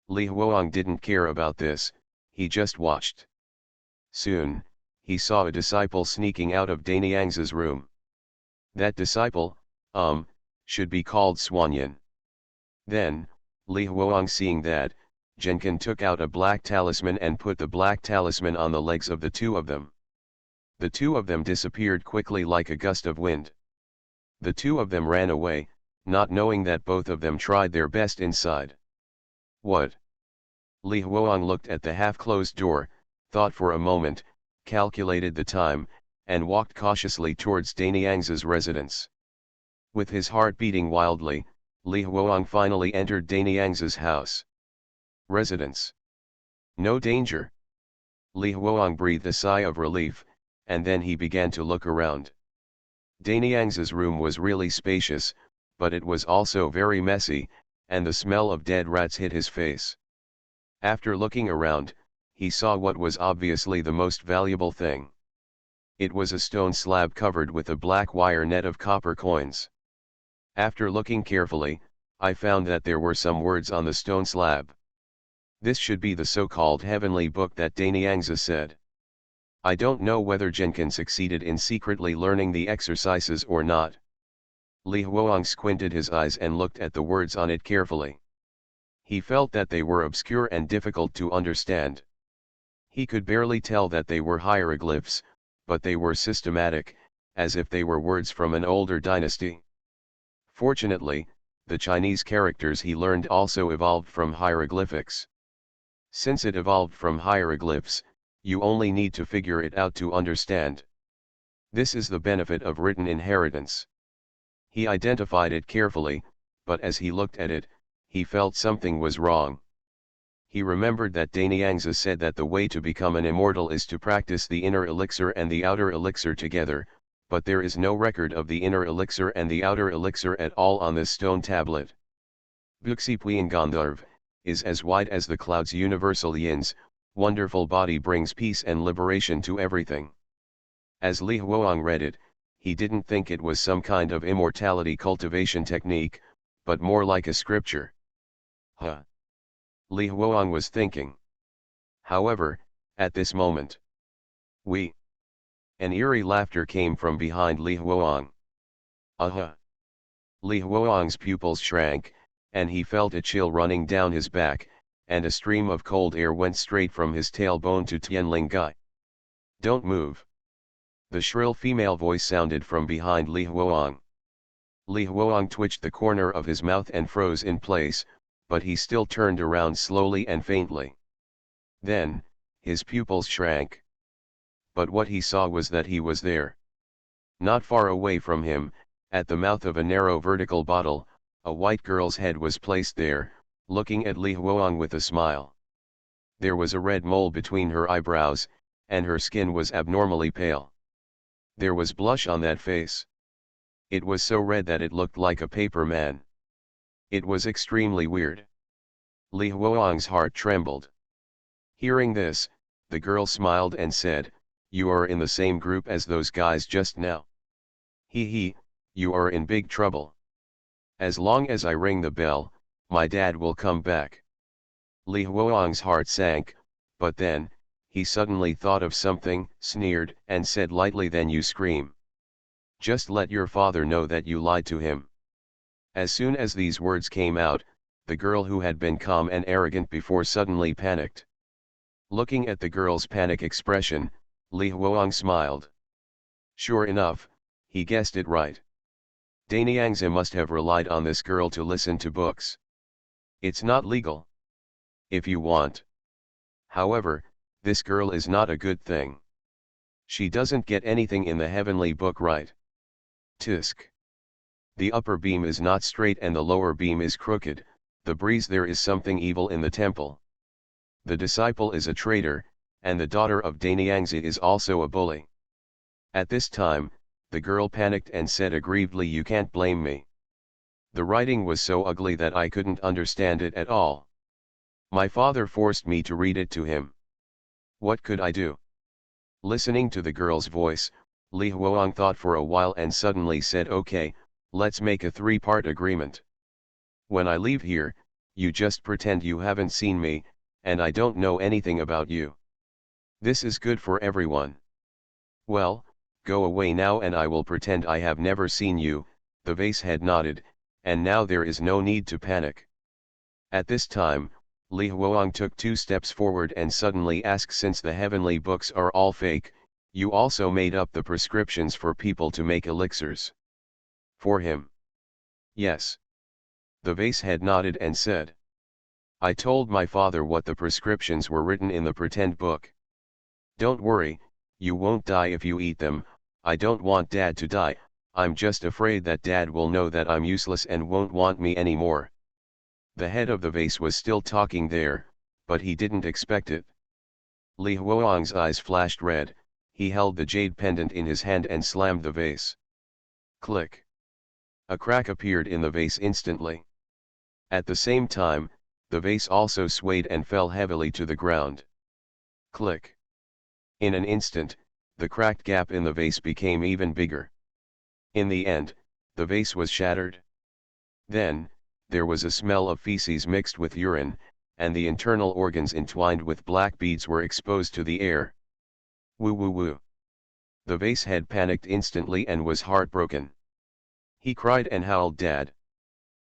Li Huang didn't care about this, he just watched. Soon, he saw a disciple sneaking out of Daniang's room. That disciple, should be called Swanyan. Then, Li Huang seeing that, Jenkin took out a black talisman and put the black talisman on the legs of the two of them. The two of them disappeared quickly like a gust of wind. The two of them ran away, not knowing that both of them tried their best inside. What? Li Huang looked at the half-closed door, thought for a moment, calculated the time, and walked cautiously towards Daniang's residence. With his heart beating wildly, Li Huang finally entered Daniang's house. Residence. No danger. Li Huang breathed a sigh of relief, and then he began to look around. Daniang's room was really spacious, but it was also very messy, and the smell of dead rats hit his face. After looking around, he saw what was obviously the most valuable thing. It was a stone slab covered with a black wire net of copper coins. After looking carefully, I found that there were some words on the stone slab. This should be the so-called heavenly book that Daniang's said. I don't know whether Jenkin succeeded in secretly learning the exercises or not. Li Huang squinted his eyes and looked at the words on it carefully. He felt that they were obscure and difficult to understand. He could barely tell that they were hieroglyphs, but they were systematic, as if they were words from an older dynasty. Fortunately, the Chinese characters he learned also evolved from hieroglyphics. Since it evolved from hieroglyphs, you only need to figure it out to understand. This is the benefit of written inheritance. He identified it carefully, but as he looked at it, he felt something was wrong. He remembered that Daniang's said that the way to become an immortal is to practice the inner elixir and the outer elixir together, but there is no record of the inner elixir and the outer elixir at all on this stone tablet. Buxipuyan Gandharv is as wide as the clouds. Universal yin's wonderful body brings peace and liberation to everything. As Li Huang read it, he didn't think it was some kind of immortality cultivation technique, but more like a scripture. Huh? Li Huang was thinking. However, at this moment, an eerie laughter came from behind Li Huang. Li Huang's pupils shrank, and he felt a chill running down his back, and a stream of cold air went straight from his tailbone to Tianling Gai. Don't move. The shrill female voice sounded from behind Li Huang. Li Huang twitched the corner of his mouth and froze in place, but he still turned around slowly and faintly. Then, his pupils shrank. But what he saw was that he was there. Not far away from him, at the mouth of a narrow vertical bottle, a white girl's head was placed there, looking at Li Huang with a smile. There was a red mole between her eyebrows, and her skin was abnormally pale. There was blush on that face. It was so red that it looked like a paper man. It was extremely weird. Li Huang's heart trembled. Hearing this, the girl smiled and said, "You are in the same group as those guys just now. You are in big trouble. As long as I ring the bell, my dad will come back." Li Huang's heart sank, but then, he suddenly thought of something, sneered, and said lightly, "Then you scream. Just let your father know that you lied to him." As soon as these words came out, the girl who had been calm and arrogant before suddenly panicked. Looking at the girl's panic expression, Li Huang smiled. Sure enough, he guessed it right. Daniang's must have relied on this girl to listen to books. It's not legal. If you want. However, This girl is not a good thing. She doesn't get anything in the heavenly book right. Tisk. The upper beam is not straight and the lower beam is crooked, the breeze there is something evil in the temple. The disciple is a traitor, and the daughter of Danyangzi is also a bully. At this time, the girl panicked and said aggrievedly, "You can't blame me. The writing was so ugly that I couldn't understand it at all. My father forced me to read it to him. What could I do?" Listening to the girl's voice, Li Huang thought for a while and suddenly said, "Okay, let's make a 3-part agreement. When I leave here, you just pretend you haven't seen me, and I don't know anything about you. This is good for everyone." "Well, go away now and I will pretend I have never seen you," the vase head nodded, "and now there is no need to panic." At this time, Li Huang took 2 steps forward and suddenly asked, "Since the heavenly books are all fake, you also made up the prescriptions for people to make elixirs?" "For him?" "Yes." The vase head nodded and said, "I told my father what the prescriptions were written in the pretend book. Don't worry, you won't die if you eat them. I don't want Dad to die, I'm just afraid that Dad will know that I'm useless and won't want me anymore." The head of the vase was still talking there, but he didn't expect it. Li Huang's eyes flashed red, he held the jade pendant in his hand and slammed the vase. Click. A crack appeared in the vase instantly. At the same time, the vase also swayed and fell heavily to the ground. Click. In an instant, the cracked gap in the vase became even bigger. In the end, the vase was shattered. Then, there was a smell of feces mixed with urine, and the internal organs entwined with black beads were exposed to the air. Woo woo woo. The vase head panicked instantly and was heartbroken. He cried and howled, "Dad!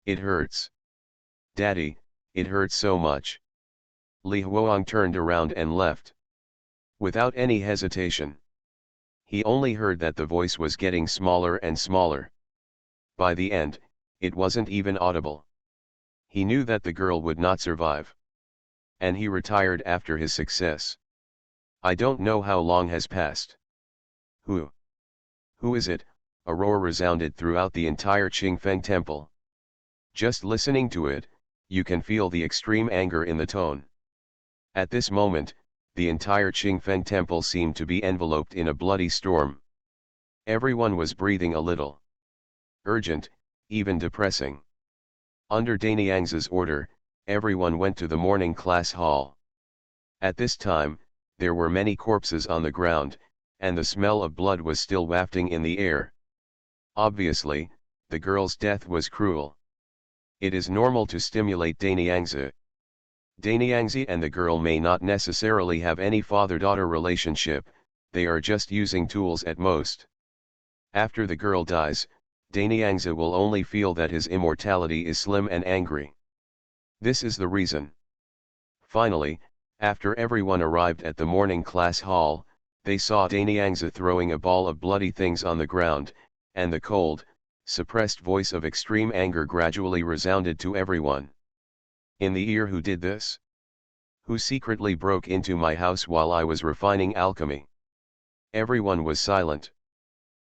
It hurts! Daddy, it hurts so much!" Li Huang turned around and left. Without any hesitation. He only heard that the voice was getting smaller and smaller. By the end, it wasn't even audible. He knew that the girl would not survive. And he retired after his success. I don't know how long has passed. Who? Who is it? A roar resounded throughout the entire Qingfeng temple. Just listening to it, you can feel the extreme anger in the tone. At this moment, the entire Qingfeng temple seemed to be enveloped in a bloody storm. Everyone was breathing a little urgent, even depressing. Under Danyang's order, everyone went to the morning class hall. At this time, there were many corpses on the ground, and the smell of blood was still wafting in the air. Obviously, the girl's death was cruel. It is normal to stimulate Danyangzi. Danyangzi and the girl may not necessarily have any father-daughter relationship, they are just using tools at most. After the girl dies, Danyangzi will only feel that his immortality is slim and angry. This is the reason. Finally, after everyone arrived at the morning class hall, they saw Danyangzi throwing a ball of bloody things on the ground, and the cold, suppressed voice of extreme anger gradually resounded to everyone. In the ear, who did this? Who secretly broke into my house while I was refining alchemy? Everyone was silent.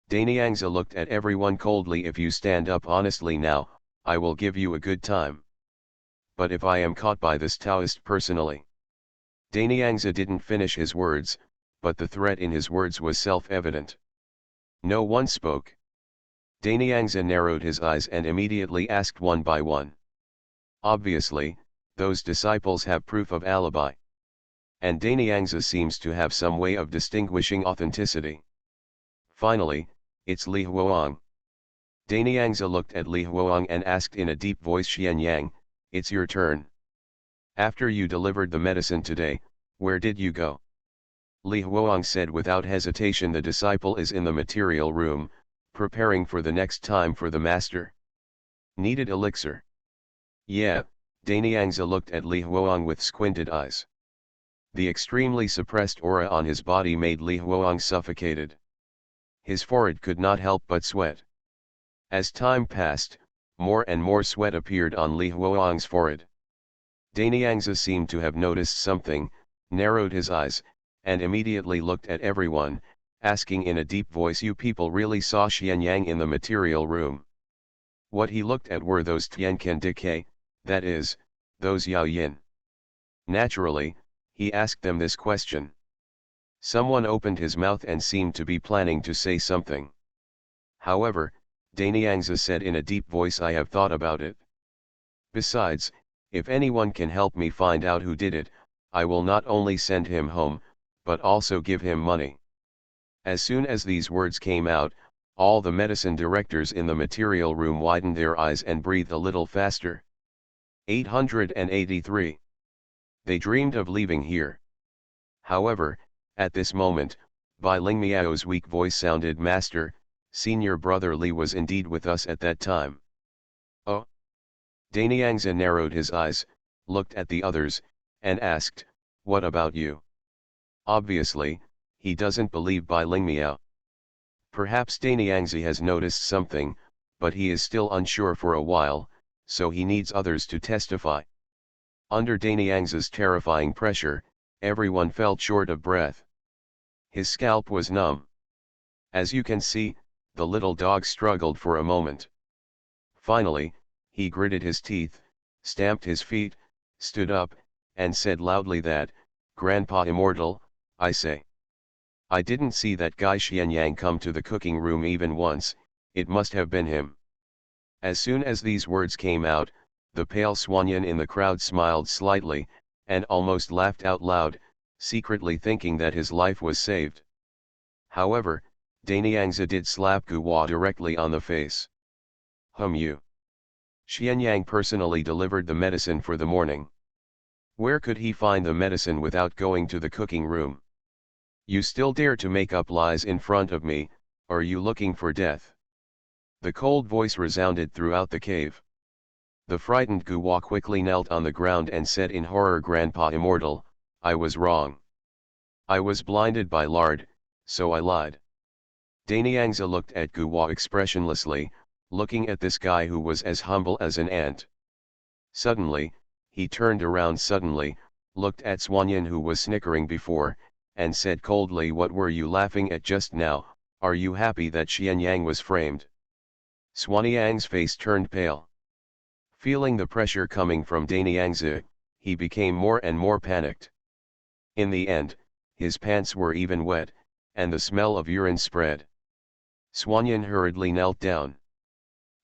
Danyangzi looked at everyone coldly. If you stand up honestly now, I will give you a good time. But if I am caught by this Taoist personally. Danyangzi didn't finish his words, but the threat in his words was self-evident. No one spoke. Danyangzi narrowed his eyes and immediately asked one by one. Obviously, those disciples have proof of alibi. And Danyangzi seems to have some way of distinguishing authenticity. Finally, it's Li Huang. Danyangzi looked at Li Huang and asked in a deep voice, "Xianyang, it's your turn. After you delivered the medicine today, where did you go?" Li Huang said without hesitation, "The disciple is in the material room, preparing for the next time for the master." "Needed elixir?" "Yeah." Danyangzi looked at Li Huang with squinted eyes. The extremely suppressed aura on his body made Li Huang suffocated. His forehead could not help but sweat. As time passed, more and more sweat appeared on Li Huang's forehead. Danyangzi seemed to have noticed something, narrowed his eyes, and immediately looked at everyone, asking in a deep voice, you people really saw Xianyang in the material room? What he looked at were those Tianqian Decay, that is, those Yao Yin. Naturally, he asked them this question. Someone opened his mouth and seemed to be planning to say something. However, Daniangzi said in a deep voice, I have thought about it. Besides, if anyone can help me find out who did it, I will not only send him home, but also give him money. As soon as these words came out, all the medicine directors in the material room widened their eyes and breathed a little faster. 883. They dreamed of leaving here. However, at this moment, Bai Lingmiao's weak voice sounded, Master, senior brother Li was indeed with us at that time. Oh? Daniangzi narrowed his eyes, looked at the others, and asked, what about you? Obviously, he doesn't believe Bai Lingmiao. Perhaps Daniangzi has noticed something, but he is still unsure for a while, so he needs others to testify. Under Daniangzi's terrifying pressure, everyone felt short of breath. His scalp was numb. As you can see, the little dog struggled for a moment. Finally, he gritted his teeth, stamped his feet, stood up, and said loudly that, Grandpa Immortal, I say. I didn't see that guy Xianyang come to the cooking room even once, it must have been him. As soon as these words came out, the pale Swanyan in the crowd smiled slightly, and almost laughed out loud, secretly thinking that his life was saved. However, Daniangzi did slap Guo directly on the face. You. Xianyang personally delivered the medicine for the morning. Where could he find the medicine without going to the cooking room? You still dare to make up lies in front of me, are you looking for death? The cold voice resounded throughout the cave. The frightened Guo quickly knelt on the ground and said in horror, Grandpa Immortal, I was wrong. I was blinded by lard, so I lied. Daniangzi looked at Guo expressionlessly, looking at this guy who was as humble as an ant. Suddenly, he turned around suddenly, looked at Swanyan who was snickering before, and said coldly, what were you laughing at just now, are you happy that Xianyang was framed? Swanyang's face turned pale. Feeling the pressure coming from Daniangzi, he became more and more panicked. In the end, his pants were even wet, and the smell of urine spread. Swanyan hurriedly knelt down.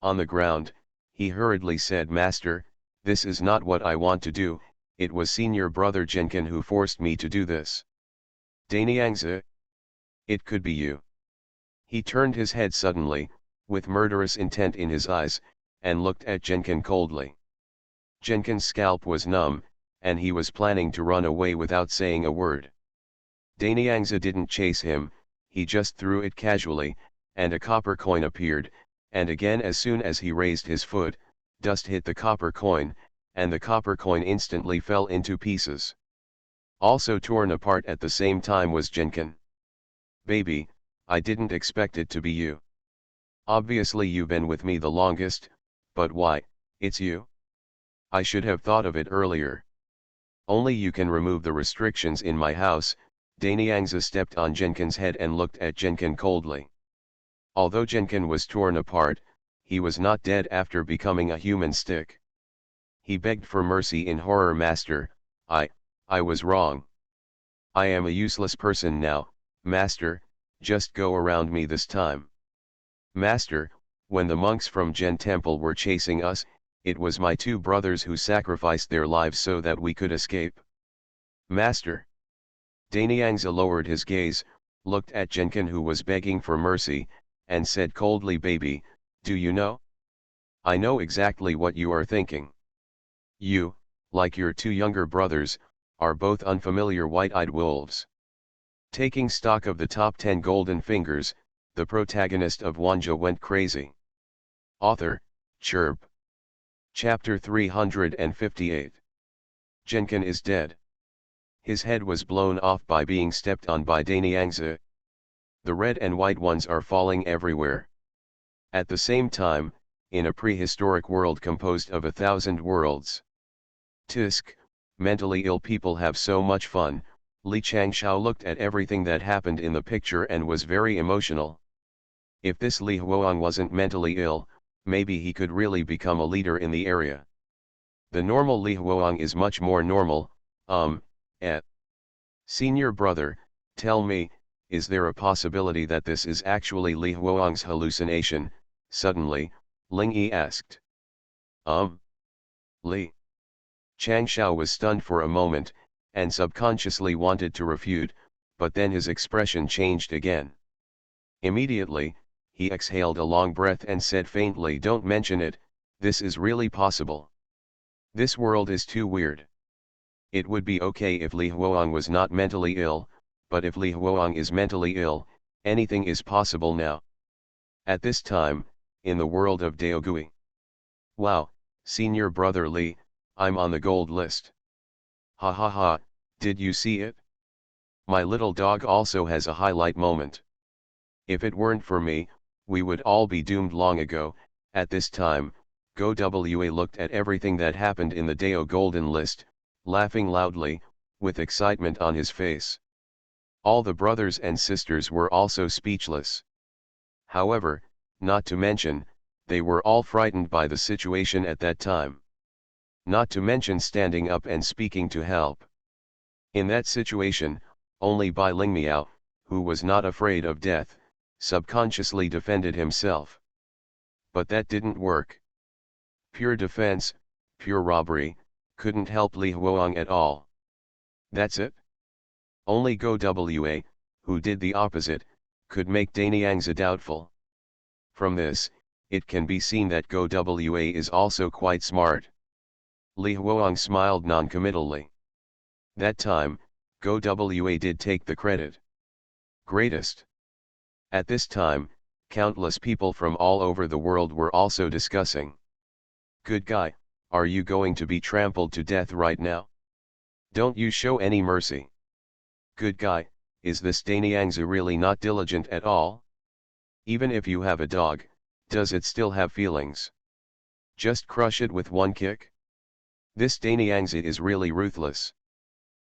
On the ground, he hurriedly said, Master, this is not what I want to do, it was senior brother Jenkin who forced me to do this. Daniangzi? It could be you. He turned his head suddenly, with murderous intent in his eyes, and looked at Jenkin coldly. Jenkin's scalp was numb, and he was planning to run away without saying a word. Daniangzi didn't chase him, he just threw it casually, and a copper coin appeared, and again as soon as he raised his foot, dust hit the copper coin, and the copper coin instantly fell into pieces. Also torn apart at the same time was Jenkin. Baby, I didn't expect it to be you. Obviously you've been with me the longest, but why, it's you? I should have thought of it earlier. Only you can remove the restrictions in my house. Daniangzi stepped on Jenkin's head and looked at Jenkin coldly. Although Jenkin was torn apart, he was not dead after becoming a human stick. He begged for mercy in horror, Master, I was wrong. I am a useless person now, Master, just go around me this time. Master, when the monks from Jen Temple were chasing us, it was my two brothers who sacrificed their lives so that we could escape. Master. Daniangzi lowered his gaze, looked at Jenkin who was begging for mercy, and said coldly, Baby, do you know? I know exactly what you are thinking. You, like your two younger brothers, are both unfamiliar white-eyed wolves. Taking stock of the top 10 golden fingers, the protagonist of Wanjie went crazy. Author, Chirp. Chapter 358. Jenkin is dead. His head was blown off by being stepped on by Daniangzi. The red and white ones are falling everywhere. At the same time, in a prehistoric world composed of 1,000 worlds. Tisk, mentally ill people have so much fun, Li Changshao looked at everything that happened in the picture and was very emotional. If this Li Huang wasn't mentally ill, maybe he could really become a leader in the area. The normal Li Huang is much more normal. Senior brother, tell me, is there a possibility that this is actually Li Huang's hallucination? Suddenly, Ling Yi asked. Li Changshao was stunned for a moment, and subconsciously wanted to refute, but then his expression changed again. Immediately, he exhaled a long breath and said faintly, "Don't mention it, this is really possible. This world is too weird. It would be okay if Li Huang was not mentally ill, but if Li Huang is mentally ill, anything is possible now. At this time, in the world of Daogui. Wow, senior brother Li, I'm on the gold list. Ha ha ha, did you see it? My little dog also has a highlight moment. If it weren't for me, we would all be doomed long ago." At this time, Go Wa looked at everything that happened in the Dao Golden List, laughing loudly, with excitement on his face. All the brothers and sisters were also speechless. However, not to mention, they were all frightened by the situation at that time. Not to mention standing up and speaking to help. In that situation, only Bai Lingmiao, who was not afraid of death, subconsciously defended himself. But that didn't work. Pure defense, pure robbery, couldn't help Li Huang at all. That's it? Only Go Wa, who did the opposite, could make Danyangzi doubtful. From this, it can be seen that Go Wa is also quite smart. Li Huang smiled non-committally. That time, Go Wa did take the credit. Greatest. At this time, countless people from all over the world were also discussing. Good guy, are you going to be trampled to death right now? Don't you show any mercy. Good guy, is this Danyangzi really not diligent at all? Even if you have a dog, does it still have feelings? Just crush it with one kick? This Danyangzi is really ruthless.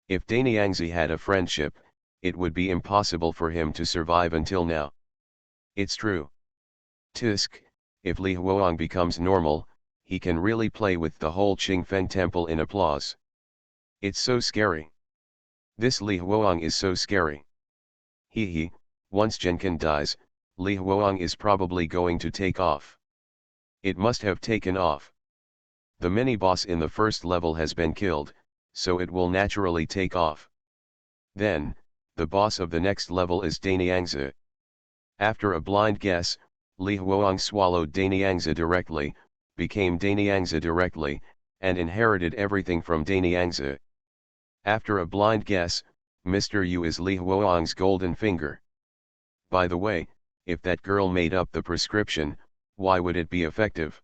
If Danyangzi had a friendship, it would be impossible for him to survive until now. It's true. Tisk, if Li Huang becomes normal, he can really play with the whole Qingfeng temple in applause. It's so scary. This Li Huang is so scary. Hee, once Jenkin dies, Li Huang is probably going to take off. It must have taken off. The mini-boss in the first level has been killed, so it will naturally take off. Then, the boss of the next level is Danyangzi. After a blind guess, Li Huang swallowed Danyangzi directly, became Danyangzi directly, and inherited everything from Danyangzi. After a blind guess, Mr. Yu is Li Huang's golden finger. By the way, if that girl made up the prescription, why would it be effective?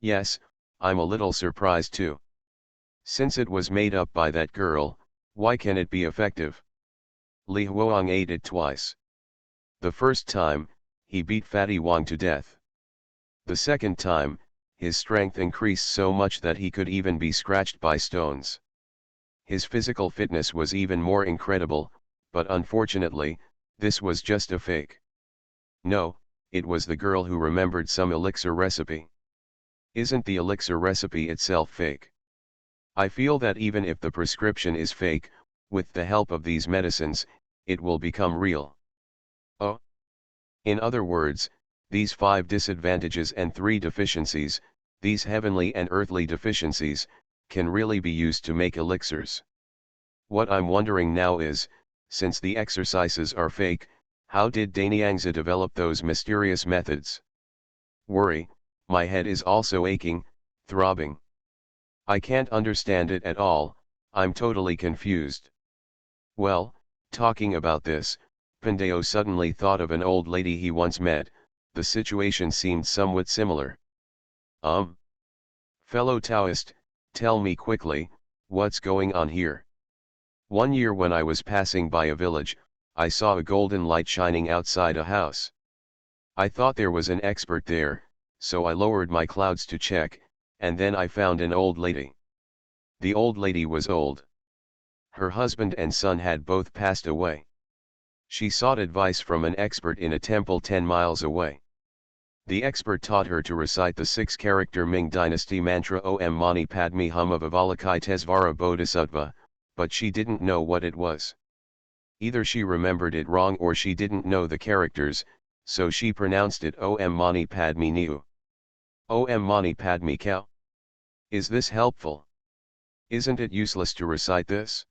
Yes, I'm a little surprised too. Since it was made up by that girl, why can it be effective? Li Huang ate it twice. The first time, he beat Fatty Wang to death. The second time, his strength increased so much that he could even be scratched by stones. His physical fitness was even more incredible, but unfortunately, this was just a fake. No, it was the girl who remembered some elixir recipe. Isn't the elixir recipe itself fake? I feel that even if the prescription is fake, with the help of these medicines, it will become real. Oh. In other words, these 5 disadvantages and 3 deficiencies, these heavenly and earthly deficiencies, can really be used to make elixirs. What I'm wondering now is, since the exercises are fake, how did Danyangzi develop those mysterious methods? Worry, my head is also aching, throbbing. I can't understand it at all, I'm totally confused. Well, talking about this, Pandeo suddenly thought of an old lady he once met. The situation seemed somewhat similar. Fellow Taoist, tell me quickly, what's going on here? One year when I was passing by a village, I saw a golden light shining outside a house. I thought there was an expert there, so I lowered my clouds to check, and then I found an old lady. The old lady was old. Her husband and son had both passed away. She sought advice from an expert in a temple 10 miles away. The expert taught her to recite the 6-character Ming dynasty mantra Om Mani Padme Hum of Avalokitesvara Bodhisattva, but she didn't know what it was. Either she remembered it wrong or she didn't know the characters, so she pronounced it Om Mani Padme Niu. Om Mani Padme Cow. Is this helpful? Isn't it useless to recite this?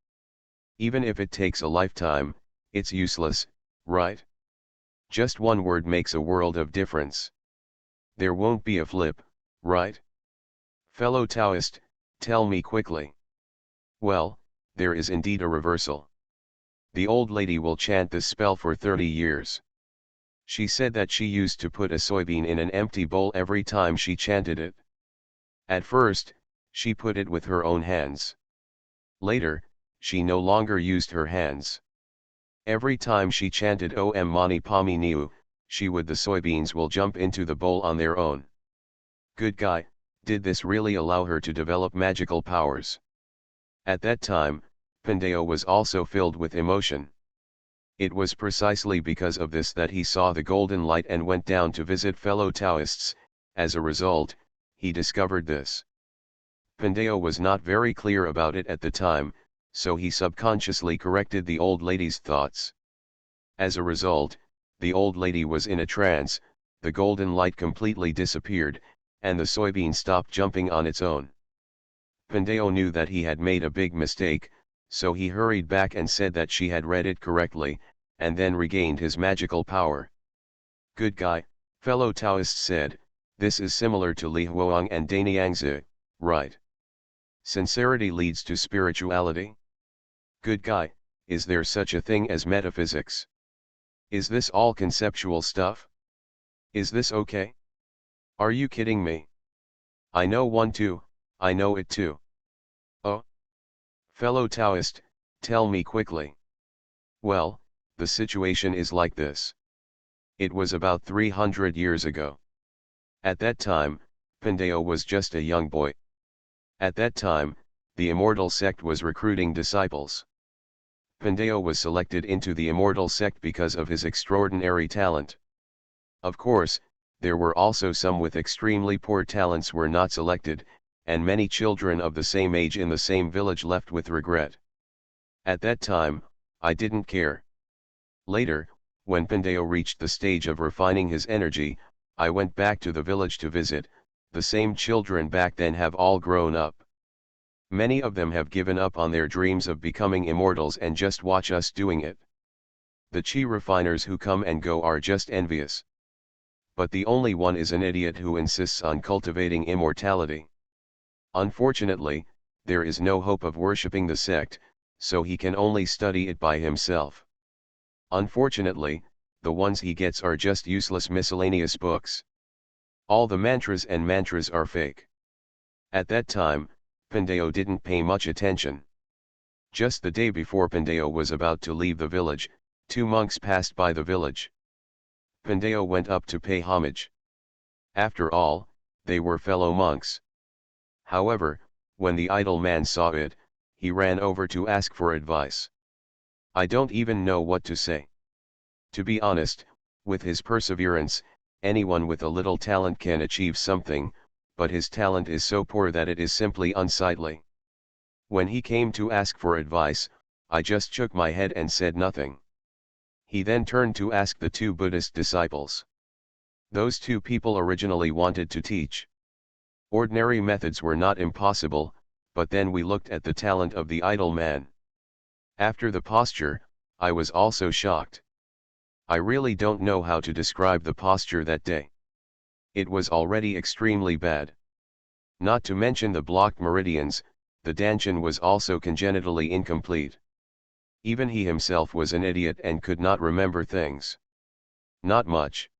Even if it takes a lifetime, it's useless, right? Just one word makes a world of difference. There won't be a flip, right? Fellow Taoist, tell me quickly. Well, there is indeed a reversal. The old lady will chant this spell for 30 years. She said that she used to put a soybean in an empty bowl every time she chanted it. At first, she put it with her own hands. Later, she no longer used her hands. Every time she chanted Om Mani Padme Niu, the soybeans will jump into the bowl on their own. Good guy, did this really allow her to develop magical powers? At that time, Pandeo was also filled with emotion. It was precisely because of this that he saw the golden light and went down to visit fellow Taoists. As a result, he discovered this. Pandeo was not very clear about it at the time, so he subconsciously corrected the old lady's thoughts. As a result, the old lady was in a trance, the golden light completely disappeared, and the soybean stopped jumping on its own. Pandeo knew that he had made a big mistake, so he hurried back and said that she had read it correctly, and then regained his magical power. Good guy, fellow Taoists said, this is similar to Li Huang and Danyangzi, right? Sincerity leads to spirituality. Good guy, is there such a thing as metaphysics? Is this all conceptual stuff? Is this okay? Are you kidding me? I know one too, I know it too. Oh? Fellow Taoist, tell me quickly. Well, the situation is like this. It was about 300 years ago. At that time, Pandeo was just a young boy. At that time, the immortal sect was recruiting disciples. Pandeo was selected into the immortal sect because of his extraordinary talent. Of course, there were also some with extremely poor talents were not selected, and many children of the same age in the same village left with regret. At that time, I didn't care. Later, when Pandeo reached the stage of refining his energy, I went back to the village to visit. The same children back then have all grown up. Many of them have given up on their dreams of becoming immortals and just watch us doing it. The chi refiners who come and go are just envious. But the only one is an idiot who insists on cultivating immortality. Unfortunately, there is no hope of worshipping the sect, so he can only study it by himself. Unfortunately, the ones he gets are just useless miscellaneous books. All the mantras are fake. At that time, Pandeo didn't pay much attention. Just the day before Pandeo was about to leave the village, 2 monks passed by the village. Pandeo went up to pay homage. After all, they were fellow monks. However, when the idle man saw it, he ran over to ask for advice. I don't even know what to say. To be honest, with his perseverance, anyone with a little talent can achieve something, but his talent is so poor that it is simply unsightly. When he came to ask for advice, I just shook my head and said nothing. He then turned to ask the 2 Buddhist disciples. Those 2 people originally wanted to teach. Ordinary methods were not impossible, but then we looked at the talent of the idle man. After the posture, I was also shocked. I really don't know how to describe the posture that day. It was already extremely bad. Not to mention the blocked meridians, the Danshin was also congenitally incomplete. Even he himself was an idiot and could not remember things. Not much.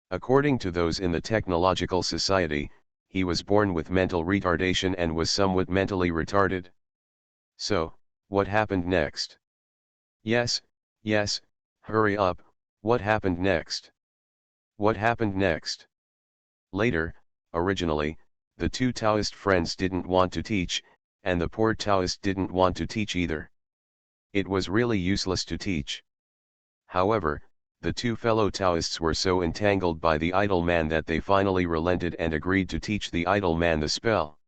According to those in the Technological Society, he was born with mental retardation and was somewhat mentally retarded. So, what happened next? Yes, hurry up, what happened next? What happened next? Later, originally, the 2 Taoist friends didn't want to teach, and the poor Taoist didn't want to teach either. It was really useless to teach. However, the two fellow Taoists were so entangled by the idle man that they finally relented and agreed to teach the idle man the spell.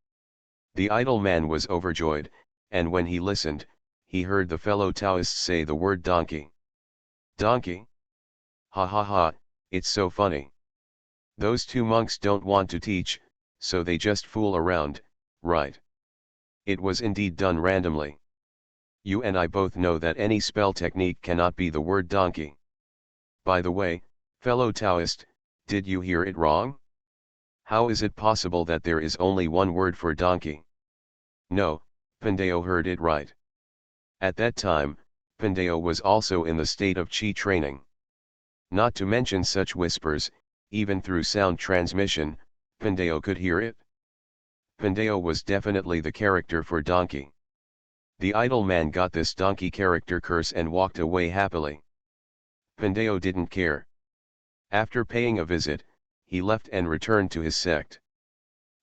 The idle man was overjoyed, and when he listened, he heard the fellow Taoists say the word donkey. Donkey? Ha ha ha, it's so funny. Those two monks don't want to teach, so they just fool around, right? It was indeed done randomly. You and I both know that any spell technique cannot be the word donkey. By the way, fellow Taoist, did you hear it wrong? How is it possible that there is only one word for donkey? No, Pandeo heard it right. At that time, Pandeo was also in the state of chi training. Not to mention such whispers, even through sound transmission, Pandeo could hear it. Pandeo was definitely the character for donkey. The idle man got this donkey character curse and walked away happily. Pandeo didn't care. After paying a visit, he left and returned to his sect.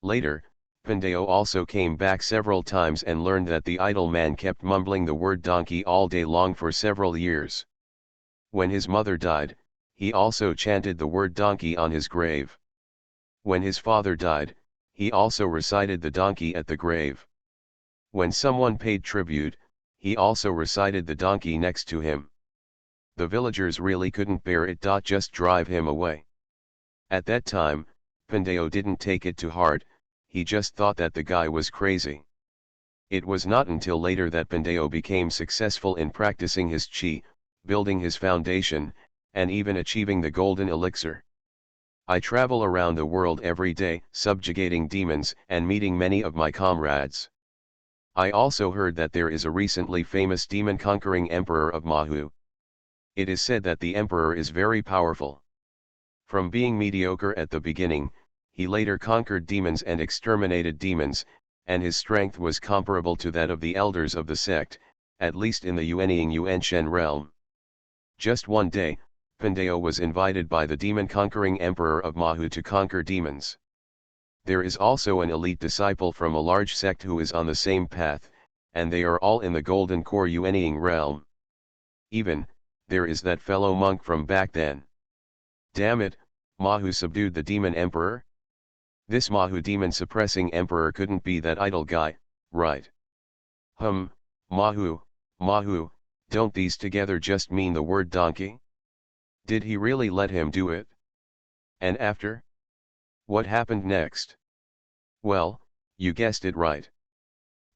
Later, Pandeo also came back several times and learned that the idle man kept mumbling the word donkey all day long for several years. When his mother died, he also chanted the word donkey on his grave. When his father died, he also recited the donkey at the grave. When someone paid tribute, he also recited the donkey next to him. The villagers really couldn't bear it. Just drive him away. At that time, Pandeo didn't take it to heart, he just thought that the guy was crazy. It was not until later that Pandeo became successful in practicing his chi, building his foundation, and even achieving the golden elixir. I travel around the world every day, subjugating demons and meeting many of my comrades. I also heard that there is a recently famous demon-conquering emperor of Mahu. It is said that the emperor is very powerful. From being mediocre at the beginning, he later conquered demons and exterminated demons, and his strength was comparable to that of the elders of the sect, at least in the Yuanying realm. Just one day, Pandeo was invited by the demon-conquering emperor of Mahu to conquer demons. There is also an elite disciple from a large sect who is on the same path, and they are all in the golden core Yuanying realm. Even, there is that fellow monk from back then. Damn it, Mahu subdued the demon emperor? This Mahu demon-suppressing emperor couldn't be that idle guy, right? Mahu, don't these together just mean the word donkey? Did he really let him do it? And after? What happened next? Well, you guessed it right.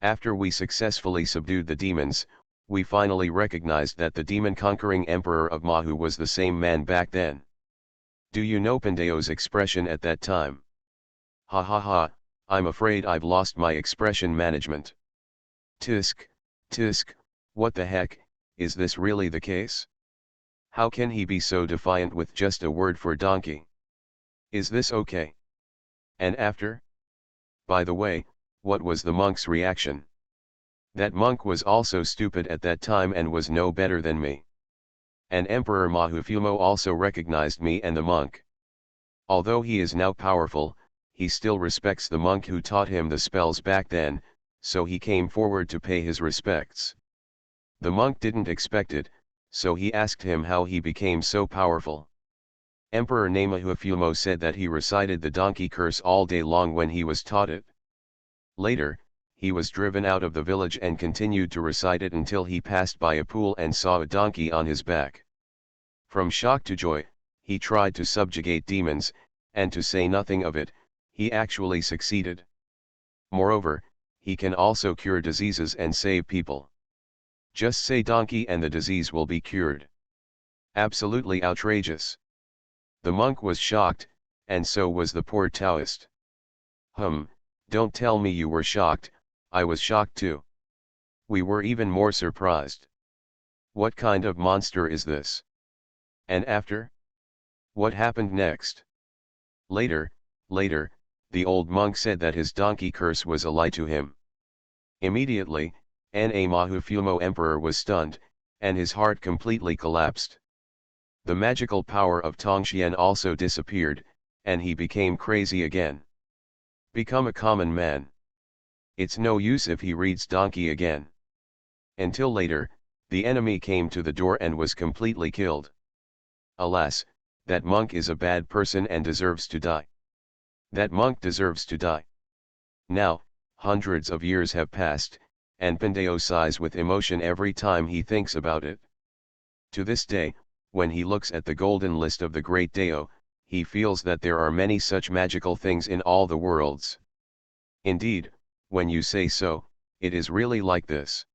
After we successfully subdued the demons, we finally recognized that the demon-conquering emperor of Mahu was the same man back then. Do you know Pandeo's expression at that time? Ha ha ha, I'm afraid I've lost my expression management. Tisk, what the heck, is this really the case? How can he be so defiant with just a word for donkey? Is this okay? And after? By the way, what was the monk's reaction? That monk was also stupid at that time and was no better than me. And Emperor Mahufumo also recognized me and the monk. Although he is now powerful, he still respects the monk who taught him the spells back then, so he came forward to pay his respects. The monk didn't expect it, so he asked him how he became so powerful. Emperor Namahufumo said that he recited the donkey curse all day long when he was taught it. Later, he was driven out of the village and continued to recite it until he passed by a pool and saw a donkey on his back. From shock to joy, he tried to subjugate demons, and to say nothing of it, he actually succeeded. Moreover, he can also cure diseases and save people. Just say donkey and the disease will be cured. Absolutely outrageous. The monk was shocked, and so was the poor Taoist. Don't tell me you were shocked, I was shocked too. We were even more surprised. What kind of monster is this? And after? What happened next? Later, the old monk said that his donkey curse was a lie to him. Immediately, Mahufumo Emperor was stunned, and his heart completely collapsed. The magical power of Tongxian also disappeared, and he became crazy again. Become a common man. It's no use if he reads donkey again. Until later, The enemy came to the door and was completely killed. Alas, that monk is a bad person and deserves to die. That monk deserves to die. Now, hundreds of years have passed, and Pandeo sighs with emotion every time he thinks about it. To this day, when he looks at the golden list of the great Deo, he feels that there are many such magical things in all the worlds. Indeed, when you say so, it is really like this.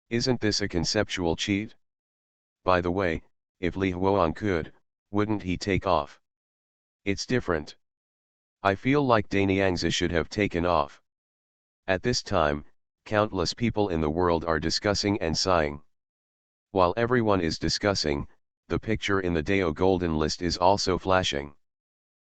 Isn't this a conceptual cheat? By the way, if Li Huang could, wouldn't he take off? It's different. I feel like Danyangzi should have taken off. At this time, countless people in the world are discussing and sighing. While everyone is discussing, the picture in the Deo Golden List is also flashing.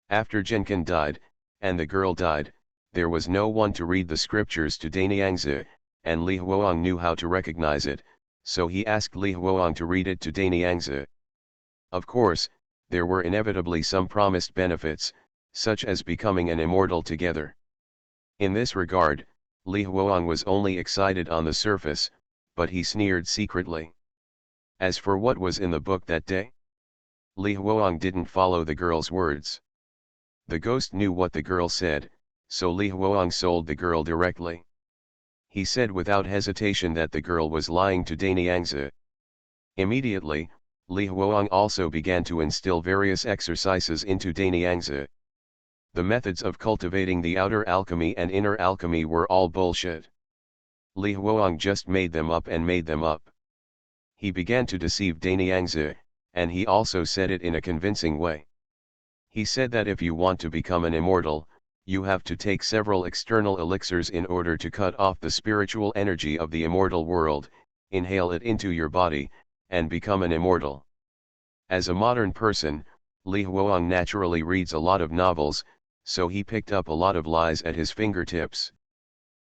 After Jenkin died, and the girl died, there was no one to read the scriptures to Danyangzi, and Li Huang knew how to recognize it, so he asked Li Huang to read it to Danyangzi. Of course, there were inevitably some promised benefits, such as becoming an immortal together. In this regard, Li Huang was only excited on the surface, but he sneered secretly. As for what was in the book that day, Li Huang didn't follow the girl's words. The ghost knew what the girl said, so Li Huang sold the girl directly. He said without hesitation that the girl was lying to Danyangzi. Immediately, Li Huang also began to instill various exercises into Danyangzi. The methods of cultivating the outer alchemy and inner alchemy were all bullshit. Li Huang just made them up and made them up. He began to deceive Danyangzi, and he also said it in a convincing way. He said that if you want to become an immortal, you have to take several external elixirs in order to cut off the spiritual energy of the immortal world, inhale it into your body, and become an immortal. As a modern person, Li Huang naturally reads a lot of novels, so he picked up a lot of lies at his fingertips.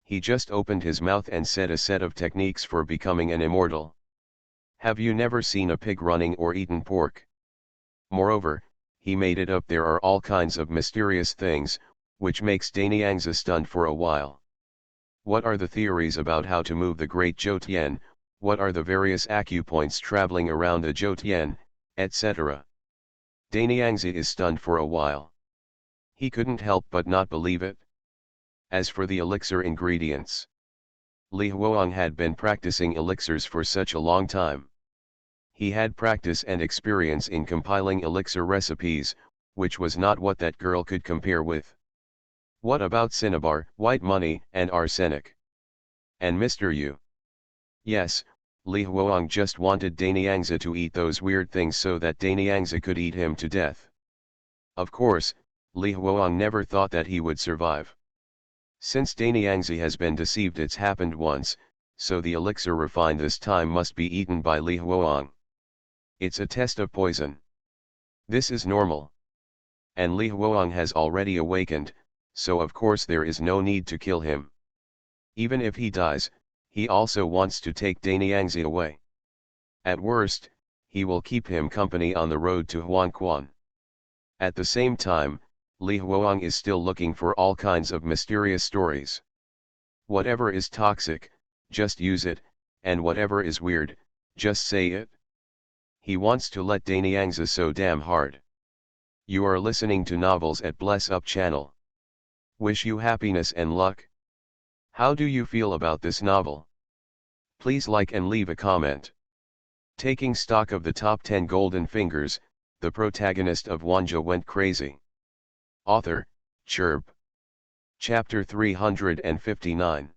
He just opened his mouth and said a set of techniques for becoming an immortal. Have you never seen a pig running or eaten pork? Moreover, he made it up there are all kinds of mysterious things, which makes Danyangzi stunned for a while. What are the theories about how to move the great Zhoutian, what are the various acupoints traveling around the Zhoutian, etc. Danyangzi is stunned for a while. He couldn't help but not believe it. As for the elixir ingredients, Li Huang had been practicing elixirs for such a long time. He had practice and experience in compiling elixir recipes, which was not what that girl could compare with. What about cinnabar, white money, and arsenic? And Mr. Yu? Yes, Li Huang just wanted Danyangzi to eat those weird things so that Danyangzi could eat him to death. Of course, Li Huang never thought that he would survive. Since Danyangzi has been deceived, it's happened once, so the elixir refined this time must be eaten by Li Huang. It's a test of poison. This is normal. And Li Huang has already awakened, so of course there is no need to kill him. Even if he dies, he also wants to take Danyangzi away. At worst, he will keep him company on the road to Huangquan. At the same time, Li Huang is still looking for all kinds of mysterious stories. Whatever is toxic, just use it, and whatever is weird, just say it. He wants to let Danyangzi so damn hard. You are listening to Novels at Bless Up channel. Wish you happiness and luck. How do you feel about this novel? Please like and leave a comment. Taking stock of the top 10 golden fingers, the protagonist of Wanjie went crazy. Author, Chirp. Chapter 359.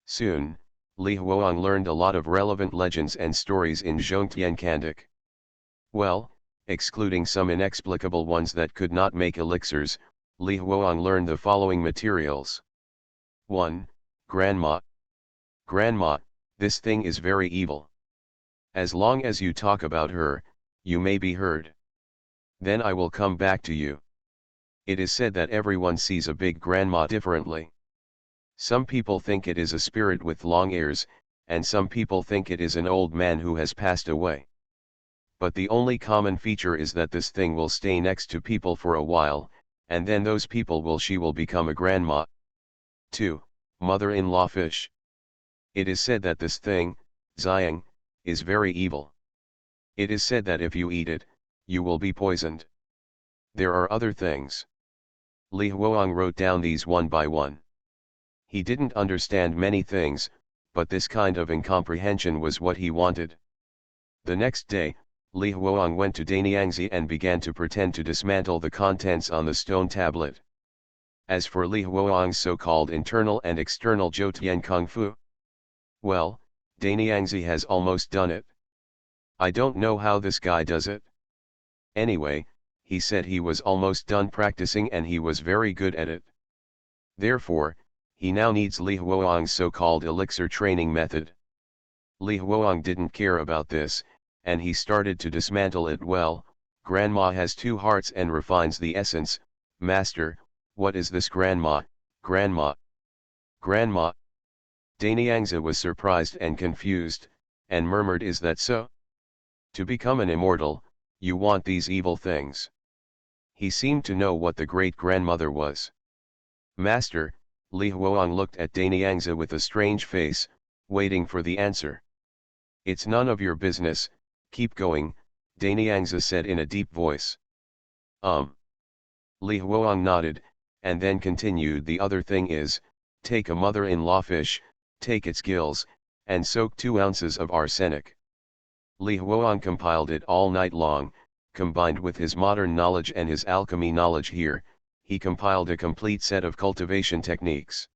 Soon, Li Huang learned a lot of relevant legends and stories in Zhoutian Kandic. Well, excluding some inexplicable ones that could not make elixirs, Li Huang learned the following materials. 1. Grandma. Grandma, this thing is very evil. As long as you talk about her, you may be heard. Then I will come back to you. It is said that everyone sees a big grandma differently. Some people think it is a spirit with long ears, and some people think it is an old man who has passed away. But the only common feature is that this thing will stay next to people for a while, and then those people she will become a grandma. 2. Mother-in-law fish. It is said that this thing, Xiang, is very evil. It is said that if you eat it, you will be poisoned. There are other things. Li Huang wrote down these one by one. He didn't understand many things, but this kind of incomprehension was what he wanted. The next day, Li Huang went to Daniangzi and began to pretend to dismantle the contents on the stone tablet. As for Li Huang's so-called internal and external Zhou Kung Fu, well, Daniangzi has almost done it. I don't know how this guy does it. Anyway, he said he was almost done practicing and he was very good at it. Therefore, he now needs Li Huang's so-called elixir training method. Li Huang didn't care about this, and he started to dismantle it. Well, Grandma has two hearts and refines the essence. Master, what is this? Grandma, Grandma, Grandma. Daniangzi was surprised and confused, and murmured, is that so? To become an immortal, you want these evil things. He seemed to know what the great-grandmother was. Master, Li Huang looked at Daniangzi with a strange face, waiting for the answer. It's none of your business, keep going, Daniangzi said in a deep voice. Li Huang nodded, and then continued. The other thing is, take a mother-in-law fish, take its gills, and soak 2 ounces of arsenic. Li Huang compiled it all night long, combined with his modern knowledge and his alchemy knowledge here, he compiled a complete set of cultivation techniques.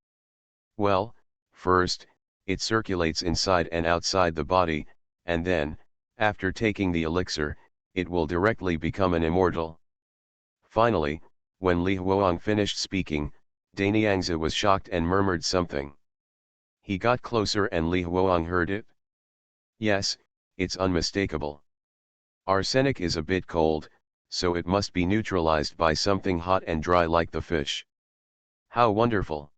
Well, first, it circulates inside and outside the body, and then, after taking the elixir, it will directly become an immortal. Finally, when Li Huang finished speaking, Daniangzi was shocked and murmured something. He got closer and Li Huang heard it. Yes, it's unmistakable. Arsenic is a bit cold, so it must be neutralized by something hot and dry like the fish. How wonderful!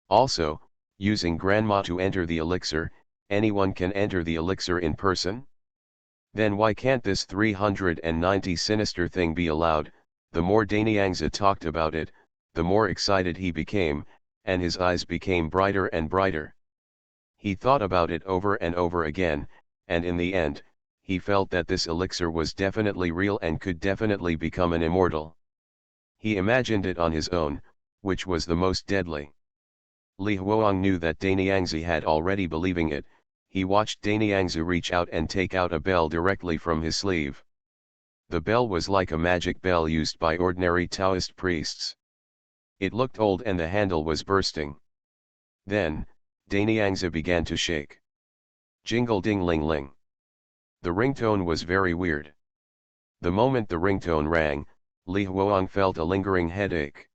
Also, using Grandma to enter the elixir, anyone can enter the elixir in person? Then why can't this 390 sinister thing be allowed? The more Daniangzi talked about it, the more excited he became, and his eyes became brighter and brighter. He thought about it over and over again, and in the end, he felt that this elixir was definitely real and could definitely become an immortal. He imagined it on his own, which was the most deadly. Li Huang knew that Daniangzi had already believing it. He watched Daniangzi reach out and take out a bell directly from his sleeve. The bell was like a magic bell used by ordinary Taoist priests. It looked old and the handle was bursting. Then, Daniangzi began to shake. Jingle ding ling ling. The ringtone was very weird. The moment the ringtone rang, Li Huang felt a lingering headache.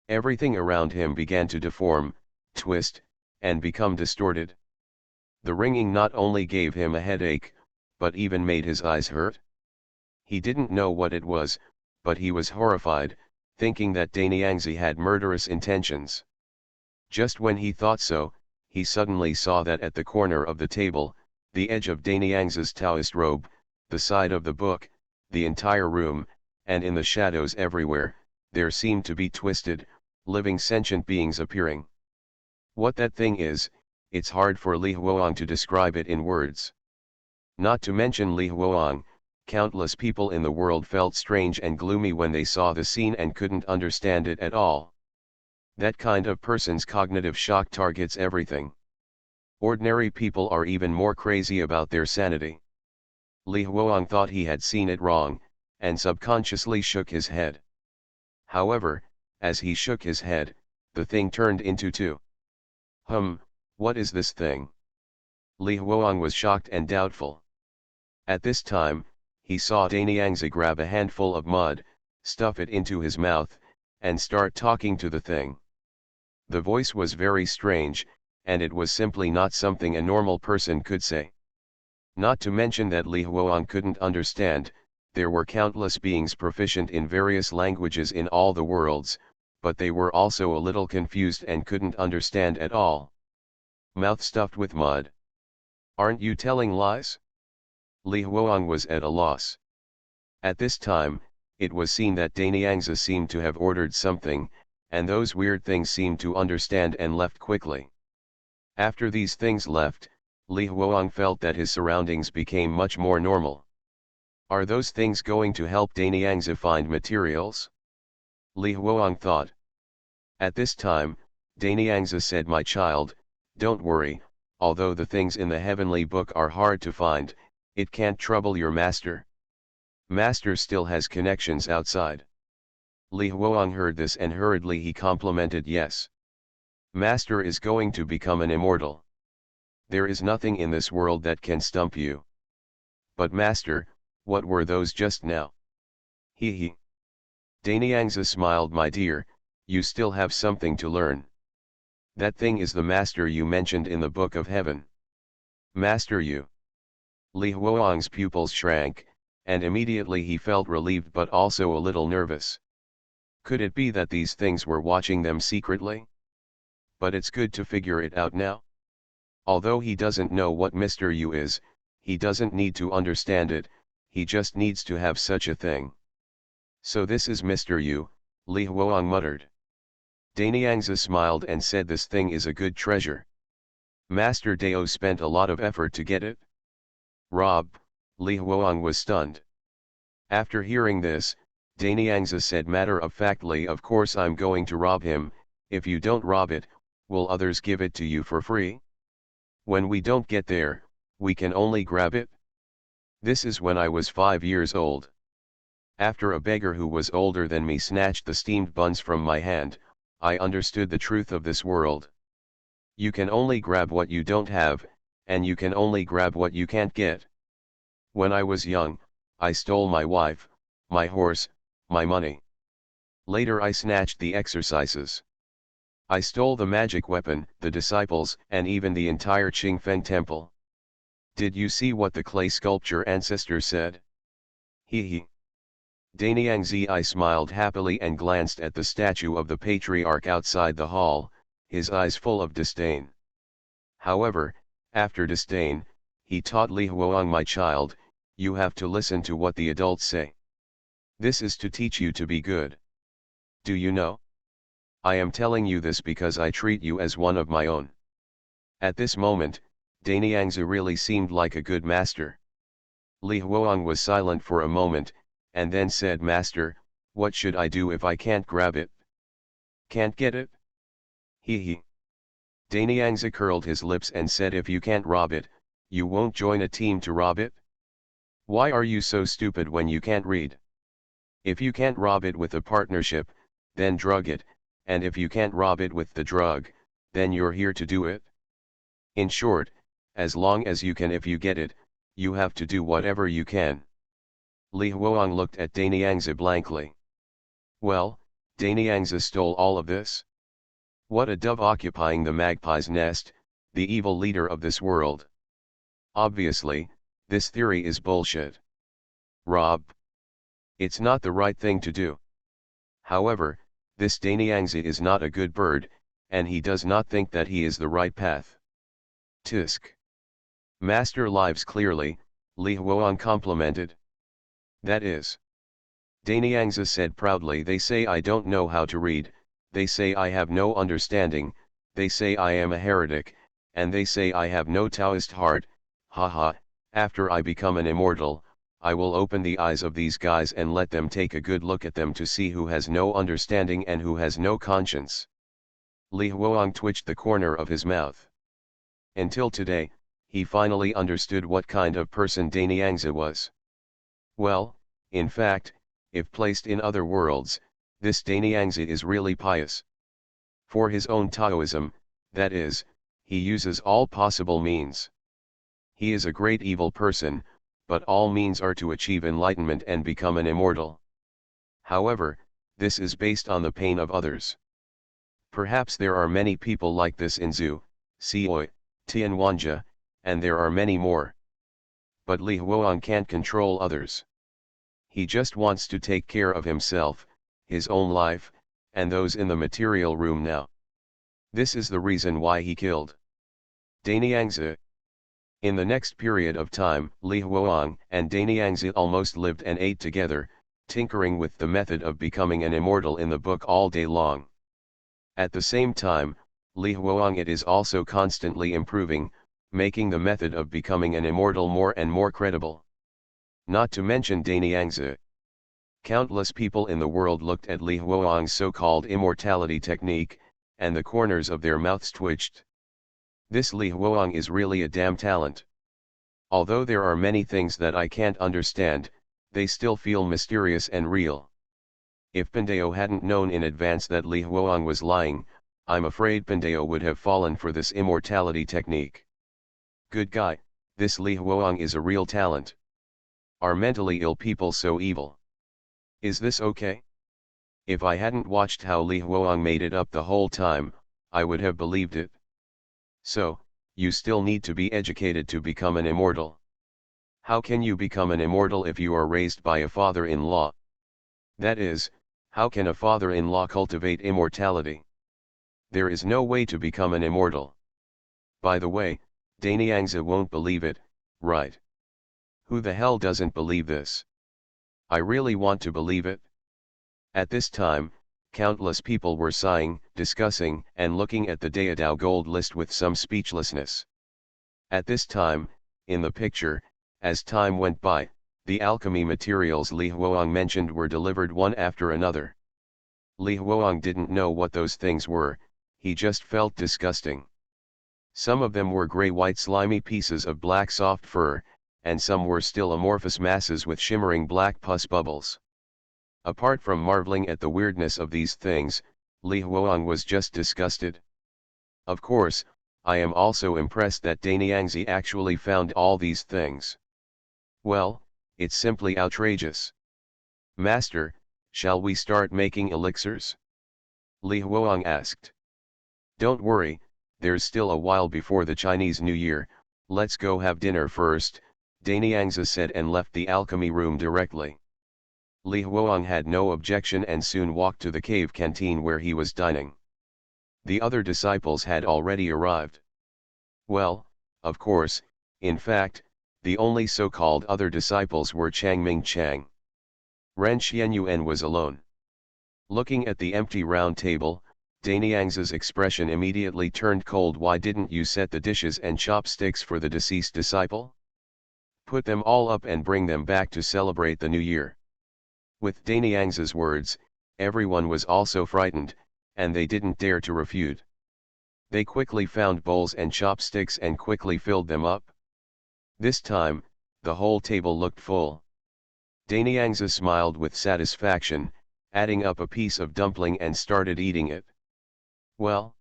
Everything around him began to deform, twist, and become distorted. The ringing not only gave him a headache, but even made his eyes hurt. He didn't know what it was, but he was horrified, thinking that Daniangzi had murderous intentions. Just when he thought so, he suddenly saw that at the corner of the table, the edge of Daniangzi's Taoist robe, the side of the book, the entire room, and in the shadows everywhere, there seemed to be twisted, living sentient beings appearing. What that thing is, it's hard for Li Huang to describe it in words. Not to mention Li Huang, countless people in the world felt strange and gloomy when they saw the scene and couldn't understand it at all. That kind of person's cognitive shock targets everything. Ordinary people are even more crazy about their sanity. Li Huang thought he had seen it wrong, and subconsciously shook his head. However, as he shook his head, the thing turned into 2. What is this thing? Li Huang was shocked and doubtful. At this time, he saw Daniangzi grab a handful of mud, stuff it into his mouth, and start talking to the thing. The voice was very strange, and it was simply not something a normal person could say. Not to mention that Li Huang couldn't understand. There were countless beings proficient in various languages in all the worlds, but they were also a little confused and couldn't understand at all. Mouth stuffed with mud. Aren't you telling lies? Li Huang was at a loss. At this time, it was seen that Daniangzi seemed to have ordered something, and those weird things seemed to understand and left quickly. After these things left, Li Huang felt that his surroundings became much more normal. Are those things going to help Daniangzi find materials? Li Huang thought. At this time, Daniangzi said, "My child, don't worry, although the things in the heavenly book are hard to find, it can't trouble your master. Master still has connections outside." Li Huang heard this and hurriedly he complimented, "Yes. Master is going to become an immortal. There is nothing in this world that can stump you." "But master, what were those just now?" He. Daniangzi smiled, "My dear, you still have something to learn. That thing is the master you mentioned in the book of heaven." "Master you?" Li Huang's pupils shrank, and immediately he felt relieved but also a little nervous. Could it be that these things were watching them secretly? But it's good to figure it out now. Although he doesn't know what Mr. Yu is, he doesn't need to understand it, he just needs to have such a thing. "So this is Mr. Yu," Li Huang muttered. Daniangzi smiled and said, "This thing is a good treasure. Master Dao spent a lot of effort to get it." "Rob?" Li Huang was stunned. After hearing this, Daniangzi said matter-of-factly, "Of course I'm going to rob him. If you don't rob it, will others give it to you for free? When we don't get there, we can only grab it. This is when I was 5 years old. After a beggar who was older than me snatched the steamed buns from my hand, I understood the truth of this world. You can only grab what you don't have, and you can only grab what you can't get. When I was young, I stole my wife, my horse, my money. Later I snatched the exercises. I stole the magic weapon, the disciples, and even the entire Qingfeng temple. Did you see what the clay sculpture ancestor said?" He. Daniangzi smiled happily and glanced at the statue of the patriarch outside the hall, his eyes full of disdain. However, after disdain, he taught Li Huang, "My child, you have to listen to what the adults say. This is to teach you to be good. Do you know? I am telling you this because I treat you as one of my own." At this moment, Daniangzi really seemed like a good master. Li Huang was silent for a moment, and then said, "Master, what should I do if I can't grab it? Can't get it?" He. Daniangzi curled his lips and said, "If you can't rob it, you won't join a team to rob it? Why are you so stupid when you can't read? If you can't rob it with a partnership, then drug it, and if you can't rob it with the drug, then you're here to do it. In short, as long as you can, if you get it, you have to do whatever you can." Li Huang looked at Daniangzi blankly. Well, Daniangzi stole all of this? What a dove occupying the magpie's nest, the evil leader of this world. Obviously, this theory is bullshit. Rob. It's not the right thing to do. However, this Daniangzi is not a good bird, and he does not think that he is the right path. Tisk. Master lives clearly, Li Huang complimented. That is. Daniangzi said proudly, "They say I don't know how to read, they say I have no understanding, they say I am a heretic, and they say I have no Taoist heart. Haha, after I become an immortal, I will open the eyes of these guys and let them take a good look at them to see who has no understanding and who has no conscience." Li Huang twitched the corner of his mouth. Until today, he finally understood what kind of person Daniangzi was. Well, in fact, if placed in other worlds, this Daniangzi is really pious. For his own Taoism, that is, he uses all possible means. He is a great evil person, but all means are to achieve enlightenment and become an immortal. However, this is based on the pain of others. Perhaps there are many people like this in Zhu, Sioi, Tian Wanjie, and there are many more. But Li Huang can't control others. He just wants to take care of himself, his own life, and those in the material room now. This is the reason why he killed Daniangzi. In the next period of time, Li Huang and Daniangzi almost lived and ate together, tinkering with the method of becoming an immortal in the book all day long. At the same time, Li Huang it is also constantly improving, making the method of becoming an immortal more and more credible. Not to mention Danyangzi. Countless people in the world looked at Li Huoang's so-called immortality technique, and the corners of their mouths twitched. This Li Huoang is really a damn talent. Although there are many things that I can't understand, they still feel mysterious and real. If Pandeo hadn't known in advance that Li Huoang was lying, I'm afraid Pandeo would have fallen for this immortality technique. Good guy, this Li Huoang is a real talent. Are mentally ill people so evil? Is this okay? If I hadn't watched how Li Huoang made it up the whole time, I would have believed it. So, you still need to be educated to become an immortal. How can you become an immortal if you are raised by a father-in-law? That is, how can a father-in-law cultivate immortality? There is no way to become an immortal. By the way, Danyangzi won't believe it, right? Who the hell doesn't believe this? I really want to believe it. At this time, countless people were sighing, discussing, and looking at the Daedao gold list with some speechlessness. At this time, in the picture, as time went by, the alchemy materials Li Huoang mentioned were delivered one after another. Li Huoang didn't know what those things were, he just felt disgusting. Some of them were gray-white slimy pieces of black soft fur, and some were still amorphous masses with shimmering black pus bubbles. Apart from marveling at the weirdness of these things, Li Huoang was just disgusted. Of course, I am also impressed that Danyangzi actually found all these things. Well, it's simply outrageous. Master, shall we start making elixirs? Li Huoang asked. Don't worry, there's still a while before the Chinese New Year, let's go have dinner first, Danyangzi said and left the alchemy room directly. Li Huoang had no objection and soon walked to the cave canteen where he was dining. The other disciples had already arrived. Well, of course, in fact, the only so-called other disciples were Changming Chang. Ren Xianyuan was alone. Looking at the empty round table, Danyangzi's expression immediately turned cold. Why didn't you set the dishes and chopsticks for the deceased disciple? Put them all up and bring them back to celebrate the new year. With Danyangzi's words, everyone was also frightened, and they didn't dare to refute. They quickly found bowls and chopsticks and quickly filled them up. This time, the whole table looked full. Danyangzi smiled with satisfaction, adding up a piece of dumpling and started eating it. Well?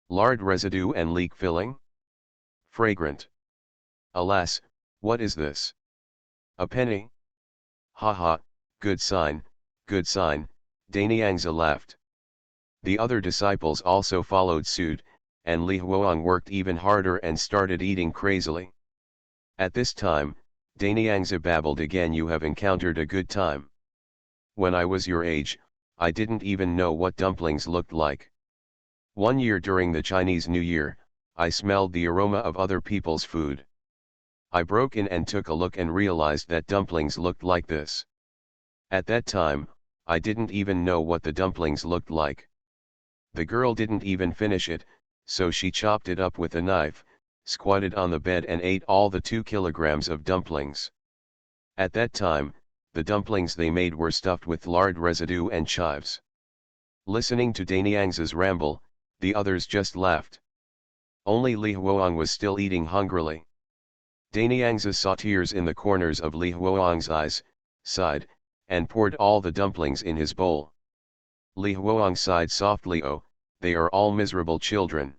Lard residue and leek filling? Fragrant. Alas, what is this? A penny? Ha, good sign, Danyangzi laughed. The other disciples also followed suit, and Li Huoang worked even harder and started eating crazily. At this time, Danyangzi babbled again. You have encountered a good time. When I was your age, I didn't even know what dumplings looked like. One year during the Chinese New Year, I smelled the aroma of other people's food. I broke in and took a look and realized that dumplings looked like this. At that time, I didn't even know what the dumplings looked like. The girl didn't even finish it, so she chopped it up with a knife, squatted on the bed and ate all the 2 kilograms of dumplings. At that time, the dumplings they made were stuffed with lard residue and chives. Listening to Danyangzi's ramble, the others just laughed. Only Li Huoang was still eating hungrily. Danyangzi saw tears in the corners of Li Huoang's eyes, sighed, and poured all the dumplings in his bowl. Li Huoang sighed softly. Oh, they are all miserable children.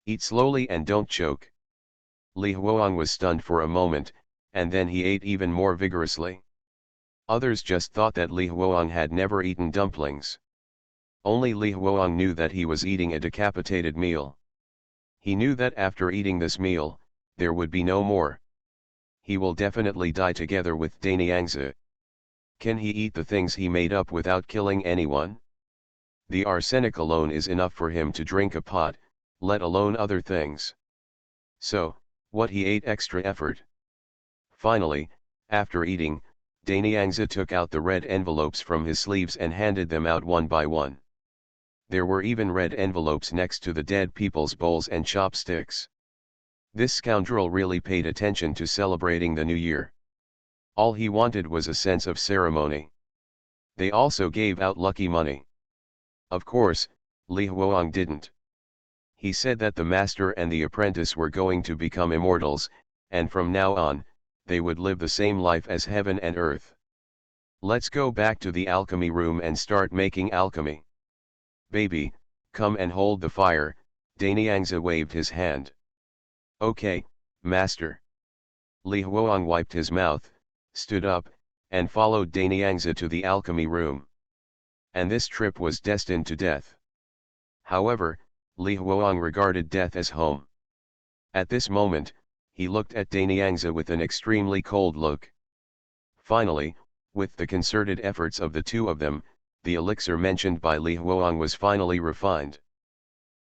Eat slowly and don't choke. Li Huoang was stunned for a moment, and then he ate even more vigorously. Others just thought that Li Huoang had never eaten dumplings. Only Li Huoang knew that he was eating a decapitated meal. He knew that after eating this meal, there would be no more. He will definitely die together with Danyangzi. Can he eat the things he made up without killing anyone? The arsenic alone is enough for him to drink a pot, let alone other things. So, what he ate extra effort. Finally, after eating, Danyangzi took out the red envelopes from his sleeves and handed them out one by one. There were even red envelopes next to the dead people's bowls and chopsticks. This scoundrel really paid attention to celebrating the new year. All he wanted was a sense of ceremony. They also gave out lucky money. Of course, Li Huang didn't. He said that the master and the apprentice were going to become immortals, and from now on, they would live the same life as heaven and earth. Let's go back to the alchemy room and start making alchemy. Baby, come and hold the fire, Danyangzi waved his hand. Okay, master. Li Huang wiped his mouth, stood up, and followed Danyangzi to the alchemy room. And this trip was destined to death. However, Li Huang regarded death as home. At this moment, he looked at Danyangzi with an extremely cold look. Finally, with the concerted efforts of the two of them, the elixir mentioned by Li Huang was finally refined.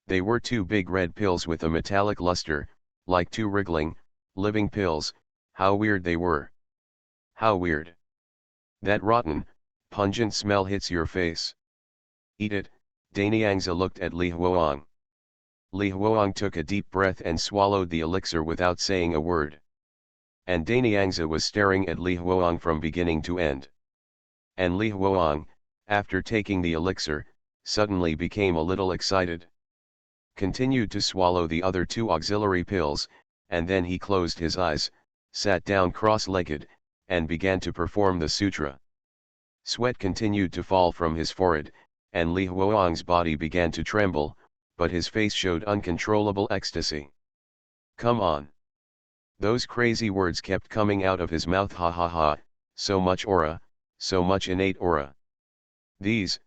They were two big red pills with a metallic luster, like two wriggling, living pills. How weird they were. How weird. That rotten, pungent smell hits your face. Eat it, Danyangzi looked at Li Huang. Li Huang took a deep breath and swallowed the elixir without saying a word. And Danyangzi was staring at Li Huang from beginning to end. And Li Huang, after taking the elixir, suddenly became a little excited. Continued to swallow the other two auxiliary pills, and then he closed his eyes, sat down cross-legged, and began to perform the sutra. Sweat continued to fall from his forehead, and Li Huang's body began to tremble, but his face showed uncontrollable ecstasy. Come on. Those crazy words kept coming out of his mouth. Ha ha ha, so much aura, so much innate aura. These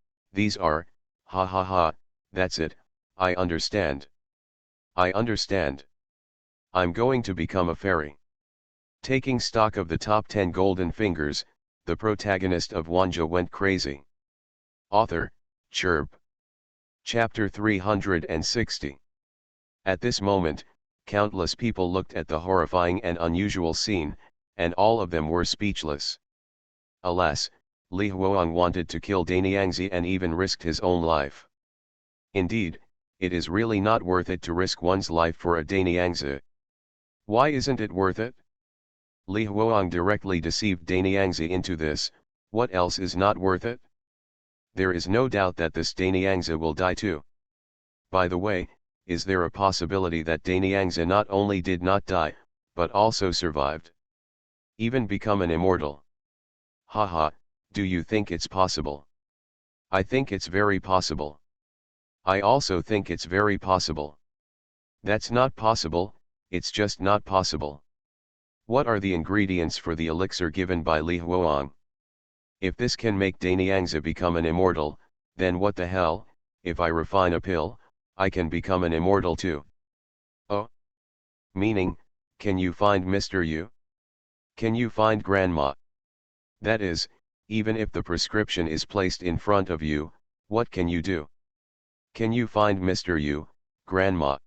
are, ha ha ha, that's it, I understand. I understand. I'm going to become a fairy. Taking stock of the top 10 golden fingers, the protagonist of Wanjie went crazy. Author, Chirp. Chapter 360. At this moment, countless people looked at the horrifying and unusual scene, and all of them were speechless. Alas, Li Huang wanted to kill Danyangzi and even risked his own life. Indeed, it is really not worth it to risk one's life for a Danyangzi. Why isn't it worth it? Li Huang directly deceived Danyangzi into this. What else is not worth it? There is no doubt that this Danyangzi will die too. By the way, is there a possibility that Danyangzi not only did not die, but also survived? Even become an immortal? Haha, do you think it's possible? I think it's very possible. I also think it's very possible. That's not possible, it's just not possible. What are the ingredients for the elixir given by Li Huang? If this can make Danyangzi become an immortal, then what the hell, if I refine a pill, I can become an immortal too. Oh? Meaning, can you find Mr. Yu? Can you find Grandma? That is, even if the prescription is placed in front of you, what can you do? Can you find Mr. Yu, Grandma?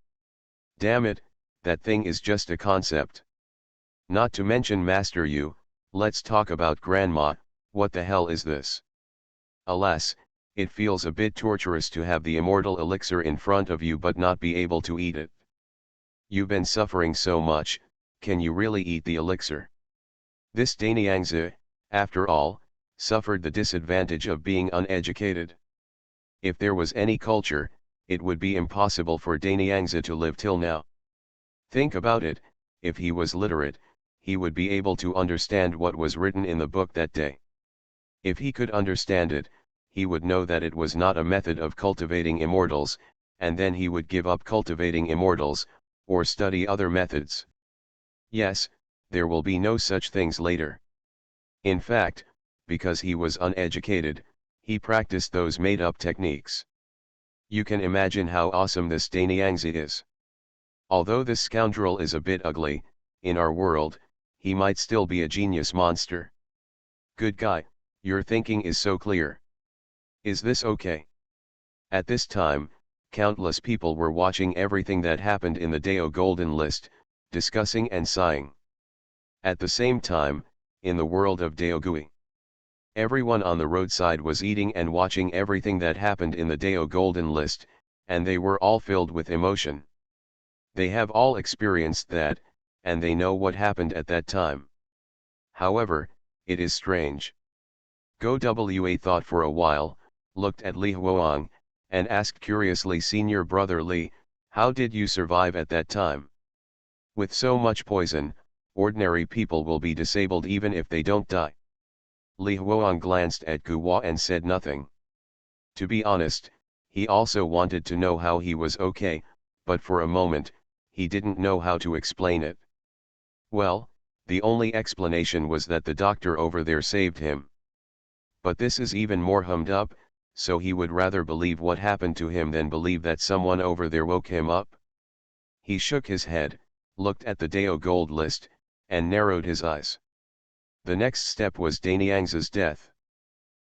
Damn it, that thing is just a concept. Not to mention Master Yu, let's talk about Grandma. What the hell is this? Alas, it feels a bit torturous to have the immortal elixir in front of you but not be able to eat it. You've been suffering so much, can you really eat the elixir? This Danyangzi, after all, suffered the disadvantage of being uneducated. If there was any culture, it would be impossible for Danyangzi to live till now. Think about it, if he was literate, he would be able to understand what was written in the book that day. If he could understand it, he would know that it was not a method of cultivating immortals, and then he would give up cultivating immortals, or study other methods. Yes, there will be no such things later. In fact, because he was uneducated, he practiced those made-up techniques. You can imagine how awesome this Danyangzi is. Although this scoundrel is a bit ugly, in our world, he might still be a genius monster. Good guy, your thinking is so clear. Is this okay? At this time, countless people were watching everything that happened in the Dao Golden List, discussing and sighing. At the same time, in the world of Daogui, everyone on the roadside was eating and watching everything that happened in the Dao Golden List, and they were all filled with emotion. They have all experienced that, and they know what happened at that time. However, it is strange. Go Wa thought for a while, looked at Li Huang, and asked curiously, Senior Brother Li, how did you survive at that time? With so much poison, ordinary people will be disabled even if they don't die. Li Huang glanced at Guo and said nothing. To be honest, he also wanted to know how he was okay, but for a moment, he didn't know how to explain it. Well, the only explanation was that the doctor over there saved him. But this is even more hummed up, so he would rather believe what happened to him than believe that someone over there woke him up. He shook his head, looked at the Dao gold list, and narrowed his eyes. The next step was Daniang's death.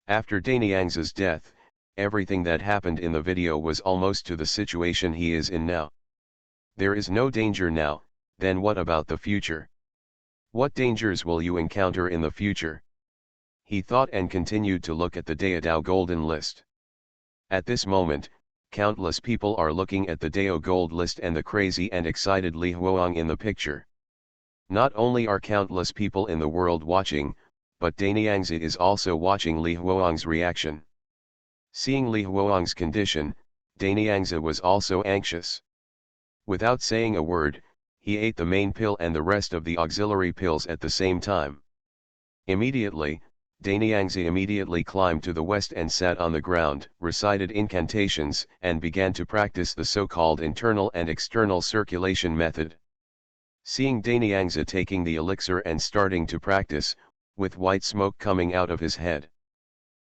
After Daniang's death, everything that happened in the video was almost to the situation he is in now. There is no danger now, then what about the future? What dangers will you encounter in the future? He thought and continued to look at the Dao Golden List. At this moment, countless people are looking at the Dao Gold List and the crazy and excited Li Huang in the picture. Not only are countless people in the world watching, but Daniangzi is also watching Li Huang's reaction. Seeing Li Huang's condition, Daniangzi was also anxious. Without saying a word, he ate the main pill and the rest of the auxiliary pills at the same time. Immediately, Daniangzi immediately climbed to the west and sat on the ground, recited incantations, and began to practice the so-called internal and external circulation method. Seeing Daniangzi taking the elixir and starting to practice, with white smoke coming out of his head,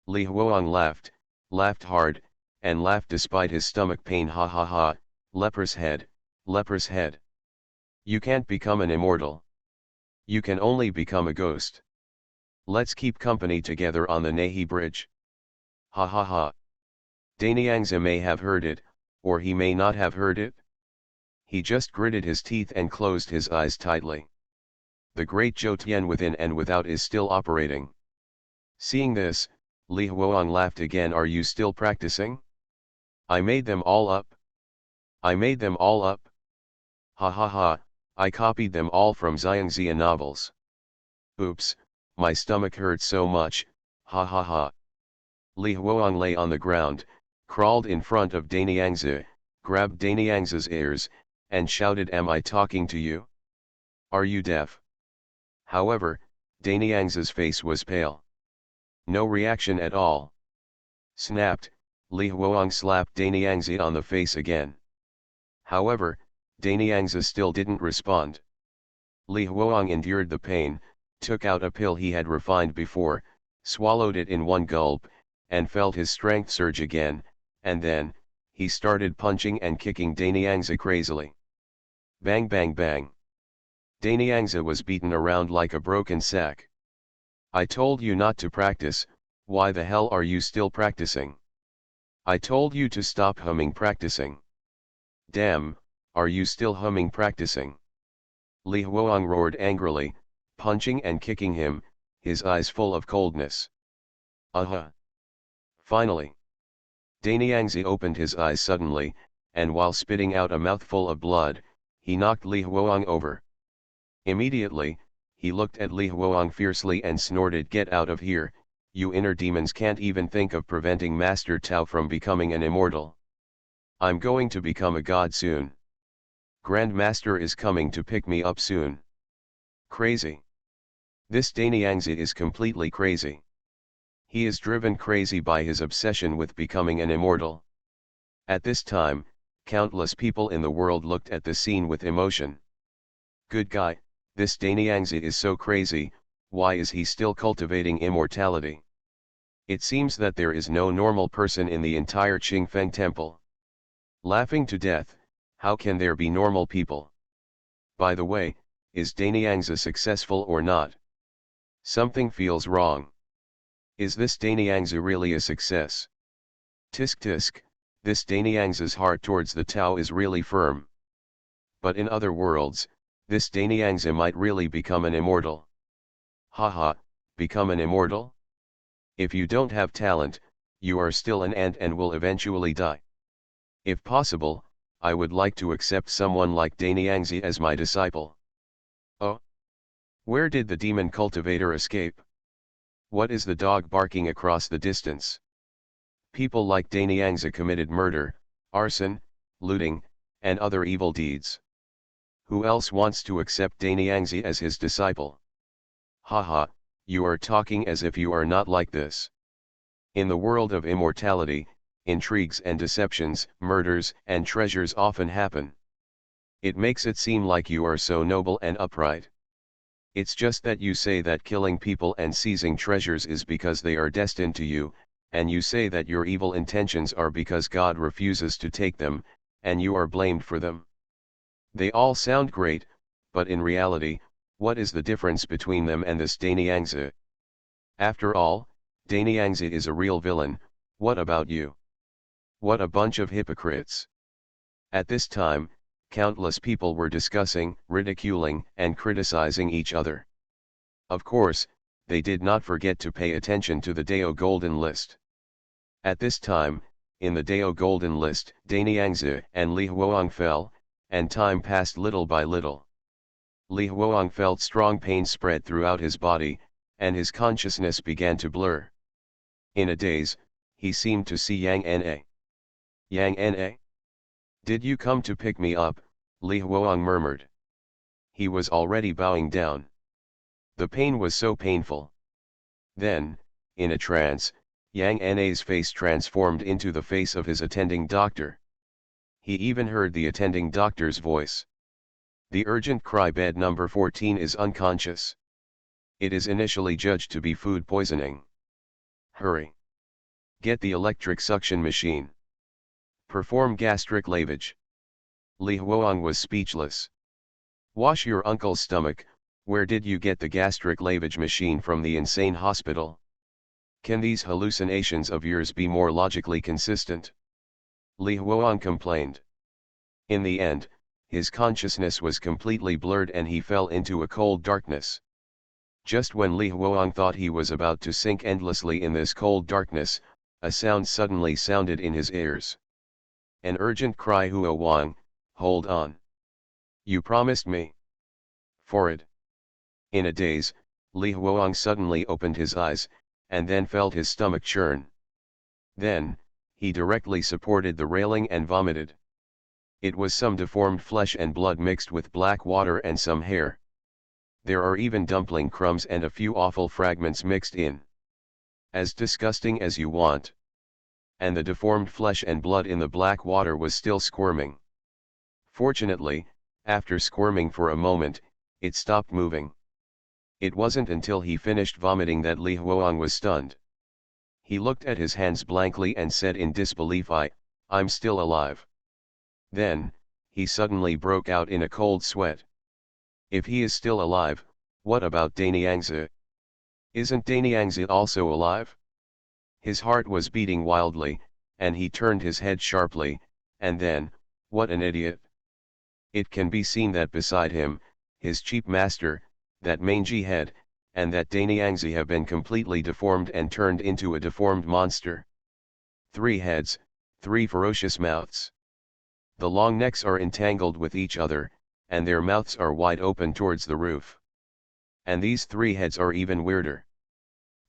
Li Huang laughed hard, and laughed despite his stomach pain. Ha ha ha, leper's head, leper's head. You can't become an immortal. You can only become a ghost. Let's keep company together on the Nahi Bridge. Ha ha ha. Daniangzi may have heard it, or he may not have heard it. He just gritted his teeth and closed his eyes tightly. The great Zhou Tian within and without is still operating. Seeing this, Li Huang laughed again. Are you still practicing? I made them all up. I made them all up. Ha ha ha, I copied them all from Xiangxia novels. Oops, my stomach hurts so much, ha ha ha. Li Huang lay on the ground, crawled in front of Daniangzi, grabbed Daniangzi's ears, and shouted, am I talking to you? Are you deaf? However, Daniangzi's face was pale. No reaction at all. Snapped, Li Huang slapped Daniangzi on the face again. However, Daniangzi still didn't respond. Li Huang endured the pain, took out a pill he had refined before, swallowed it in one gulp, and felt his strength surge again, and then, he started punching and kicking Daniangzi crazily. Bang bang bang. Daniangzi was beaten around like a broken sack. I told you not to practice, why the hell are you still practicing? I told you to stop humming practicing. Damn, are you still humming practicing? Li Huang roared angrily, punching and kicking him, his eyes full of coldness. Aha! Finally! Daniangzi opened his eyes suddenly, and while spitting out a mouthful of blood, he knocked Li Huang over. Immediately, he looked at Li Huang fiercely and snorted, get out of here, you inner demons can't even think of preventing Master Tao from becoming an immortal. I'm going to become a god soon. Grand Master is coming to pick me up soon. Crazy. This Daniangzi is completely crazy. He is driven crazy by his obsession with becoming an immortal. At this time, countless people in the world looked at the scene with emotion. Good guy, this Daniangzi is so crazy, why is he still cultivating immortality? It seems that there is no normal person in the entire Qingfeng temple. Laughing to death, how can there be normal people? By the way, is Daniangzi successful or not? Something feels wrong. Is this Daniangzi really a success? Tisk tisk, this Daniangzi's heart towards the Tao is really firm. But in other worlds, this Daniangzi might really become an immortal. Haha, become an immortal? If you don't have talent, you are still an ant and will eventually die. If possible, I would like to accept someone like Danyangzi as my disciple. Oh? Where did the demon cultivator escape? What is the dog barking across the distance? People like Danyangzi committed murder, arson, looting, and other evil deeds. Who else wants to accept Danyangzi as his disciple? Haha, you are talking as if you are not like this. In the world of immortality, intrigues and deceptions, murders and treasures often happen. It makes it seem like you are so noble and upright. It's just that you say that killing people and seizing treasures is because they are destined to you, and you say that your evil intentions are because God refuses to take them, and you are blamed for them. They all sound great, but in reality, what is the difference between them and this Danyangzi? After all, Danyangzi is a real villain. What about you? What a bunch of hypocrites. At this time, countless people were discussing, ridiculing, and criticizing each other. Of course, they did not forget to pay attention to the Dao Golden List. At this time, in the Dao Golden List, Danyangzi and Li Huang fell, and time passed little by little. Li Huang felt strong pain spread throughout his body, and his consciousness began to blur. In a daze, he seemed to see Yang Na. Yang Na? Did you come to pick me up? Li Huang murmured. He was already bowing down. The pain was so painful. Then, in a trance, Yang Na's face transformed into the face of his attending doctor. He even heard the attending doctor's voice. The urgent cry, bed number 14 is unconscious. It is initially judged to be food poisoning. Hurry. Get the electric suction machine. Perform gastric lavage. Li Huang was speechless. Wash your uncle's stomach. Where did you get the gastric lavage machine from? The insane hospital? Can these hallucinations of yours be more logically consistent? Li Huang complained. In the end, his consciousness was completely blurred and he fell into a cold darkness. Just when Li Huang thought he was about to sink endlessly in this cold darkness, a sound suddenly sounded in his ears. An urgent cry, Hua Wang, hold on. You promised me. For it. In a daze, Li Huang suddenly opened his eyes, and then felt his stomach churn. Then, he directly supported the railing and vomited. It was some deformed flesh and blood mixed with black water and some hair. There are even dumpling crumbs and a few awful fragments mixed in. As disgusting as you want. And the deformed flesh and blood in the black water was still squirming. Fortunately, after squirming for a moment, it stopped moving. It wasn't until he finished vomiting that Li Huang was stunned. He looked at his hands blankly and said in disbelief, I'm still alive. Then, he suddenly broke out in a cold sweat. If he is still alive, what about Danyangzi? Isn't Danyangzi also alive? His heart was beating wildly, and he turned his head sharply, and then, what an idiot! It can be seen that beside him, his cheap master, that mangy head, and that Danyangzi have been completely deformed and turned into a deformed monster. 3 heads, 3 ferocious mouths. The long necks are entangled with each other, and their mouths are wide open towards the roof. And these 3 heads are even weirder.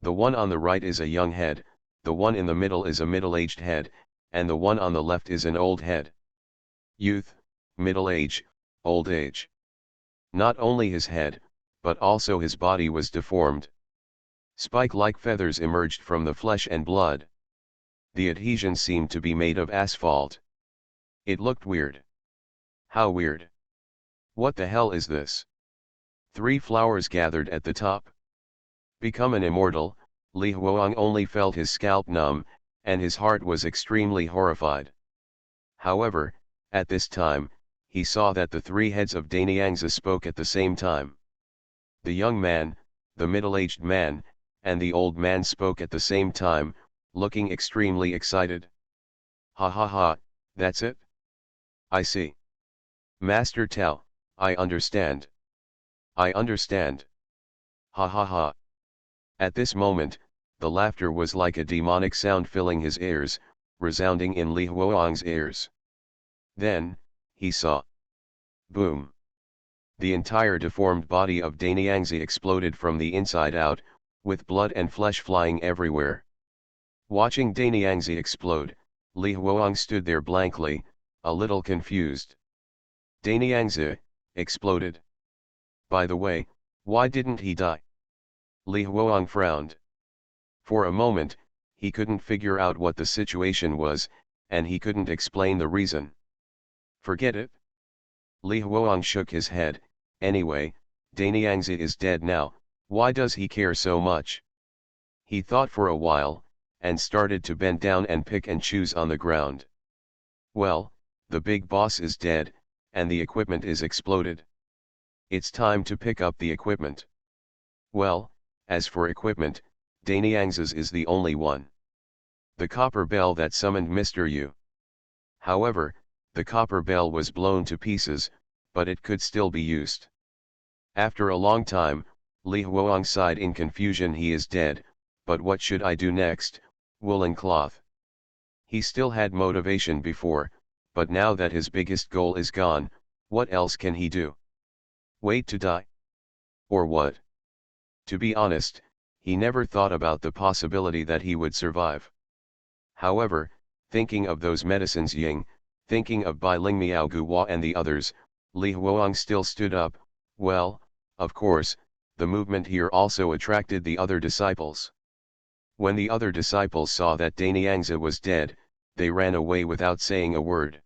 The one on the right is a young head, the one in the middle is a middle-aged head, and the one on the left is an old head. Youth, middle age, old age. Not only his head, but also his body was deformed. Spike-like feathers emerged from the flesh and blood. The adhesion seemed to be made of asphalt. It looked weird. How weird. What the hell is this? 3 flowers gathered at the top. Become an immortal, Li Huang only felt his scalp numb, and his heart was extremely horrified. However, at this time, he saw that the 3 heads of Danyangzi spoke at the same time. The young man, the middle-aged man, and the old man spoke at the same time, looking extremely excited. Ha ha ha, that's it? I see. Master Tao, I understand. I understand. Ha ha ha. At this moment, the laughter was like a demonic sound filling his ears, resounding in Li Huang's ears. Then, he saw. Boom. The entire deformed body of Danyangzi exploded from the inside out, with blood and flesh flying everywhere. Watching Danyangzi explode, Li Huang stood there blankly, a little confused. Danyangzi exploded. By the way, why didn't he die? Li Huang frowned. For a moment, he couldn't figure out what the situation was, and he couldn't explain the reason. Forget it. Li Huang shook his head. Anyway, Danyangzi is dead now, why does he care so much? He thought for a while, and started to bend down and pick and choose on the ground. Well, the big boss is dead, and the equipment is exploded. It's time to pick up the equipment. Well, as for equipment, Danyangzi's is the only one. The copper bell that summoned Mr. Yu. However, the copper bell was blown to pieces, but it could still be used. After a long time, Li Huang sighed in confusion. He is dead, but what should I do next? Woolen cloth. He still had motivation before, but now that his biggest goal is gone, what else can he do? Wait to die? Or what? To be honest, he never thought about the possibility that he would survive. However, thinking of those medicines Ying, thinking of Bai Ling Miao Guhua and the others, Li Huang still stood up. Well, of course, the movement here also attracted the other disciples. When the other disciples saw that Danyangzi was dead, they ran away without saying a word.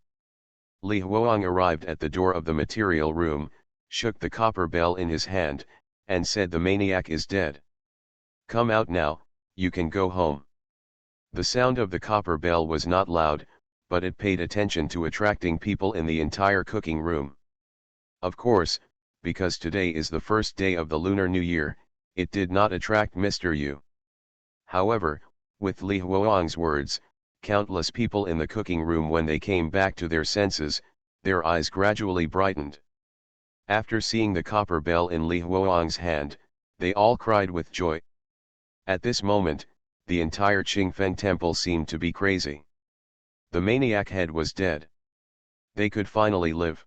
Li Huang arrived at the door of the material room, shook the copper bell in his hand, and said, the maniac is dead. Come out now, you can go home. The sound of the copper bell was not loud, but it paid attention to attracting people in the entire cooking room. Of course, because today is the first day of the Lunar New Year, it did not attract Mr. Yu. However, with Li Huang's words, countless people in the cooking room, when they came back to their senses, their eyes gradually brightened. After seeing the copper bell in Li Huang's hand, they all cried with joy. At this moment, the entire Qingfen temple seemed to be crazy. The maniac head was dead. They could finally live.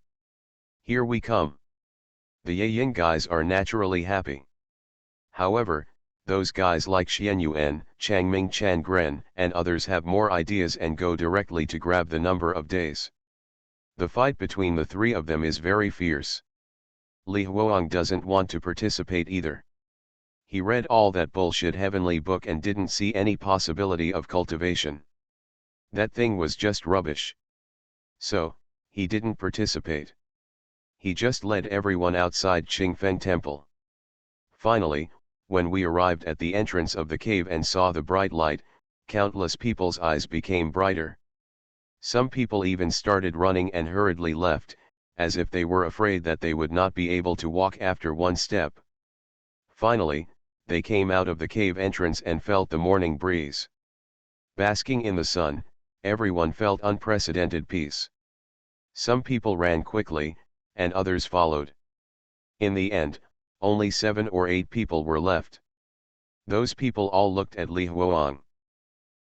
Here we come. The Yayin guys are naturally happy. However, those guys like Xian Yuan, Changming Changren, and others have more ideas and go directly to grab the number of days. The fight between the three of them is very fierce. Li Huang doesn't want to participate either. He read all that bullshit heavenly book and didn't see any possibility of cultivation. That thing was just rubbish. So, he didn't participate. He just led everyone outside Qingfen Temple. Finally, when we arrived at the entrance of the cave and saw the bright light, countless people's eyes became brighter. Some people even started running and hurriedly left, as if they were afraid that they would not be able to walk after one step. Finally, they came out of the cave entrance and felt the morning breeze. Basking in the sun, everyone felt unprecedented peace. Some people ran quickly, and others followed. In the end, only 7 or 8 people were left. Those people all looked at Li Huang.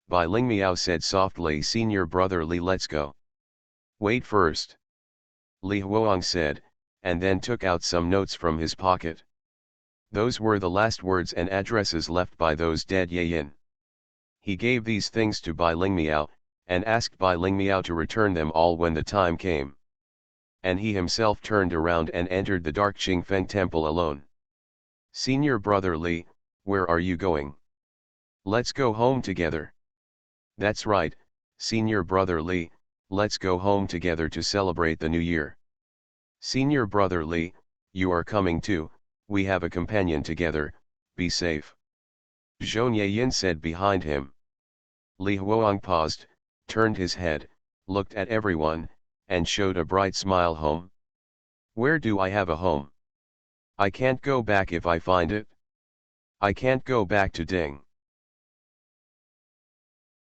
Bai Ling Miao said softly, Senior brother Li, let's go. Wait first. Li Huang said, and then took out some notes from his pocket. Those were the last words and addresses left by those dead Yayin. He gave these things to Bai Ling Miao, and asked Bai Ling Miao to return them all when the time came. And he himself turned around and entered the dark Qingfen temple alone. Senior brother Li, where are you going? Let's go home together. That's right, Senior brother Li, let's go home together to celebrate the new year. Senior brother Li, you are coming too, we have a companion together, be safe. Zhong Yayin said behind him. Li Huang paused, turned his head, looked at everyone, and showed a bright smile. Home? Where do I have a home? I can't go back if I find it. I can't go back to Ding.